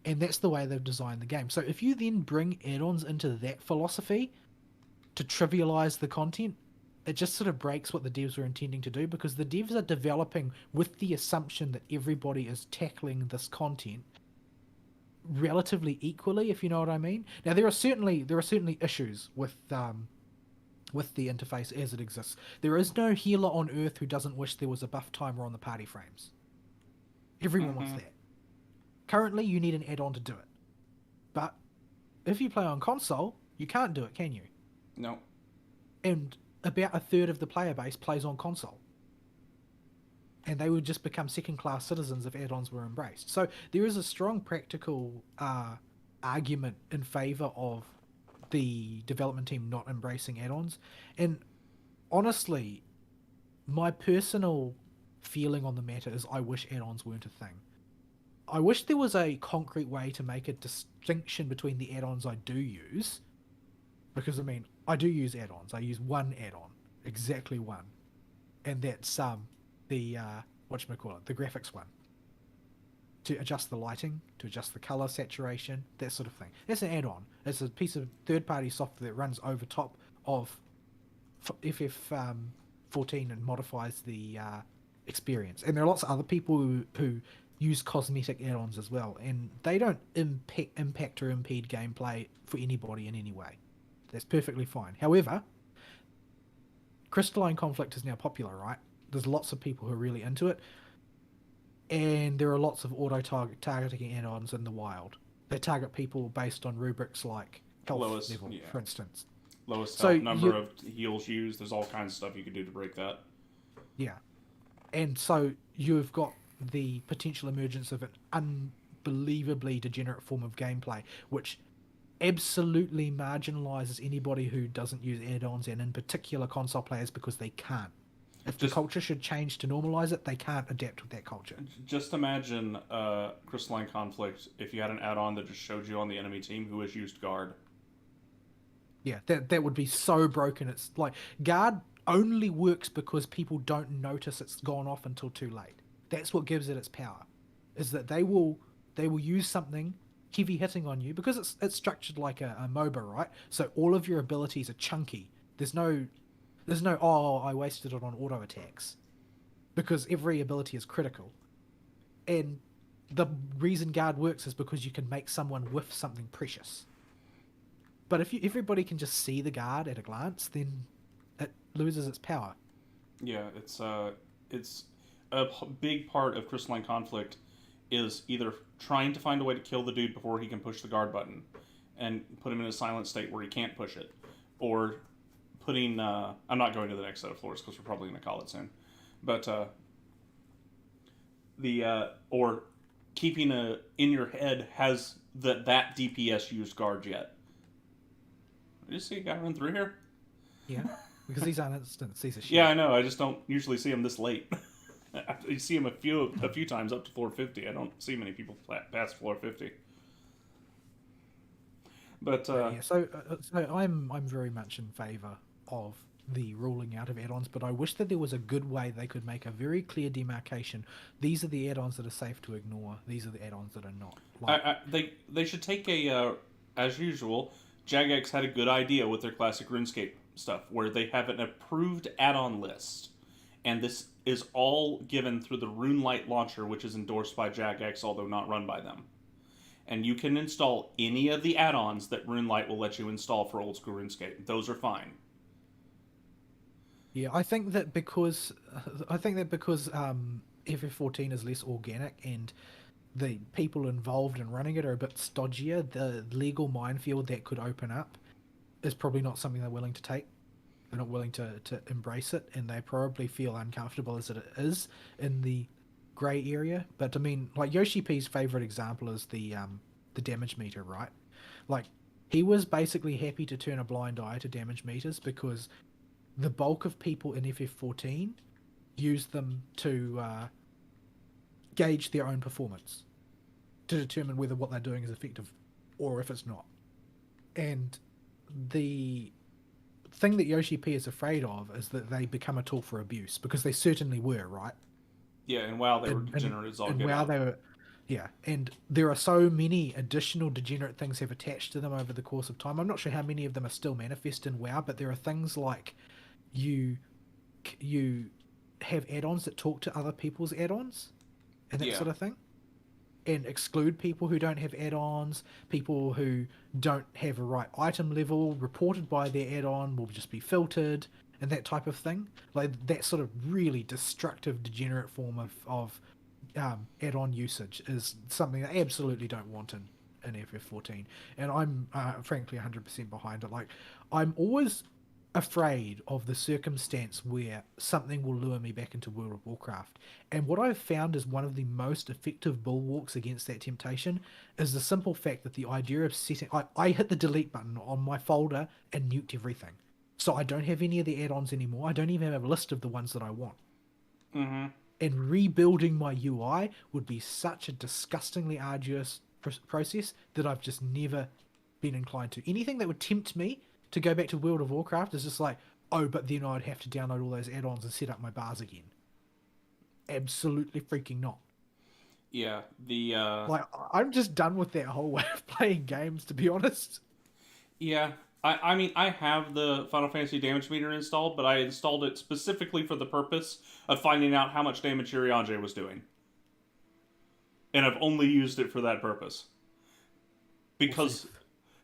And that's the way they've designed the game. So if you then bring add-ons into that philosophy to trivialize the content, it just sort of breaks what the devs were intending to do, because the devs are developing with the assumption that everybody is tackling this content relatively equally, if you know what I mean. Now there are certainly issues with the interface as it exists. There is no healer on Earth who doesn't wish there was a buff timer on the party frames. Everyone wants that. Currently, you need an add-on to do it. But if you play on console, you can't do it, can you? No. And about a third of the player base plays on console. And they would just become second-class citizens if add-ons were embraced. So there is a strong practical argument in favour of the development team not embracing add-ons. And honestly, my personal feeling on the matter is I wish add-ons weren't a thing. I wish there was a concrete way to make a distinction between the add-ons I do use. Because, I mean, I do use add-ons. I use one add-on. Exactly one. And that's the the graphics one. To adjust the lighting, to adjust the color saturation, that sort of thing. That's an add-on. It's a piece of third-party software that runs over top of FF14 and modifies the experience. And there are lots of other people who use cosmetic add-ons as well, and they don't impact or impede gameplay for anybody in any way. That's perfectly fine. However, Crystalline Conflict is now popular, right? There's lots of people who are really into it, and there are lots of auto-targeting add-ons in the wild. They target people based on rubrics like health level, for instance. Lowest health number of heals used. There's all kinds of stuff you could do to break that. Yeah. And so you've got the potential emergence of an unbelievably degenerate form of gameplay, which absolutely marginalizes anybody who doesn't use add-ons, and in particular console players, because they can't. If the Just culture should change to normalize it, they can't adapt with that culture. just imagine Crystalline Conflict if you had an add-on that just showed you on the enemy team who has used guard. Yeah, that would be so broken. It's like guard only works because people don't notice it's gone off until too late. That's what gives it its power. Is that they will use something heavy hitting on you because it's structured like a MOBA, right? So all of your abilities are chunky. There's no oh I wasted it on auto attacks because every ability is critical. And the reason guard works is because you can make someone whiff something precious. But if everybody can just see the guard at a glance, then it loses its power. Yeah, it's a big part of Crystalline Conflict is either trying to find a way to kill the dude before he can push the guard button and put him in a silent state where he can't push it, or putting. I'm not going to the next set of floors because we're probably going to call it soon, but the or keeping a in your head has that DPS used guard yet. Did you see a guy run through here? Yeah, because these aren't instants; these are shit. Yeah, I know. I just don't usually see him this late. You see him a few times up to floor 50. I don't see many people past floor 50. But Yeah, so I'm very much in favor of the ruling out of add-ons, but I wish that there was a good way they could make a very clear demarcation. These are the add-ons that are safe to ignore. These are the add-ons that are not. Like, they should take a as usual. Jagex had a good idea with their classic RuneScape stuff, where they have an approved add-on list, and this is all given through the RuneLite launcher, which is endorsed by Jagex, although not run by them. And you can install any of the add-ons that RuneLite will let you install for old school RuneScape. Those are fine. yeah, I think that because FF14 is less organic and the people involved in running it are a bit stodgier, the legal minefield that could open up is probably not something they're willing to take. They're not willing to embrace it, and they probably feel uncomfortable as it is in the grey area. But I mean, like Yoshi P's favorite example is the damage meter, right? Like he was basically happy to turn a blind eye to damage meters because the bulk of people in FF14 use them to gauge their own performance to determine whether what they're doing is effective or if it's not. And the thing that Yoshi P is afraid of is that they become a tool for abuse because they certainly were, right? Yeah, and WoW they were And degenerate as all and get WoW out. they were, yeah. And there are so many additional degenerate things have attached to them over the course of time. I'm not sure how many of them are still manifest in WoW, but there are things like you you have add-ons that talk to other people's add-ons and that Yeah, sort of thing, and exclude people who don't have add-ons. People who don't have a right item level reported by their add-on will just be filtered, and that type of thing. Like that sort of really destructive, degenerate form of add-on usage is something I absolutely don't want in FF14, and I'm frankly 100% behind it. Like I'm always afraid of the circumstance where something will lure me back into World of Warcraft. And what I've found is one of the most effective bulwarks against that temptation is the simple fact that the idea of setting I hit the delete button on my folder and nuked everything. So I don't have any of the add-ons anymore. I don't even have a list of the ones that I want. mm-hmm. And rebuilding my UI would be such a disgustingly arduous process that I've just never been inclined to. Anything that would tempt me to go back to World of Warcraft is just like, oh, but then I'd have to download all those add-ons and set up my bars again. Absolutely freaking not. Yeah. The Like, I'm just done with that whole way of playing games, to be honest. yeah. I mean, I have the Final Fantasy damage meter installed, but I installed it specifically for the purpose of finding out how much damage Iriange was doing. And I've only used it for that purpose. Because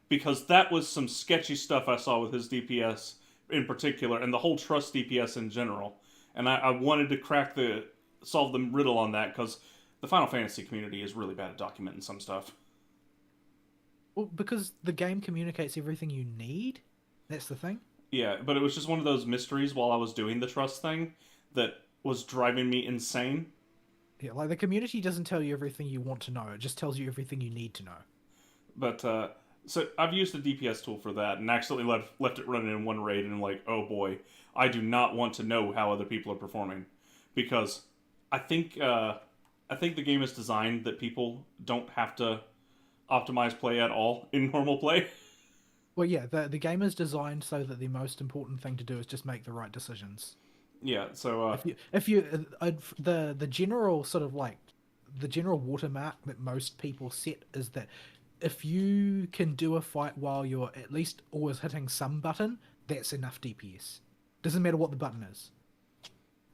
because that was some sketchy stuff I saw with his DPS in particular, and the whole trust DPS in general. And I wanted to solve the riddle on that, because the Final Fantasy community is really bad at documenting some stuff. Well, because the game communicates everything you need. That's the thing. Yeah, but it was just one of those mysteries while I was doing the trust thing that was driving me insane. Yeah, like the community doesn't tell you everything you want to know. It just tells you everything you need to know. But so I've used the DPS tool for that and accidentally left it running in one raid, and I'm like, oh boy, I do not want to know how other people are performing, because I think uh, I think the game is designed that people don't have to optimize play at all in normal play. Well, yeah, the game is designed so that the most important thing to do is just make the right decisions. Yeah, so If you the general sort of like the general watermark that most people set is that if you can do a fight while you're at least always hitting some button, that's enough DPS. Doesn't matter what the button is.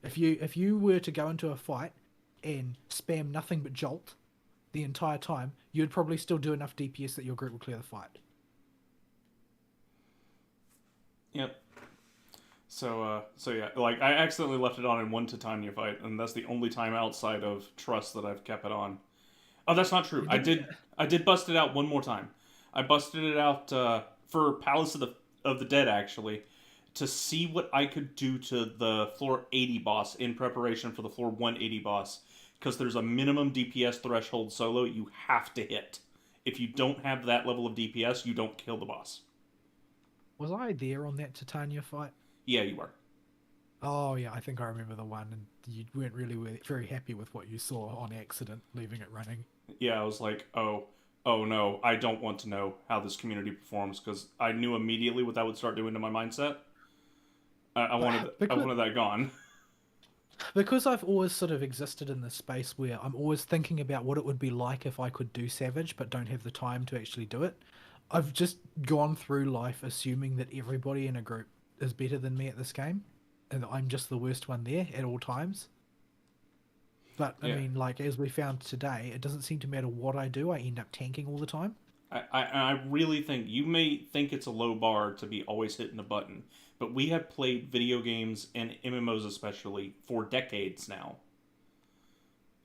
If you were to go into a fight and spam nothing but jolt the entire time, you'd probably still do enough DPS that your group will clear the fight. yep. So yeah, like I accidentally left it on in one Titania fight, and that's the only time outside of Trust that I've kept it on. Oh, that's not true. You I didn't. did I did bust it out one more time. I busted it out for Palace of the Dead, actually, to see what I could do to the floor 80 boss in preparation for the floor 180 boss, because there's a minimum DPS threshold solo you have to hit. If you don't have that level of DPS, you don't kill the boss. Was I there on that Titania fight? Yeah, you are. Oh yeah, I think I remember the one, and you weren't really very happy with what you saw on accident, leaving it running. Yeah, I was like, oh no, I don't want to know how this community performs, because I knew immediately what that would start doing to my mindset. But I because wanted that gone. because I've always sort of existed in this space where I'm always thinking about what it would be like if I could do Savage, but don't have the time to actually do it. I've just gone through life assuming that everybody in a group is better than me at this game, and that I'm just the worst one there at all times. But I Yeah, mean, like as we found today, it doesn't seem to matter what I do. I end up tanking all the time. I really think you may think it's a low bar to be always hitting a button, but we have played video games and MMOs especially for decades now.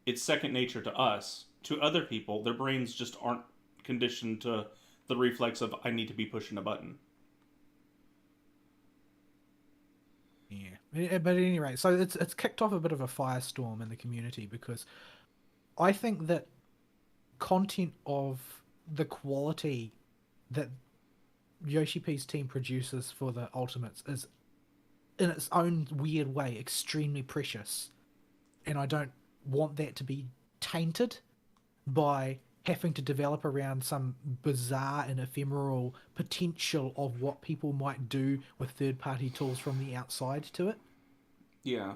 It's second nature to us. To other people, their brains just aren't conditioned to the reflex of I need to be pushing a button. Yeah. But at any rate, so it's kicked off a bit of a firestorm in the community because I think that content of the quality that Yoshi P's team produces for the Ultimates is, in its own weird way, extremely precious, and I don't want that to be tainted by having to develop around some bizarre and ephemeral potential of what people might do with third party tools from the outside to it. Yeah,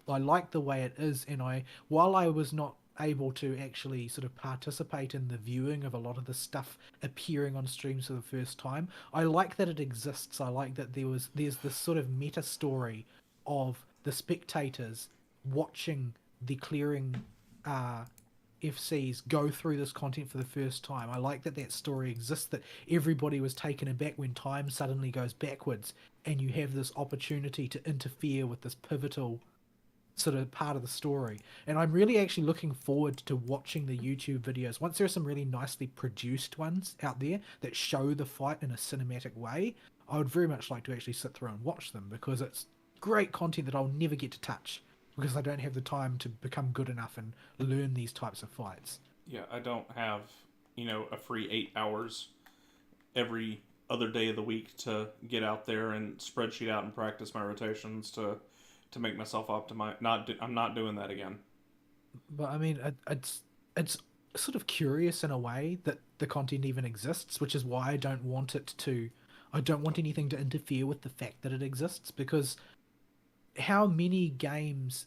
I like the way it is, and I while I was not able to actually sort of participate in the viewing of a lot of the stuff appearing on streams for the first time, I like that it exists. I like that there's this sort of meta story of the spectators watching the clearing uh, FCs go through this content for the first time. I like that that story exists, that everybody was taken aback when time suddenly goes backwards, and you have this opportunity to interfere with this pivotal sort of part of the story. And I'm really actually looking forward to watching the YouTube videos. Once there are some really nicely produced ones out there that show the fight in a cinematic way, I would very much like to actually sit through and watch them because it's great content that I'll never get to touch because I don't have the time to become good enough and learn these types of fights. yeah. I don't have a free 8 hours every other day of the week to get out there and spreadsheet out and practice my rotations to make myself optimize. I'm not doing that again. But I mean, it's sort of curious in a way that the content even exists, which is why I don't want it to. I don't want anything to interfere with the fact that it exists because how many games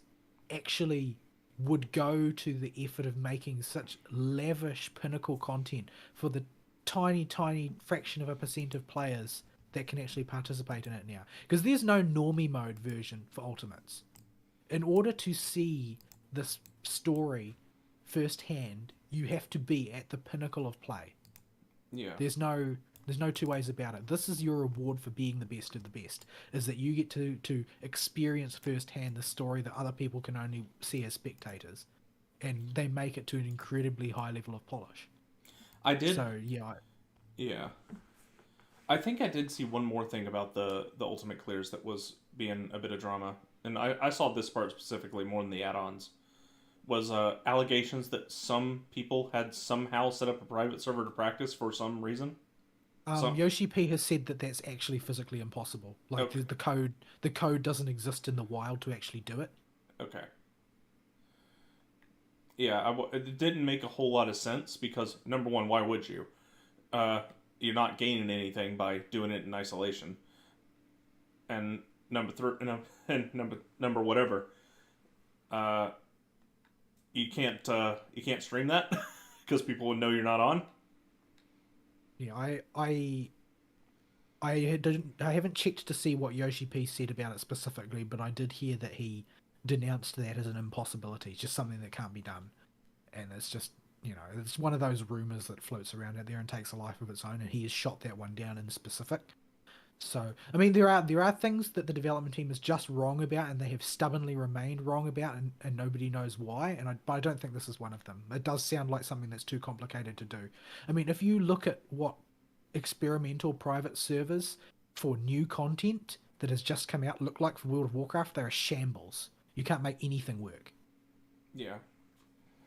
actually would go to the effort of making such lavish pinnacle content for the tiny, tiny fraction of a percent of players that can actually participate in it now? Because there's no normie mode version for Ultimates. In order to see this story firsthand, you have to be at the pinnacle of play. Yeah, There's no two ways about it. This is your reward for being the best of the best, is that you get to experience firsthand the story that other people can only see as spectators. And they make it to an incredibly high level of polish. I did. So yeah, Yeah, I think I did see one more thing about the ultimate clears that was being a bit of drama, and I saw this part specifically more than the add-ons. was allegations that some people had somehow set up a private server to practice for some reason. Some Yoshi P has said that that's actually physically impossible. Like okay, the code doesn't exist in the wild to actually do it. okay, yeah. It didn't make a whole lot of sense because number one, why would you? Uh, you're not gaining anything by doing it in isolation. And number three, and number whatever. Uh, you can't stream that because people would know you're not on. Yeah, I haven't checked to see what Yoshi P said about it specifically, but I did hear that he denounced that as an impossibility, just something that can't be done. And it's just, it's one of those rumors that floats around out there and takes a life of its own, and he has shot that one down in specific. So, I mean, there are things that the development team is just wrong about, and they have stubbornly remained wrong about, and nobody knows why. But I don't think this is one of them. It does sound like something that's too complicated to do. I mean, if you look at what experimental private servers for new content that has just come out look like for World of Warcraft, they're a shambles. You can't make anything work. Yeah,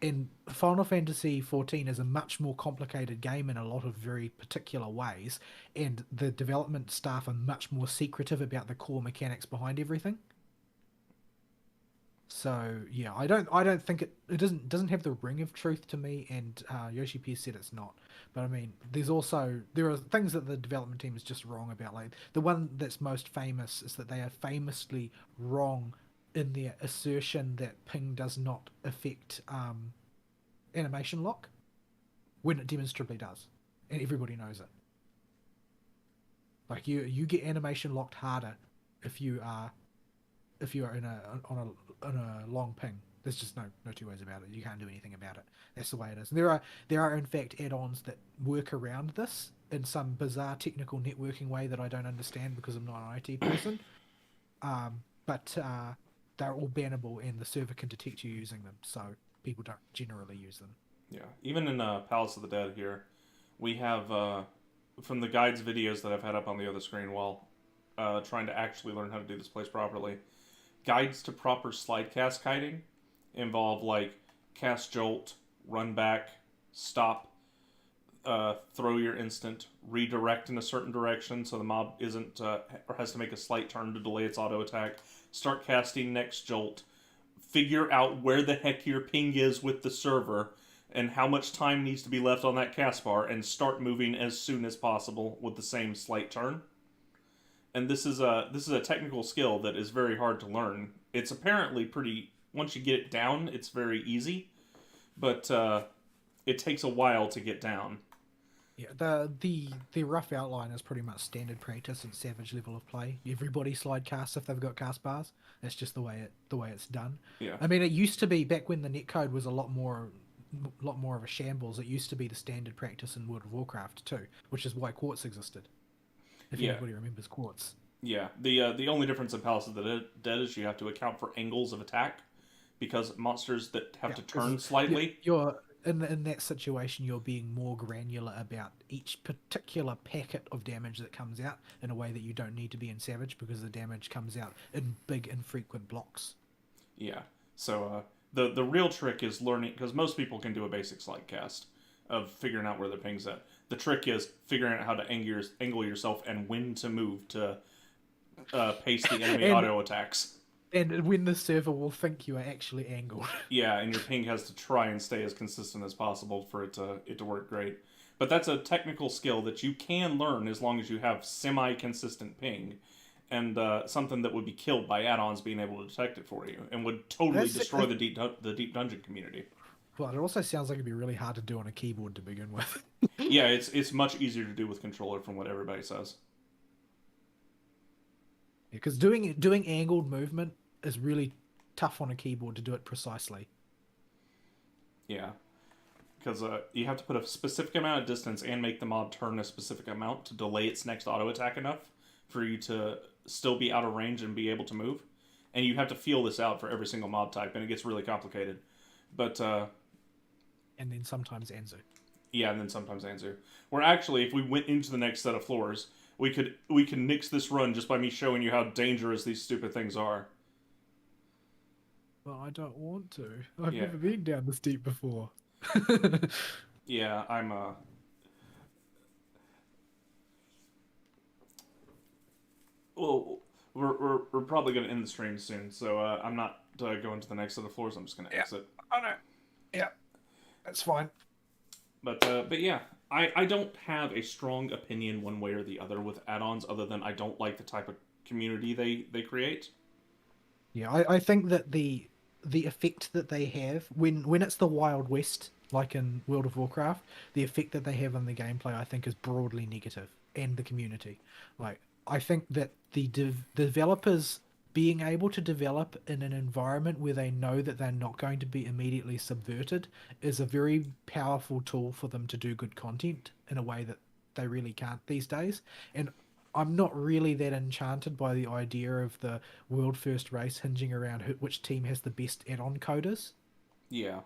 And Final Fantasy XIV is a much more complicated game in a lot of very particular ways, and the development staff are much more secretive about the core mechanics behind everything. So yeah, I don't think it doesn't have the ring of truth to me, and Yoshi P said it's not. But I mean, there are things that the development team is just wrong about. Like the one that's most famous is that they are famously wrong in their assertion that ping does not affect animation lock when it demonstrably does, and everybody knows it. Like you get animation locked harder if you are in a long ping. There's just no two ways about it. You can't do anything about it. That's the way it is. There are in fact add-ons that work around this in some bizarre technical networking way that I don't understand because I'm not an IT person. But they're all bannable, and the server can detect you using them, so people don't generally use them. yeah. Even in Palace of the Dead here, we have from the guides videos that I've had up on the other screen while trying to actually learn how to do this place properly. Guides to proper slide cast kiting involve like cast jolt, run back, stop, throw your instant, redirect in a certain direction so the mob isn't or has to make a slight turn to delay its auto attack, start casting next jolt, figure out where the heck your ping is with the server and how much time needs to be left on that cast bar, and start moving as soon as possible with the same slight turn. And this is a technical skill that is very hard to learn. It's apparently pretty, once you get it down, it's very easy, but it takes a while to get down. Yeah, the rough outline is pretty much standard practice and Savage level of play. Everybody slide casts if they've got cast bars. That's just the way it's done. Yeah. I mean, it used to be back when the netcode was a lot more of a shambles. It used to be the standard practice in World of Warcraft too, which is why Quartz existed. If Yeah. anybody remembers Quartz. Yeah. The only difference in Palace of the Dead is you have to account for angles of attack, because monsters that have Yeah, to 'cause turn slightly. you're in that situation. You're being more granular about each particular packet of damage that comes out in a way that you don't need to be in Savage, because the damage comes out in big infrequent blocks. Yeah. So the real trick is learning, because most people can do a basic slide cast of figuring out where their ping's at. The trick is figuring out how to angle yourself and when to move to pace the enemy And- auto attacks. And when the server will think you are actually angled. Yeah, and your ping has to try and stay as consistent as possible for it to work great. But that's a technical skill that you can learn as long as you have semi-consistent ping, and something that would be killed by add-ons being able to detect it for you, and would totally destroy the deep dungeon community. Well, it also sounds like it'd be really hard to do on a keyboard to begin with. Yeah, it's much easier to do with controller from what everybody says. Because doing angled movement is really tough on a keyboard to do it precisely. Yeah, because you have to put a specific amount of distance and make the mob turn a specific amount to delay its next auto attack enough for you to still be out of range and be able to move. And you have to feel this out for every single mob type, and it gets really complicated. But And then sometimes Anzu. yeah, and then sometimes Anzu. Where actually, if we went into the next set of floors, we could nix this run just by me showing you how dangerous these stupid things are. But I don't want to. I've Yeah, never been down this deep before. yeah. Well, we're probably gonna end the stream soon, so I'm not going to the next set of floors. I'm just gonna Yeah. exit. I know. Yeah, that's fine. But yeah, I don't have a strong opinion one way or the other with add-ons, other than I don't like the type of community they create. Yeah, I think that the effect that they have when it's the Wild West, like in World of Warcraft, the effect that they have on the gameplay, I think, is broadly negative, and the community. Like, I think that the developers being able to develop in an environment where they know that they're not going to be immediately subverted is a very powerful tool for them to do good content in a way that they really can't these days. And I'm not really that enchanted by the idea of the world first race hinging around which team has the best add-on coders. Yeah,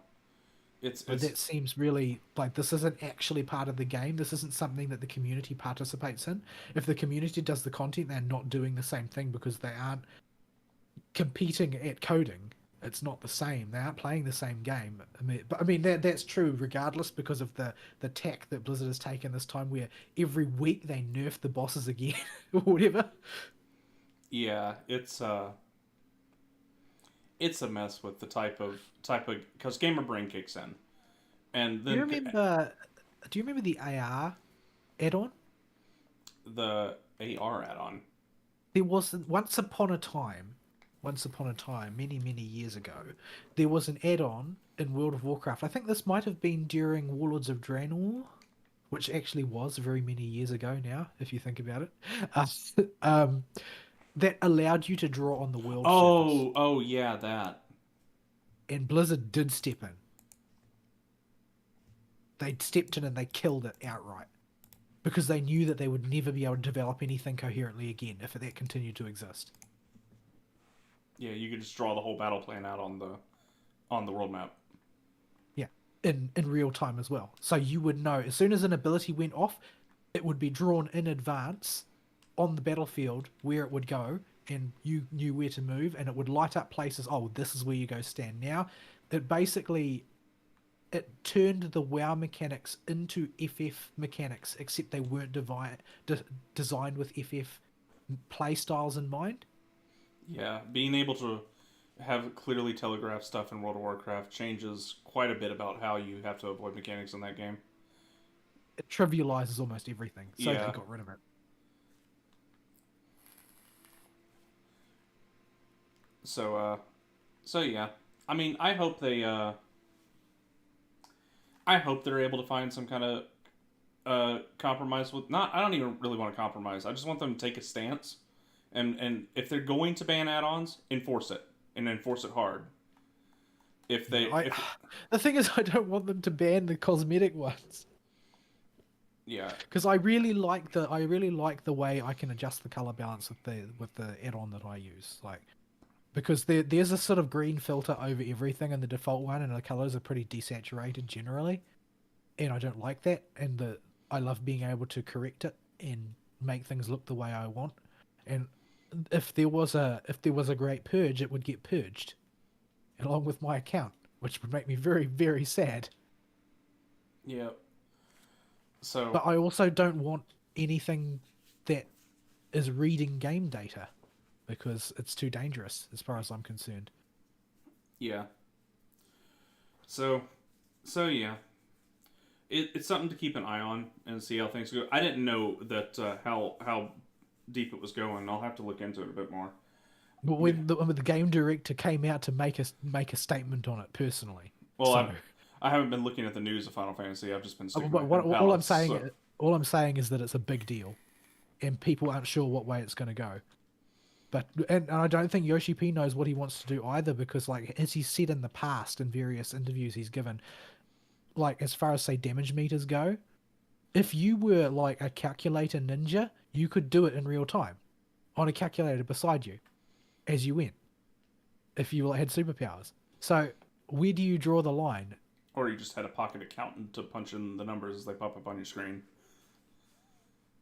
Like, it's that seems really like this isn't actually part of the game. This isn't something that the community participates in. If the community does the content, they're not doing the same thing because they aren't competing at coding. It's not the same. They aren't playing the same game. I mean that's true regardless because of the tack that Blizzard has taken this time, where every week they nerf the bosses again or whatever. yeah, it's a mess with the type of because gamer brain kicks in, and Do you then remember? Do you remember the AR add-on? the AR add-on. There was once upon a time, many many years ago, there was an add-on in World of Warcraft. I think this might have been during Warlords of Draenor, which actually was very many years ago now, if you think about it. Uh, um, that allowed you to draw on the world surface, Oh yeah, that. and Blizzard did step in. They stepped in and they killed it outright, because they knew that they would never be able to develop anything coherently again if that continued to exist. Yeah, you could just draw the whole battle plan out on the world map. Yeah, in real time as well. So you would know as soon as an ability went off, it would be drawn in advance on the battlefield where it would go, and you knew where to move, and it would light up places. Oh, this is where you go stand now. It basically it turned the WoW mechanics into FF mechanics, except they weren't designed with FF play styles in mind. Yeah, being able to have clearly telegraphed stuff in World of Warcraft changes quite a bit about how you have to avoid mechanics in that game. It trivializes almost everything, so they Yeah. got rid of it. So so yeah. I mean, I hope they're able to find some kind of compromise with not I don't even really want to compromise. I just want them to take a stance and if they're going to ban add-ons, enforce it and enforce it hard. If they I if The thing is, I don't want them to ban the cosmetic ones, yeah. because I really like the way I can adjust the color balance with the add-on that I use. Like, because there's a sort of green filter over everything in the default one, and the colors are pretty desaturated generally, and I don't like that. And I love being able to correct it and make things look the way I want. And if there was a great purge, it would get purged along with my account, which would make me very very sad. Yeah. So But I also don't want anything that is reading game data, because it's too dangerous as far as I'm concerned. yeah. So so yeah. It's something to keep an eye on and see how things go. I didn't know that how deep it was going. I'll have to look into it a bit more. But Yeah. when the game director came out to make a statement on it personally, Well, so I haven't been looking at the news of Final Fantasy. I've just been sticking my what, pen what palettes. So all I'm saying is that it's a big deal, and people aren't sure what way it's going to go. But and I don't think Yoshi P knows what he wants to do either, because, like, as he's said in the past in various interviews he's given, like, as far as say damage meters go, if you were like a calculator ninja, you could do it in real time on a calculator beside you as you went, if you had superpowers. So where do you draw the line? or you just had a pocket accountant to punch in the numbers as they pop up on your screen.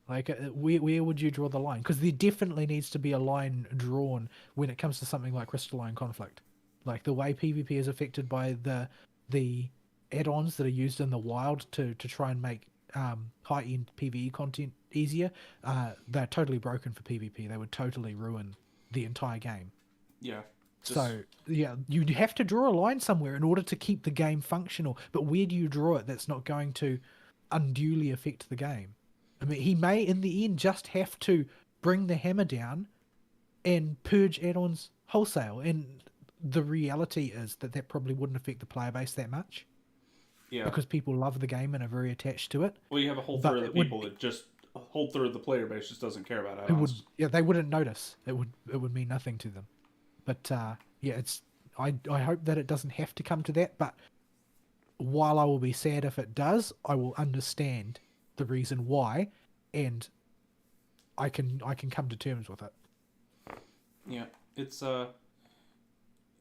Like, where would you draw the line? Because there definitely needs to be a line drawn when it comes to something like crystalline conflict. Like the way PvP is affected by the add-ons that are used in the wild to try and make high-end PvE content easier, they're totally broken for PvP. They would totally ruin the entire game. Yeah. Just So yeah, you'd have to draw a line somewhere in order to keep the game functional. But where do you draw it that's not going to unduly affect the game? I mean, he may in the end just have to bring the hammer down and purge add-ons wholesale. And the reality is that that probably wouldn't affect the player base that much yeah. because people love the game and are very attached to it. Well, you have a whole But third of the people that just a whole third of the player base just doesn't care about it would, add-ons. yeah, they wouldn't notice. It would mean nothing to them. But yeah, I hope that it doesn't have to come to that. But while I will be sad if it does, I will understand the reason why, and I can come to terms with it. Yeah, it's a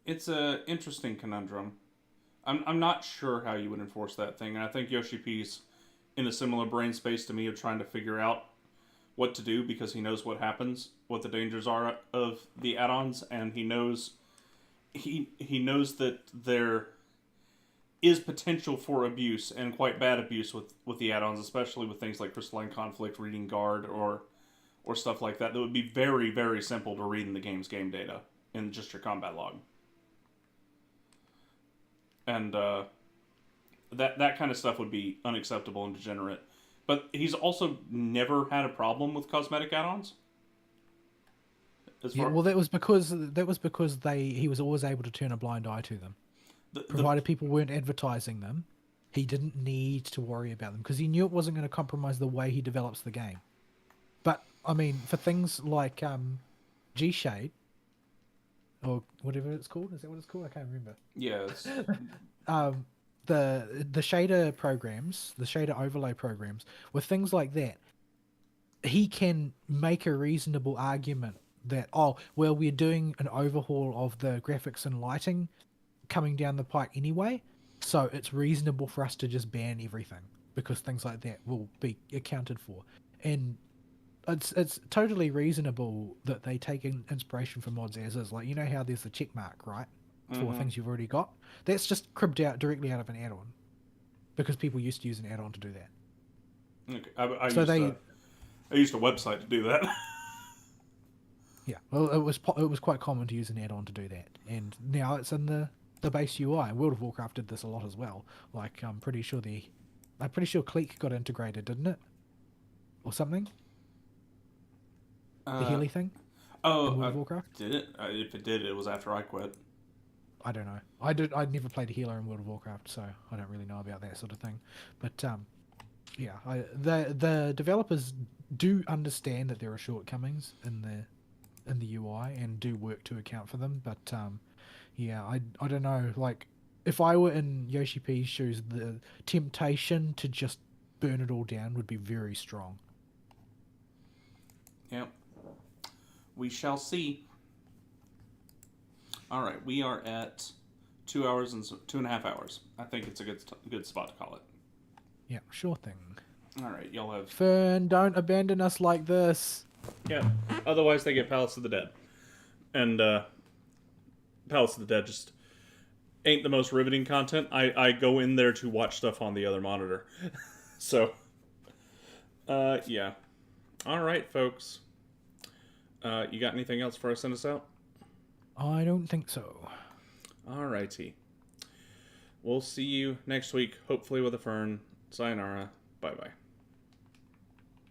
interesting conundrum. I'm not sure how you would enforce that thing, and I think Yoshi P's in a similar brain space to me of trying to figure out what to do because he knows what happens, what the dangers are of the add-ons, and he knows that there is potential for abuse and quite bad abuse with the add-ons, especially with things like Crystalline Conflict, Reading Guard, or stuff like that would be very, very simple to read in the game's game data in just your combat log. And that kind of stuff would be unacceptable and degenerate. But he's also never had a problem with cosmetic add-ons. Yeah, well, that was because he was always able to turn a blind eye to them, provided people weren't advertising them. He didn't need to worry about them because he knew it wasn't going to compromise the way he develops the game. But I mean, for things like G Shade or whatever it's called, is that what it's called? I can't remember. Yeah. The shader programs, the shader overlay programs, with things like that, he can make a reasonable argument that, oh, well, we're doing an overhaul of the graphics and lighting coming down the pike anyway, so it's reasonable for us to just ban everything because things like that will be accounted for. And it's totally reasonable that they take inspiration from mods as is. Like, you know how there's the check mark, right? For things you've already got. That's just cribbed out directly out of an add-on because people used to use an add-on to do that. Okay. I used a website to do that. Yeah, well, it was quite common to use an add-on to do that, and now it's in the base UI. World of Warcraft did this a lot as well. Like, I'm pretty sure Clique got integrated, didn't it, or something? The Healy thing. Oh, in World of Warcraft? Did it? If it did, it was after I quit. I don't know. I'd never played a healer in World of Warcraft, so I don't really know about that sort of thing. But yeah, the developers do understand that there are shortcomings in the UI and do work to account for them. But yeah, I don't know. Like, if I were in Yoshi P's shoes, the temptation to just burn it all down would be very strong. Yep. We shall see. All right, we are at 2 hours and 2.5 hours. I think it's a good spot to call it. Yeah, sure thing. All right, y'all have Fern, don't abandon us like this. Yeah. Otherwise, they get Palace of the Dead, and Palace of the Dead just ain't the most riveting content. I go in there to watch stuff on the other monitor, so yeah. All right, folks. You got anything else for us to send us out? I don't think so. Alrighty. We'll see you next week, hopefully with a Fern. Sayonara. Bye-bye.